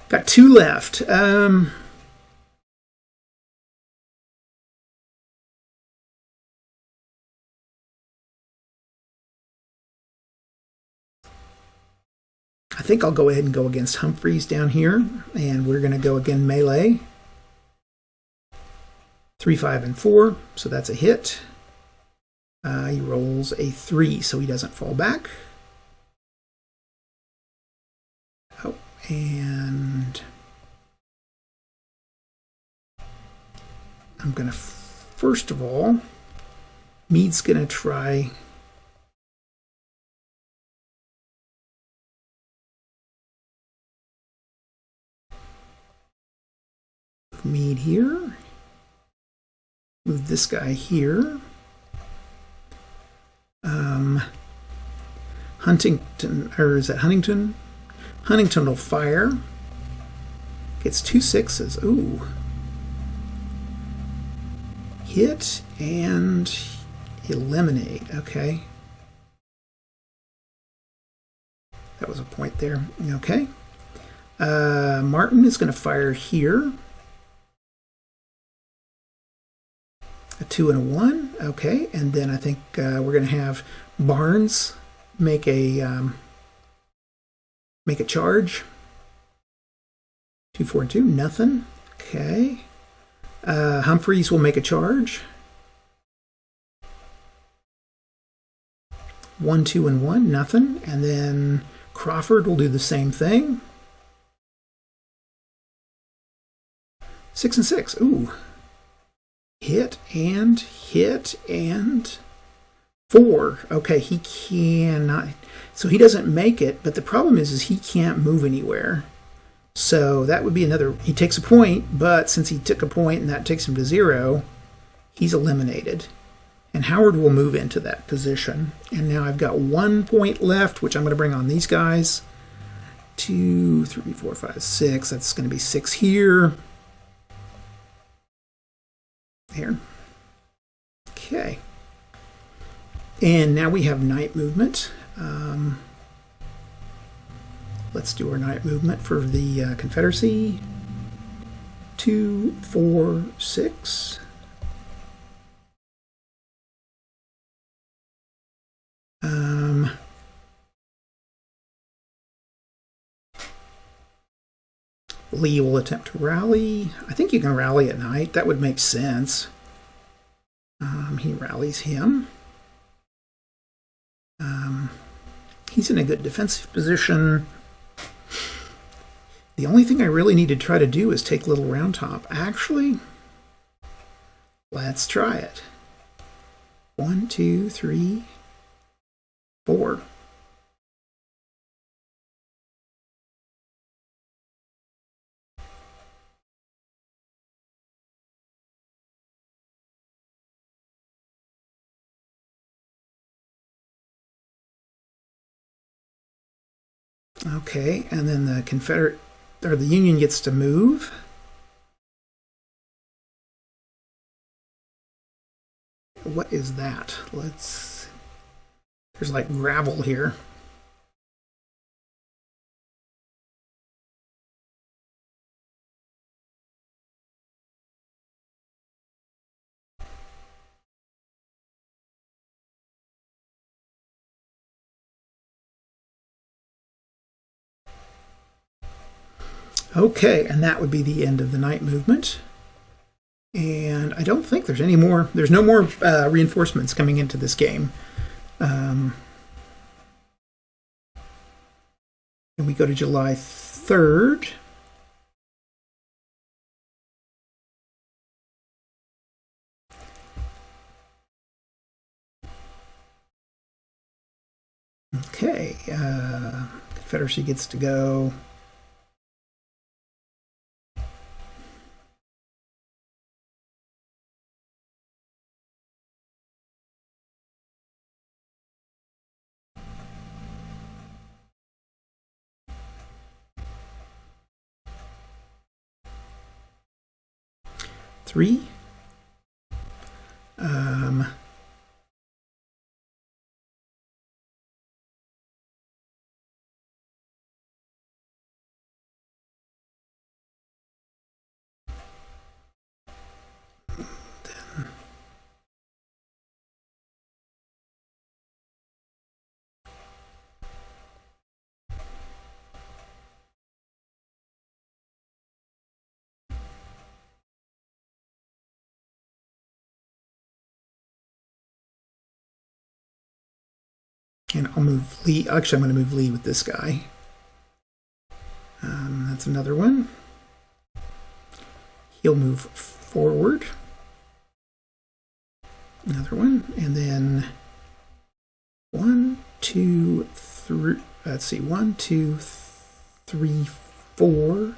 Got 2 left. I think I'll go ahead and go against Humphreys down here. And we're going to go again melee. 3, 5, and 4. So that's a hit. He rolls a 3, so he doesn't fall back. Oh, and I'm going to, first of all, Meade's going to try Meade here. Move this guy here. Huntington, or is that Huntington? Huntington will fire. Gets 2 6s. Ooh. Hit and eliminate. Okay. That was a point there. Okay. Martin is going to fire here. A 2 and a 1. Okay. And then I think we're going to have Barnes make a charge. 2, 4, and 2. Nothing. Okay. Humphreys will make a charge. 1, 2, and 1. Nothing. And then Crawford will do the same thing. 6 and 6. Ooh. Hit and 4. Okay, he cannot. So he doesn't make it, but the problem is he can't move anywhere. So that would be another. He takes a point, but since he took a point and that takes him to 0, he's eliminated. And Howard will move into that position. And now I've got 1 point left, which I'm going to bring on these guys. 2, 3, 4, 5, 6. That's going to be 6 here. Here. Okay. And now we have night movement. Let's do our night movement for the Confederacy. 2, 4, 6. Lee will attempt to rally. I think you can rally at night. That would make sense. He rallies him. He's in a good defensive position. The only thing I really need to try to do is take Little Round Top. Actually, let's try it. 1, 2, 3, 4. Okay, and then the Confederate or the Union gets to move. What is that? There's like gravel here. Okay, and that would be the end of the night movement. And I don't think there's any more. There's no more reinforcements coming into this game. And we go to July 3rd. Okay, Confederacy gets to go. Three. And I'll move Lee. Actually, I'm going to move Lee with this guy. That's another one. He'll move forward. Another one. And then 1, 2, 3. Let's see. 1, 2, 3, 4.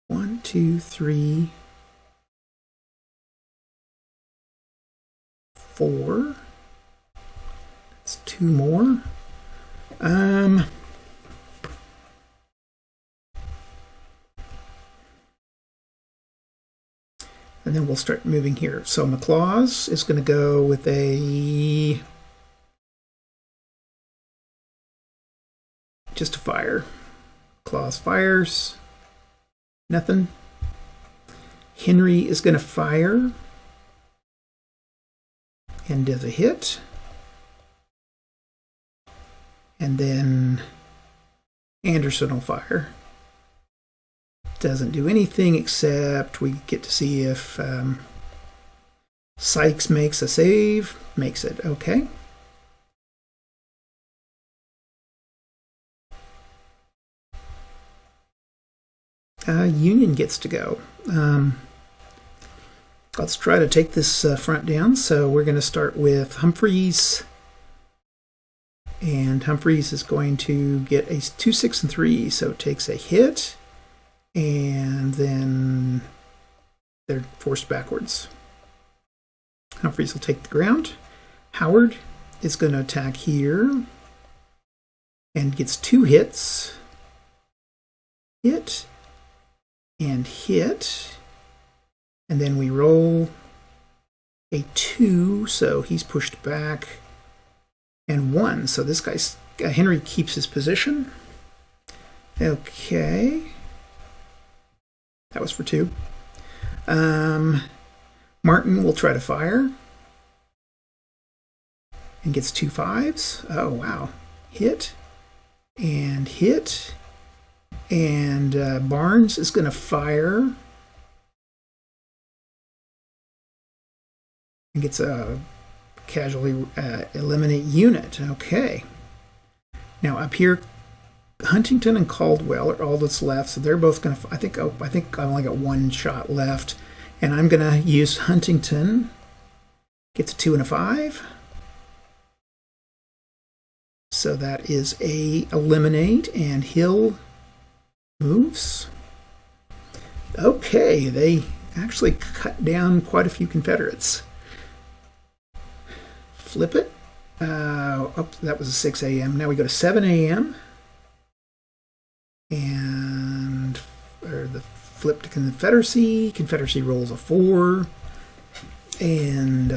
1, 2, 3, 4. That's 2 more. And then we'll start moving here. So McLaws is going to go with just a fire. McLaws fires. Nothing. Henry is going to fire and does a hit. And then Anderson will fire. Doesn't do anything except we get to see if Sykes makes a save. Makes it. Okay. Union gets to go. Let's try to take this front down. So we're going to start with Humphreys. And Humphreys is going to get a 2, 6, and 3. So it takes a hit. And then they're forced backwards. Humphreys will take the ground. Howard is going to attack here. And gets 2 hits. Hit. And hit. And then we roll a 2. So he's pushed back. And 1. So this guy's Henry keeps his position. Okay. That was for 2. Martin will try to fire. And gets 2 5s. Oh, wow. Hit. And hit. And Barnes is going to fire. And gets a casualty eliminate unit. Okay. Now up here, Huntington and Caldwell are all that's left, so they're both going to. I think I only got 1 shot left, and I'm going to use Huntington. Gets a 2 and a 5. So that is a eliminate, and Hill moves. Okay, they actually cut down quite a few Confederates. Flip it. Oh, that was a 6 a.m. Now we go to 7 a.m. And the flip to Confederacy. Confederacy rolls a 4. And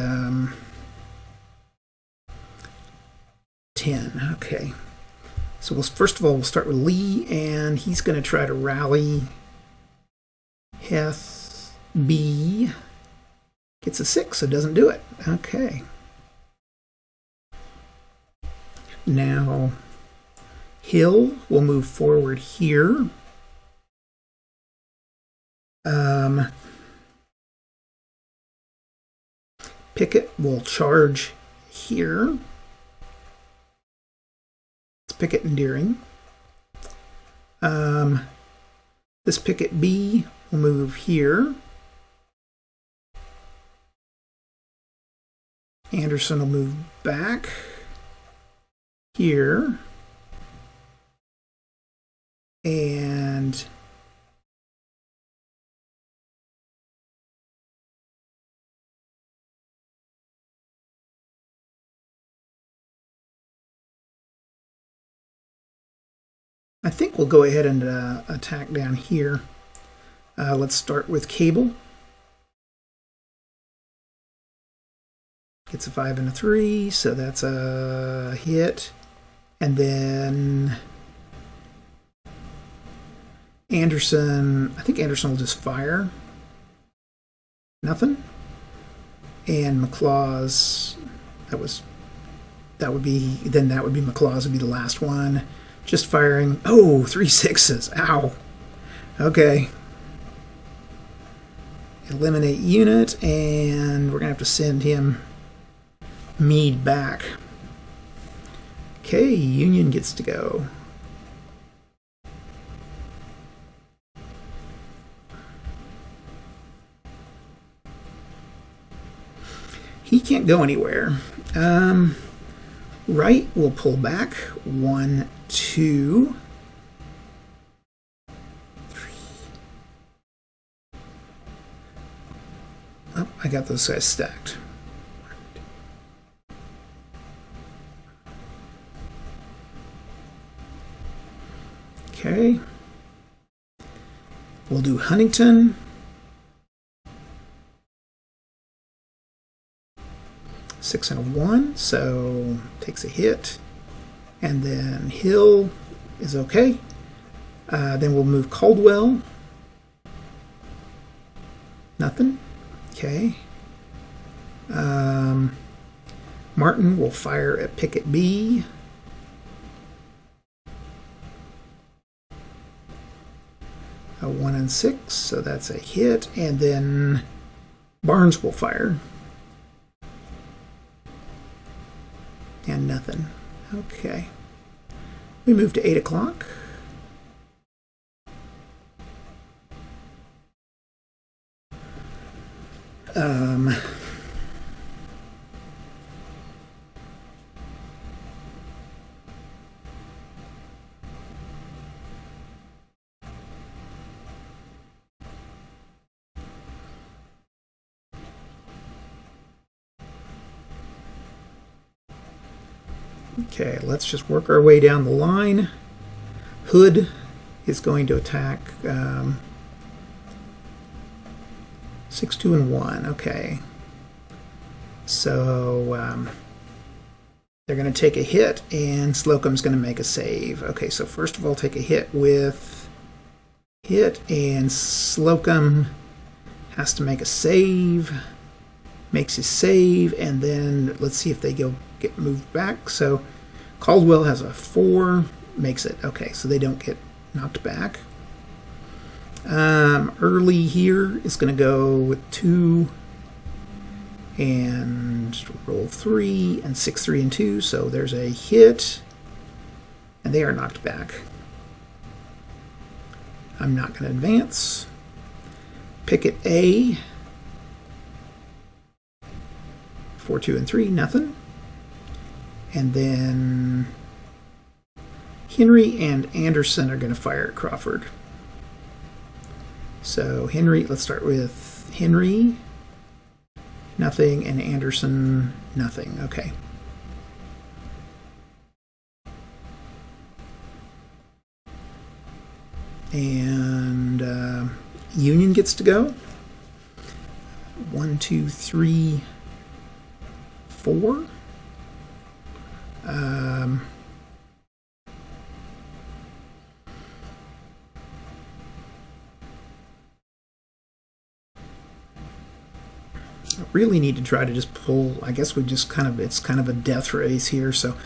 10. Okay. So first of all, we'll start with Lee, and he's going to try to rally Heth B. Gets a 6, so doesn't do it. Okay. Now, Hill will move forward here. Pickett will charge here. It's Pickett and Deering. This Pickett B will move here. Anderson will move back here. And I think we'll go ahead and attack down here. Let's start with Cable. Gets a 5 and a 3, so that's a hit. And then Anderson, I think Anderson will just fire. Nothing. And McLaws, that would be McLaws would be the last one. Just firing. Oh, 3 6s. Ow. Okay. Eliminate unit, and we're going to have to send him Meade back. Okay, Union gets to go. He can't go anywhere. Wright will pull back. 1, 2, 3. Oh, I got those guys stacked. Okay. We'll do Huntington. Six and a 1, so takes a hit. And then Hill is okay. Then we'll move Caldwell. Nothing. Okay. Martin will fire at Pickett B. A 1 and 6, so that's a hit. And then Barnes will fire. And nothing. Okay. We move to 8 o'clock. Okay, let's just work our way down the line. Hood is going to attack 6, 2, and 1. Okay. So they're going to take a hit, and Slocum's going to make a save. Okay, so first of all, take a hit with hit, and Slocum has to make a save. Makes his save, and then let's see if they get moved back. So Caldwell has a 4, makes it. Okay, so they don't get knocked back. Early here is going to go with 2 and roll 3 and 6, 3, and 2. So there's a hit, and they are knocked back. I'm not going to advance. Pickett A. 4, 2, and 3, nothing. And then Henry and Anderson are going to fire at Crawford. So Henry, let's start with Henry, nothing, and Anderson, nothing. Okay. And Union gets to go. 1, 2, 3, 4. I really need to try to just pull. I guess we just it's kind of a death race here. So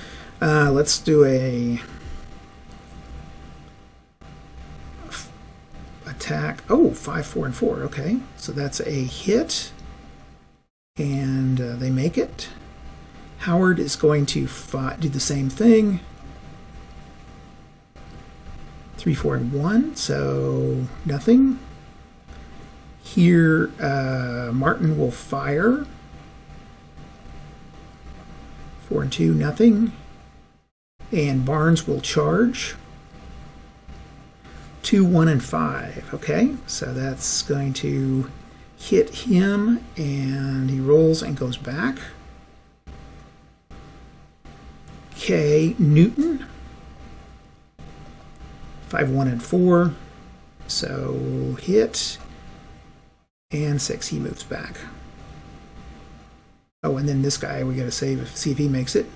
let's do a attack. Oh, 5, 4, and 4. Okay, so that's a hit. And they make it. Howard is going to do the same thing. 3, 4, and 1, so nothing. Here, Martin will fire. 4 and 2, nothing. And Barnes will charge. 2, 1, and 5. Okay, so that's going to hit him, and he rolls and goes back. Okay, Newton. 5, 1, and 4. So hit. And 6, he moves back. Oh, and then this guy, we gotta see if he makes it.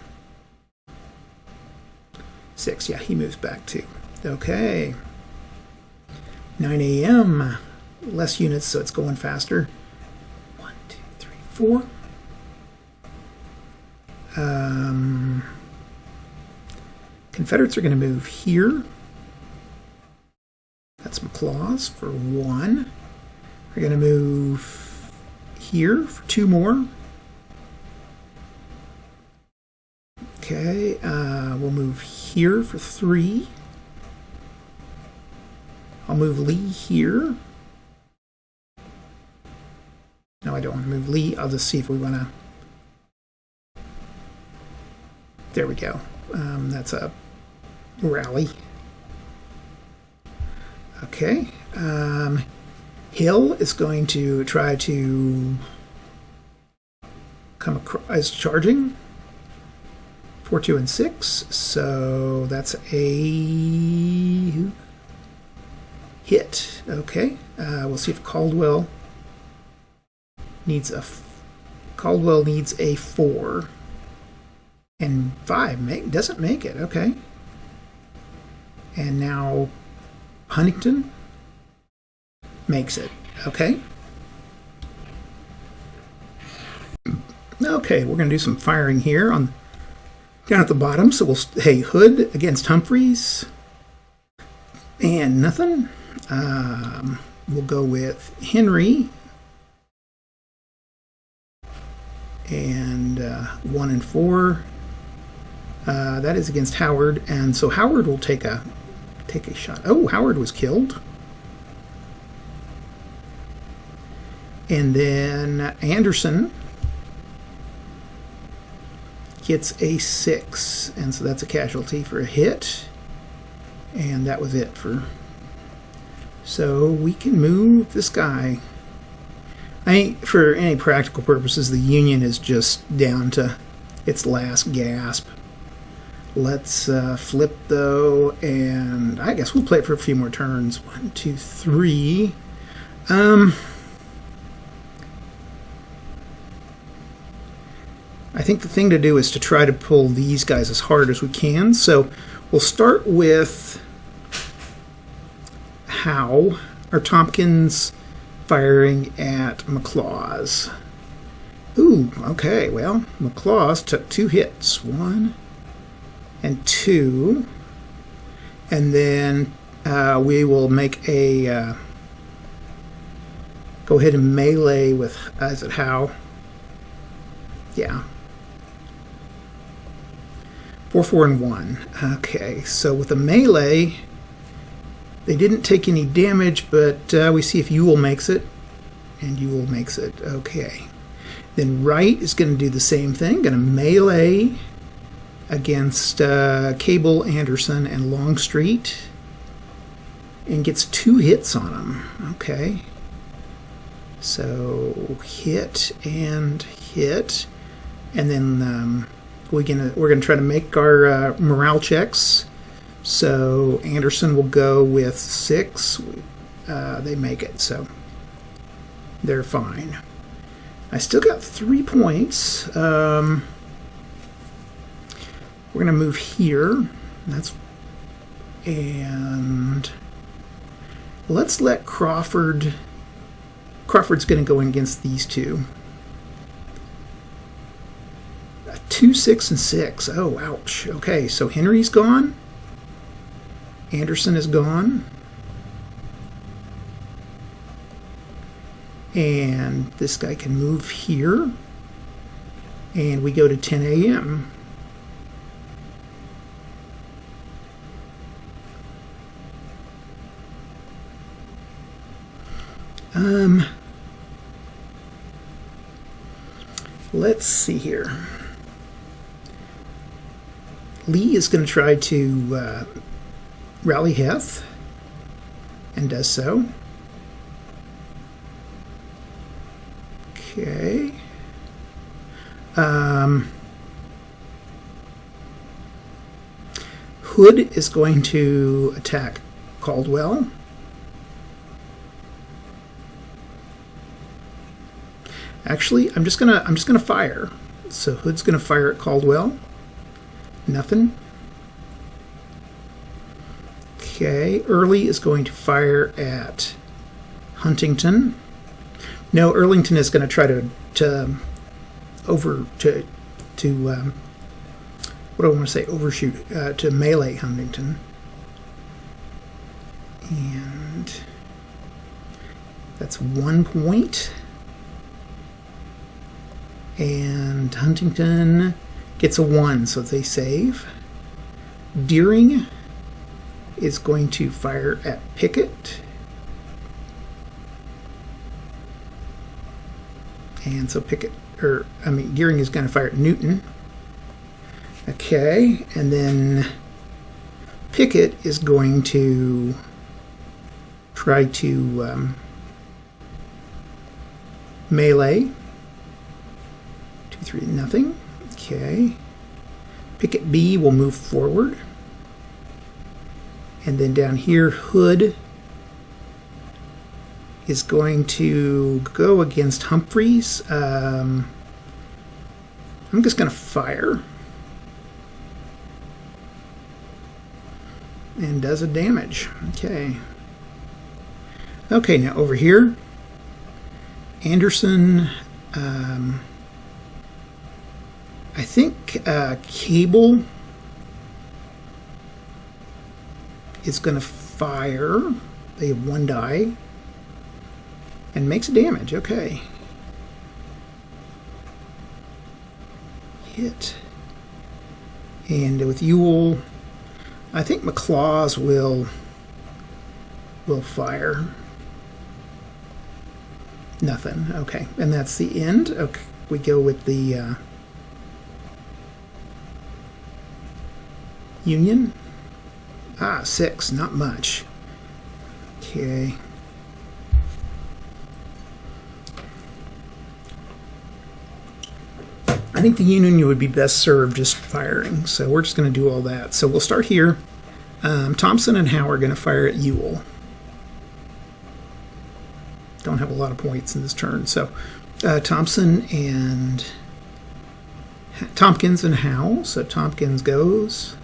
6, yeah, he moves back too. Okay. 9 a.m. Less units, so it's going faster. 1, 2, 3, 4. Confederates are going to move here. That's McLaws for 1. We're going to move here for 2 more. Okay, we'll move here for 3. I'll move Lee here. No, I don't want to move Lee. I'll just see if we want to... There we go. That's a rally. Okay. Hill is going to try to come across as charging. 4, 2, and 6. So that's a hit. Okay. We'll see if Caldwell needs a 4. And 5 doesn't make it. Okay. And now Huntington makes it. Okay. Okay, we're going to do some firing here on down at the bottom. So hey, Hood against Humphreys. And nothing. We'll go with Henry. And 1 and 4. That is against Howard, and so Howard will take a shot. Oh, Howard was killed. And then Anderson gets a 6, and so that's a casualty for a hit. And that was it for... So we can move this guy. For any practical purposes, the Union is just down to its last gasp. Let's flip, though, and I guess we'll play it for a few more turns. 1, 2, 3. I think the thing to do is to try to pull these guys as hard as we can. So we'll start with Howe, or Tompkins, firing at McLaws. Ooh, okay, well, McLaws took 2 hits. 1 and 2. And then we will make a... go ahead and melee with... is it Howe? Yeah. 4, 4, and 1. Okay, so with the melee... They didn't take any damage, but we see if Ewell makes it. And Ewell makes it. Okay. Then Wright is going to do the same thing. Going to melee against Cable, Anderson, and Longstreet. And gets 2 hits on him. Okay. So hit and hit. And then we're gonna try to make our morale checks. So Anderson will go with 6. They make it, so they're fine. I still got 3 points. We're going to move here. And let's let Crawford's going to go in against these 2. 2, 6, and 6. Oh, ouch. Okay, so Henry's gone. Anderson is gone. And this guy can move here. And we go to 10 a.m. Let's see here. Lee is going to try to rally Heth, and does so. Okay. Hood is going to attack Caldwell. Actually, I'm just gonna fire. So Hood's gonna fire at Caldwell. Nothing. Okay, Early is going to fire at Huntington. No, Earlington is going to try to what do I want to say? Overshoot to melee Huntington. And that's 1 point. And Huntington gets a 1, so they save. Deering is going to fire at Pickett. And so Deering is going to fire at Newton. Okay, and then Pickett is going to try to melee. 2-3, nothing. Okay. Pickett B will move forward. And then down here, Hood is going to go against Humphreys. I'm just going to fire. And does a damage. Okay. Okay, now over here, Anderson, I think Cable is going to fire. They have 1 die. And makes a damage. Okay. Hit. And with Ewell, I think McClaws will fire. Nothing. Okay. And that's the end. Okay. We go with the Union. 6. Not much. Okay. I think the Union would be best served just firing, so we're just going to do all that. So we'll start here. Thompson and Howe are going to fire at Ewell. Don't have a lot of points in this turn, so Thompson and Tompkins and Howe. So Tompkins goes,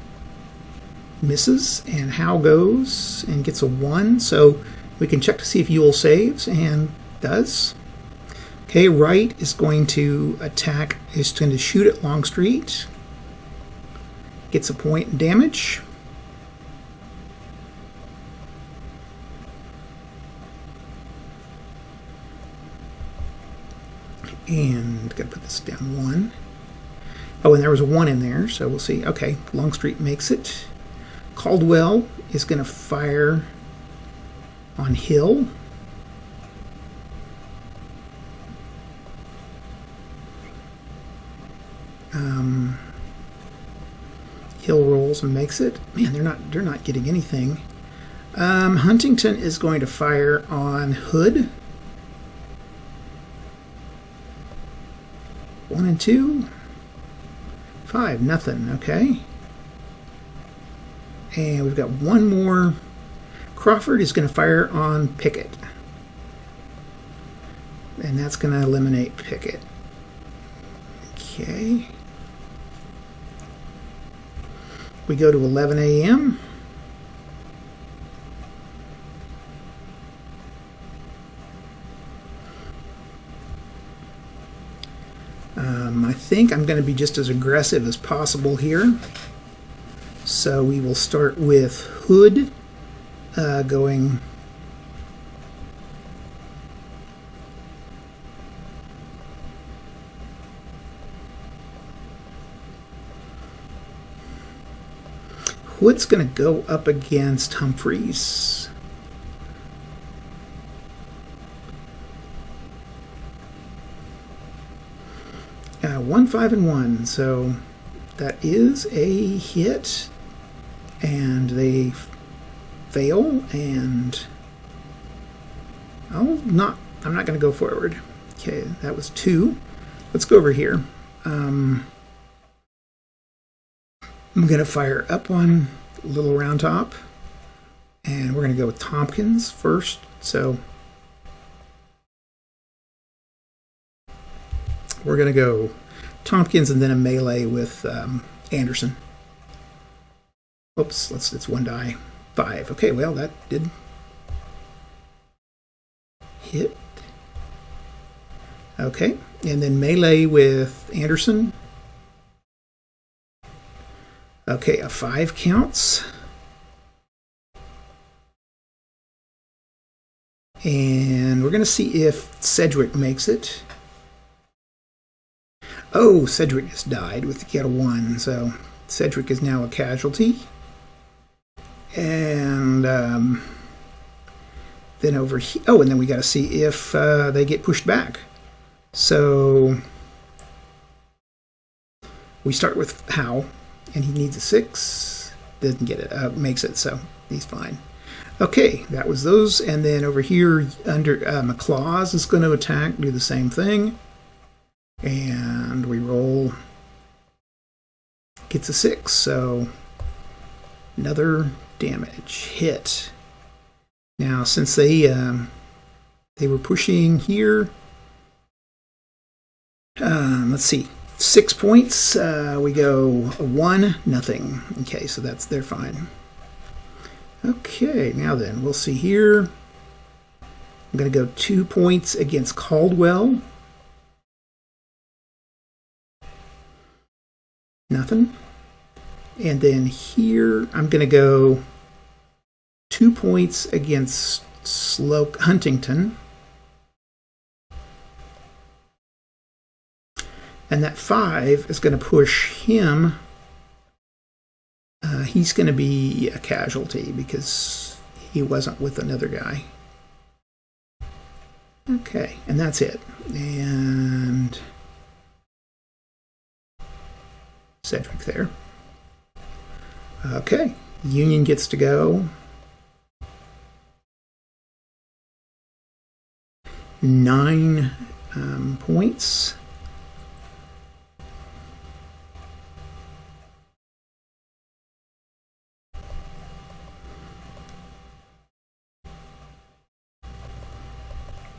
misses, and Howe goes and gets a 1. So we can check to see if Ewell saves, and does. Okay, Wright is going to attack, is going to shoot at Longstreet. Gets a point in damage. And gotta put this down 1. Oh, and there was a 1 in there, so we'll see. Okay, Longstreet makes it. Caldwell is going to fire on Hill. Hill rolls and makes it. Man, they're not getting anything. Huntington is going to fire on Hood. 1 and 2. 5, nothing. Okay. And we've got 1 more. Crawford is going to fire on Pickett. And that's going to eliminate Pickett. Okay. We go to 11 a.m. I think I'm going to be just as aggressive as possible here. So we will start with Hood going Hood's going to go up against Humphreys. One, 5, and 1. So that is a hit, and they fail. And I'm not going to go forward. Okay, that was 2. Let's go over here. I'm going to fire up on Little Round Top, and we're going to go with Tompkins first. So we're going to go Tompkins and then a melee with Anderson. Oops, it's 1 die. 5. Okay, well, that did hit. Okay, and then melee with Anderson. Okay, a 5 counts. And we're going to see if Sedgwick makes it. Oh, Sedgwick just died with the 1, so Sedgwick is now a casualty. And then over here, oh, and then we got to see if they get pushed back. So we start with Howe, and he needs a 6. Doesn't get it, makes it, so he's fine. Okay, that was those. And then over here, under McLaws is going to attack, do the same thing. And we roll, gets a 6, so another damage hit. Now, since they were pushing here, let's see, 6 points. We go 1, nothing. Okay, so they're fine. Okay, now then, we'll see here. I'm going to go 2 points against Caldwell. Nothing. And then here, I'm going to go 2 points against Huntington. And that 5 is going to push him. He's going to be a casualty because he wasn't with another guy. Okay, and that's it. And Sedgwick there. Okay, Union gets to go. 9 points.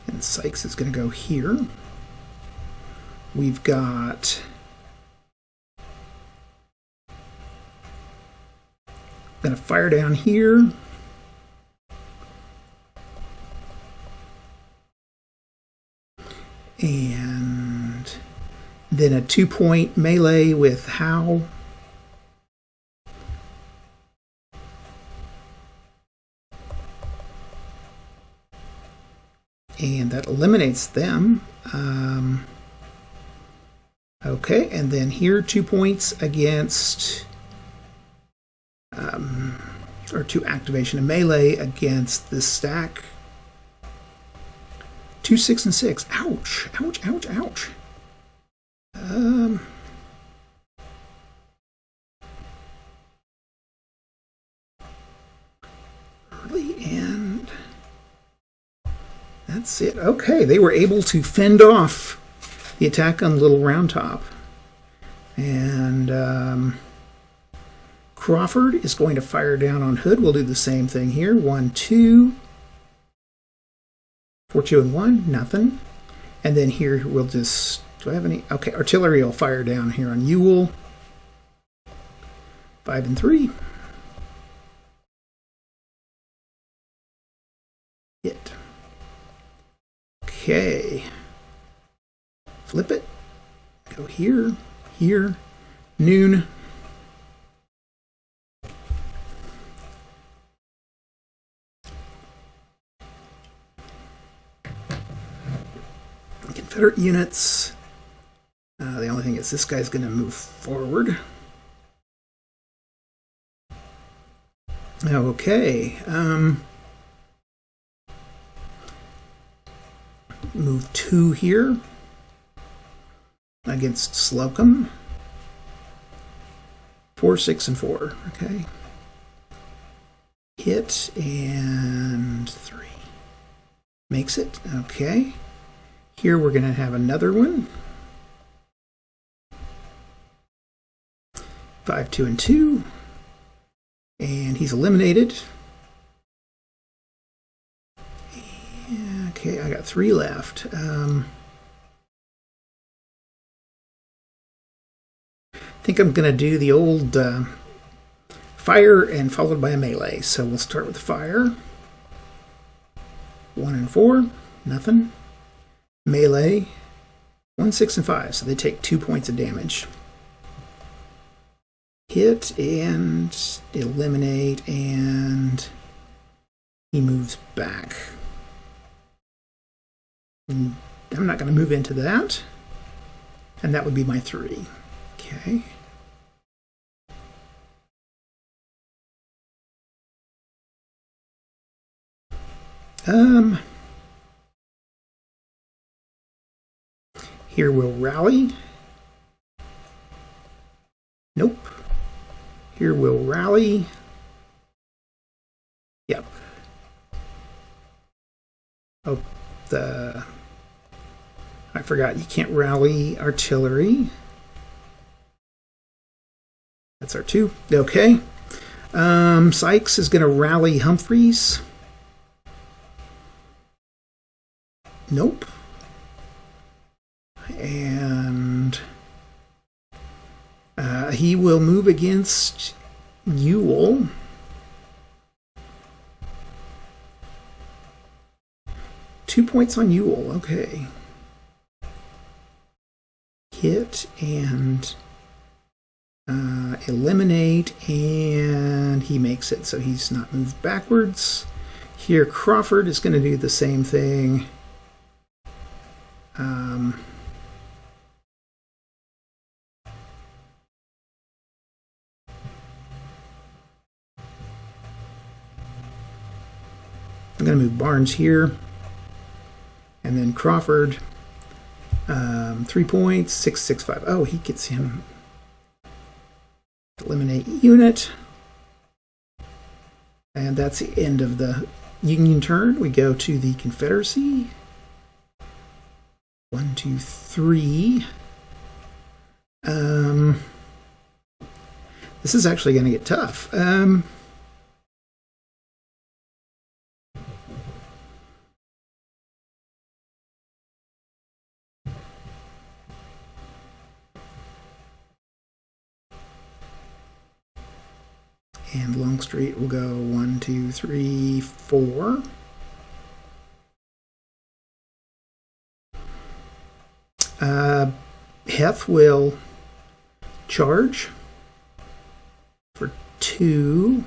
And Sykes is going to go here. We've got going to fire down here. And then a 2-point melee with Howe. And that eliminates them. Okay, and then here 2 points against, or 2 activation of melee against this stack. 2, 6, and 6. Ouch! Ouch! Ouch! Ouch! Early and that's it. Okay, they were able to fend off the attack on Little Round Top. And Crawford is going to fire down on Hood. We'll do the same thing here. 1, 2. 4, 2, and 1. Nothing. And then here we'll just... Do I have any? Okay, artillery will fire down here on Ewell. 5 and 3. Hit. Okay. Flip it. Go here, here, noon. Confederate units. The only thing is this guy's going to move forward. Okay. Move 2 here against Slocum. 4, 6, and 4. Okay. Hit and 3. Makes it. Okay. Here we're going to have another one. 5, 2, and 2. And he's eliminated. Okay, I got 3 left. I think I'm going to do the old fire and followed by a melee. So we'll start with fire. 1 and 4, nothing. Melee, 1, 6, and 5. So they take 2 points of damage. Hit and eliminate, and he moves back. And I'm not going to move into that. And that would be my 3. Okay. Here we'll rally. Nope. Here we'll rally. Yep. Oh, I forgot, you can't rally artillery. That's our 2. Okay. Sykes is going to rally Humphreys. Nope. And he will move against Ewell. Two points on Ewell. Okay. Hit and eliminate, and he makes it, so he's not moved backwards. Here, Crawford is going to do the same thing. I'm going to move Barnes here, and then Crawford, 3 points, 6, 6, 5. Oh, he gets him. Eliminate unit, and that's the end of the Union turn. We go to the Confederacy. 1, 2, 3. This is actually going to get tough. And Longstreet will go 1, 2, 3, 4. Heth will charge for 2.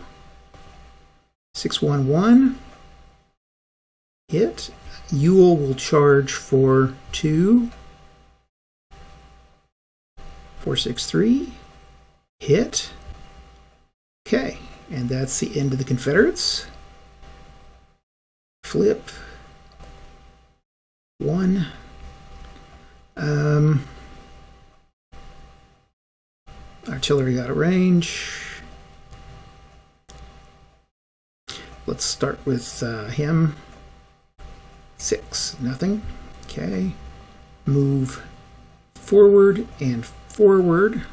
6, 1, 1. Hit. Ewell will charge for 2. 4, 6, 3. Hit. Okay, and that's the end of the Confederates. Flip. 1. Artillery got a range. Let's start with him. 6, nothing. Okay. Move forward and forward.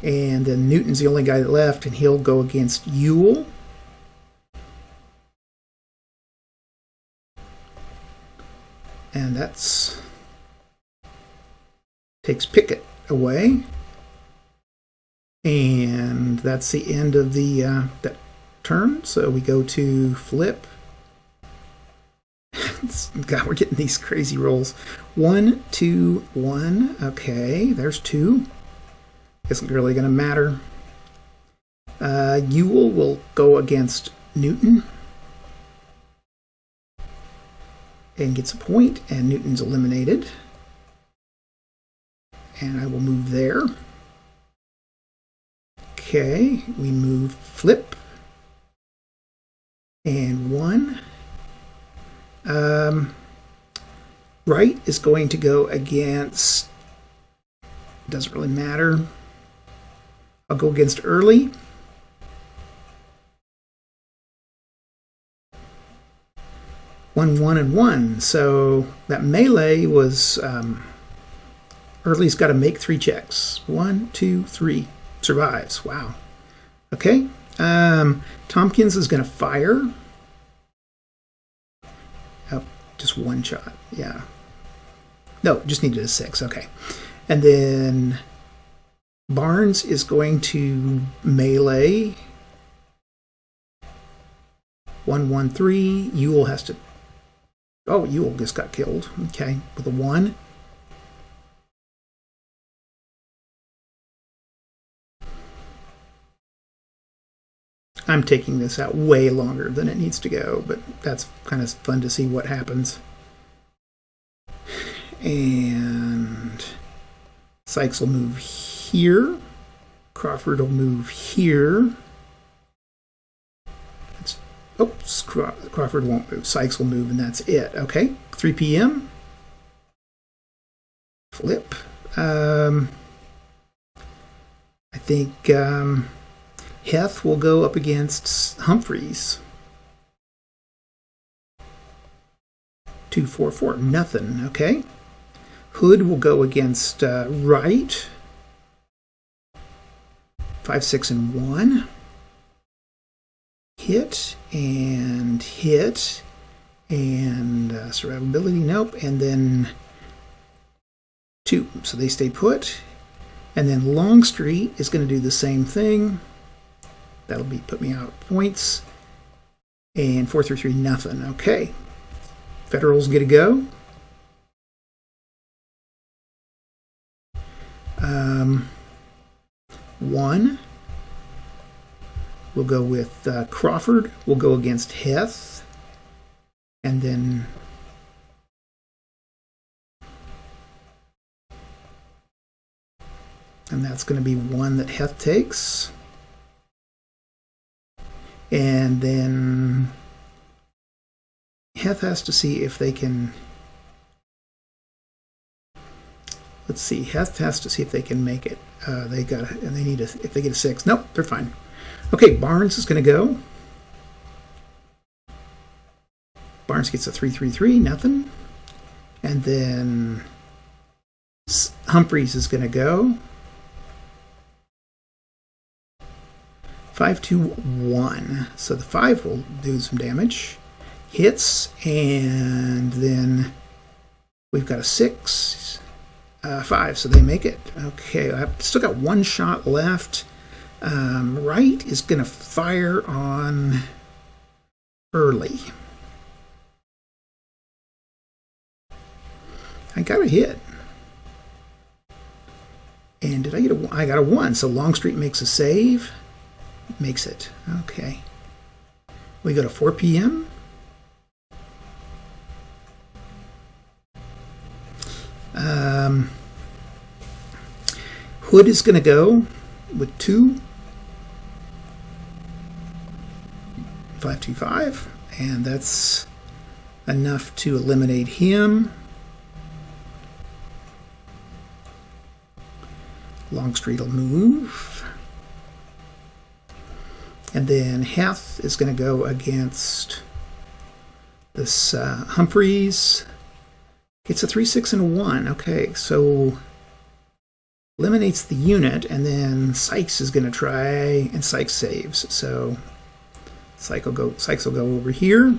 And then Newton's the only guy that left, and he'll go against Ewell. And that's takes Pickett away. And that's the end of the that turn. So we go to flip. God, we're getting these crazy rolls. 1, 2, 1. Okay, there's 2. Isn't really going to matter. Ewell will go against Newton and gets a point, and Newton's eliminated. And I will move there. Okay, we move flip, and 1. Right is going to go against, doesn't really matter. I'll go against early. One, 1, and 1. So that melee was early's got to make 3 checks. 1, 2, 3. Survives. Wow. Okay. Tompkins is going to fire. Oh, just 1 shot. Yeah. No, just needed a 6. Okay. And then Barnes is going to melee. 1, 1, 3. Ewell has to... Oh, Ewell just got killed. Okay, with a 1. I'm taking this out way longer than it needs to go, but that's kind of fun to see what happens. And Sykes will move here. Crawford will move here. Oops, Crawford won't move. Sykes will move, and that's it. Okay, 3 p.m. Flip. I think Heth will go up against Humphreys. 2, 4, 4. Nothing. Okay. Hood will go against Wright. 5, 6, and 1. Hit and survivability, nope, and then 2, so they stay put. And then Longstreet is going to do the same thing. That'll be put me out of points. And 4 through 3, nothing. Okay, Federals get a go. One. We'll go with Crawford. We'll go against Heth. And then that's going to be 1 that Heth takes. And then Heth has to see if they can... Let's see. Heth has to see if they can make it. They need if they get a 6. Nope, they're fine. Okay, Barnes is going to go. Barnes gets a 3, 3, 3, nothing. And then Humphreys is going to go. 5, 2, 1. So the 5 will do some damage. Hits, and then we've got a 6, 5, so they make it. Okay, I've still got 1 shot left. Wright is going to fire on early. I got a hit. And did I get a 1? I got a 1, so Longstreet makes a save. Makes it. Okay. We go to 4 p.m. Hood is going to go with 2. 5, 2, 5, and that's enough to eliminate him. Longstreet will move. And then Heth is going to go against this Humphreys. It's a 3, 6, and a 1. Okay, so eliminates the unit, and then Sykes is going to try, and Sykes saves. So Sykes will go over here.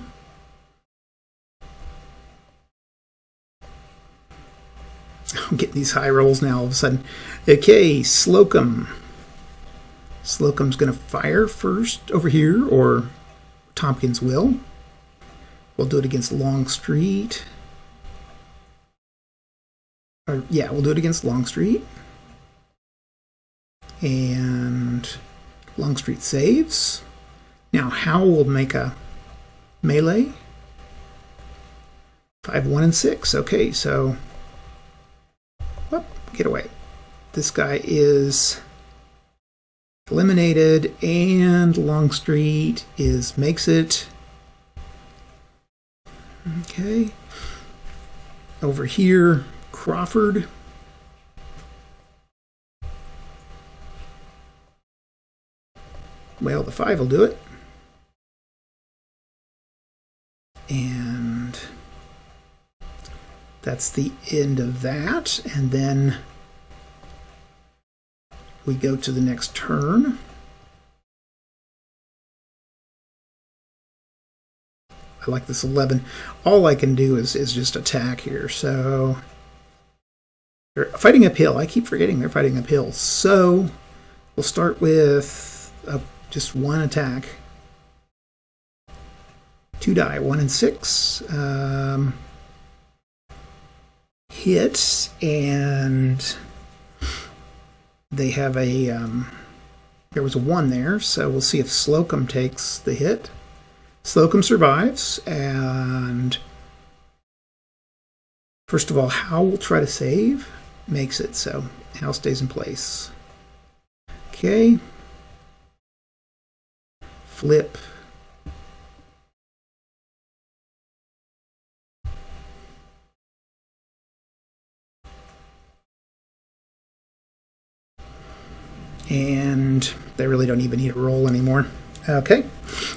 I'm getting these high rolls now all of a sudden. Okay, Slocum. Slocum's going to fire first over here, or Tompkins will. We'll do it against Longstreet. Yeah, we'll do it against Longstreet. And Longstreet saves. Now Howell will make a melee. 5, 1, and 6. Okay, so... Whoop, get away. This guy is eliminated, and Longstreet makes it. Okay. Over here, Crawford. Well, the 5 will do it. And that's the end of that. And then we go to the next turn. I like this 11. All I can do is just attack here. So they're fighting uphill. I keep forgetting they're fighting uphill. So we'll start with just one attack. 2 die, 1 and 6. Hit, and they have a there was a 1 there, so we'll see if Slocum takes the hit. Slocum survives, and first of all, Howe will try to save. Makes it, so Howe stays in place. Okay. Flip. And they really don't even need a roll anymore. Okay,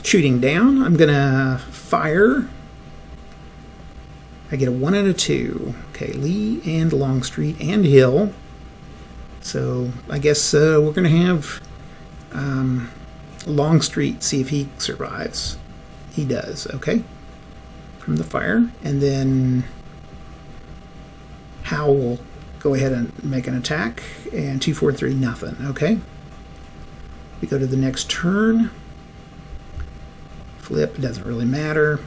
shooting down. I'm gonna fire. I get a 1 and a 2. Okay, Lee and Longstreet and Hill. So I guess we're gonna have Longstreet see if he survives. He does. Okay, from the fire, and then Howe will go ahead and make an attack, and 2, 4, 3, nothing. Okay. We go to the next turn. Flip, doesn't really matter.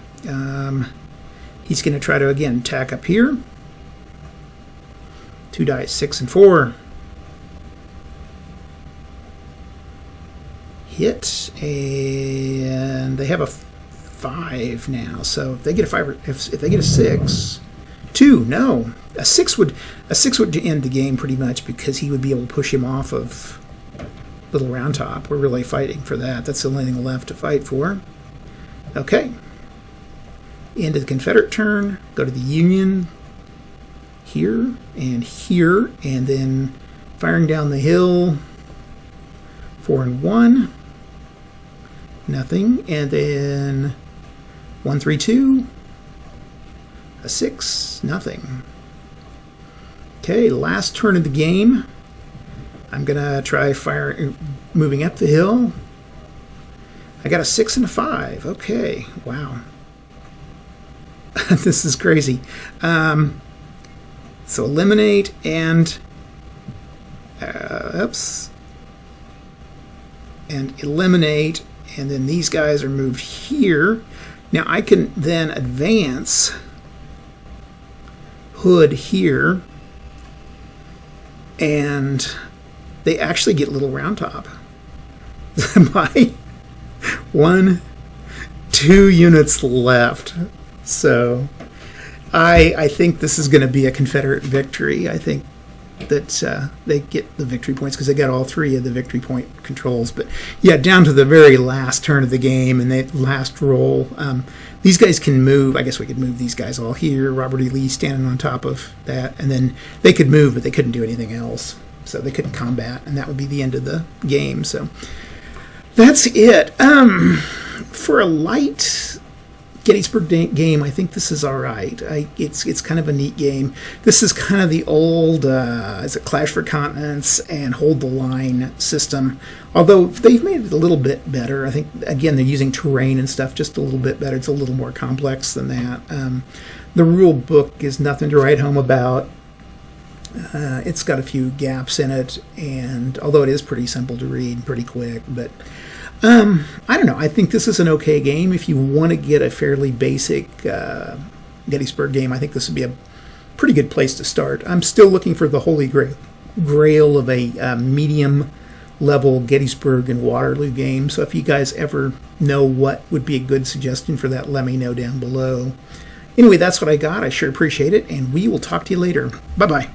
He's going to try to, again, attack up here. 2 dice, 6 and 4. Hit, and they have a 5 now. So if they get a 5, if they get a 6, 2, no. A 6 would end the game pretty much, because he would be able to push him off of Little Round Top. We're really fighting for that. That's the only thing left to fight for. Okay. End of the Confederate turn. Go to the Union here, and then firing down the hill. 4 and 1. Nothing. And then 1, 3, 2. A 6. Nothing. Okay, last turn of the game. I'm going to try moving up the hill. I got a 6 and a 5. Okay, wow. This is crazy. So eliminate and... oops. And eliminate, and then these guys are moved here. Now I can then advance Hood here, and they actually get Little Round Top by 1, 2 units left. So I think this is going to be a Confederate victory. I think that they get the victory points because they got all 3 of the victory point controls. But yeah, down to the very last turn of the game and the last roll, these guys can move. I guess we could move these guys all here. Robert E. Lee standing on top of that, and then they could move, but they couldn't do anything else. So they couldn't combat, and that would be the end of the game. So that's it. For a light Gettysburg game, I think this is all right. It's kind of a neat game. This is kind of the old is it Clash for Continents and Hold the Line system, although they've made it a little bit better. I think, again, they're using terrain and stuff just a little bit better. It's a little more complex than that. The rule book is nothing to write home about. It's got a few gaps in it, and although it is pretty simple to read, pretty quick, but I don't know. I think this is an okay game. If you want to get a fairly basic Gettysburg game, I think this would be a pretty good place to start. I'm still looking for the holy grail of a medium-level Gettysburg and Waterloo game, so if you guys ever know what would be a good suggestion for that, let me know down below. Anyway, that's what I got. I sure appreciate it, and we will talk to you later. Bye-bye.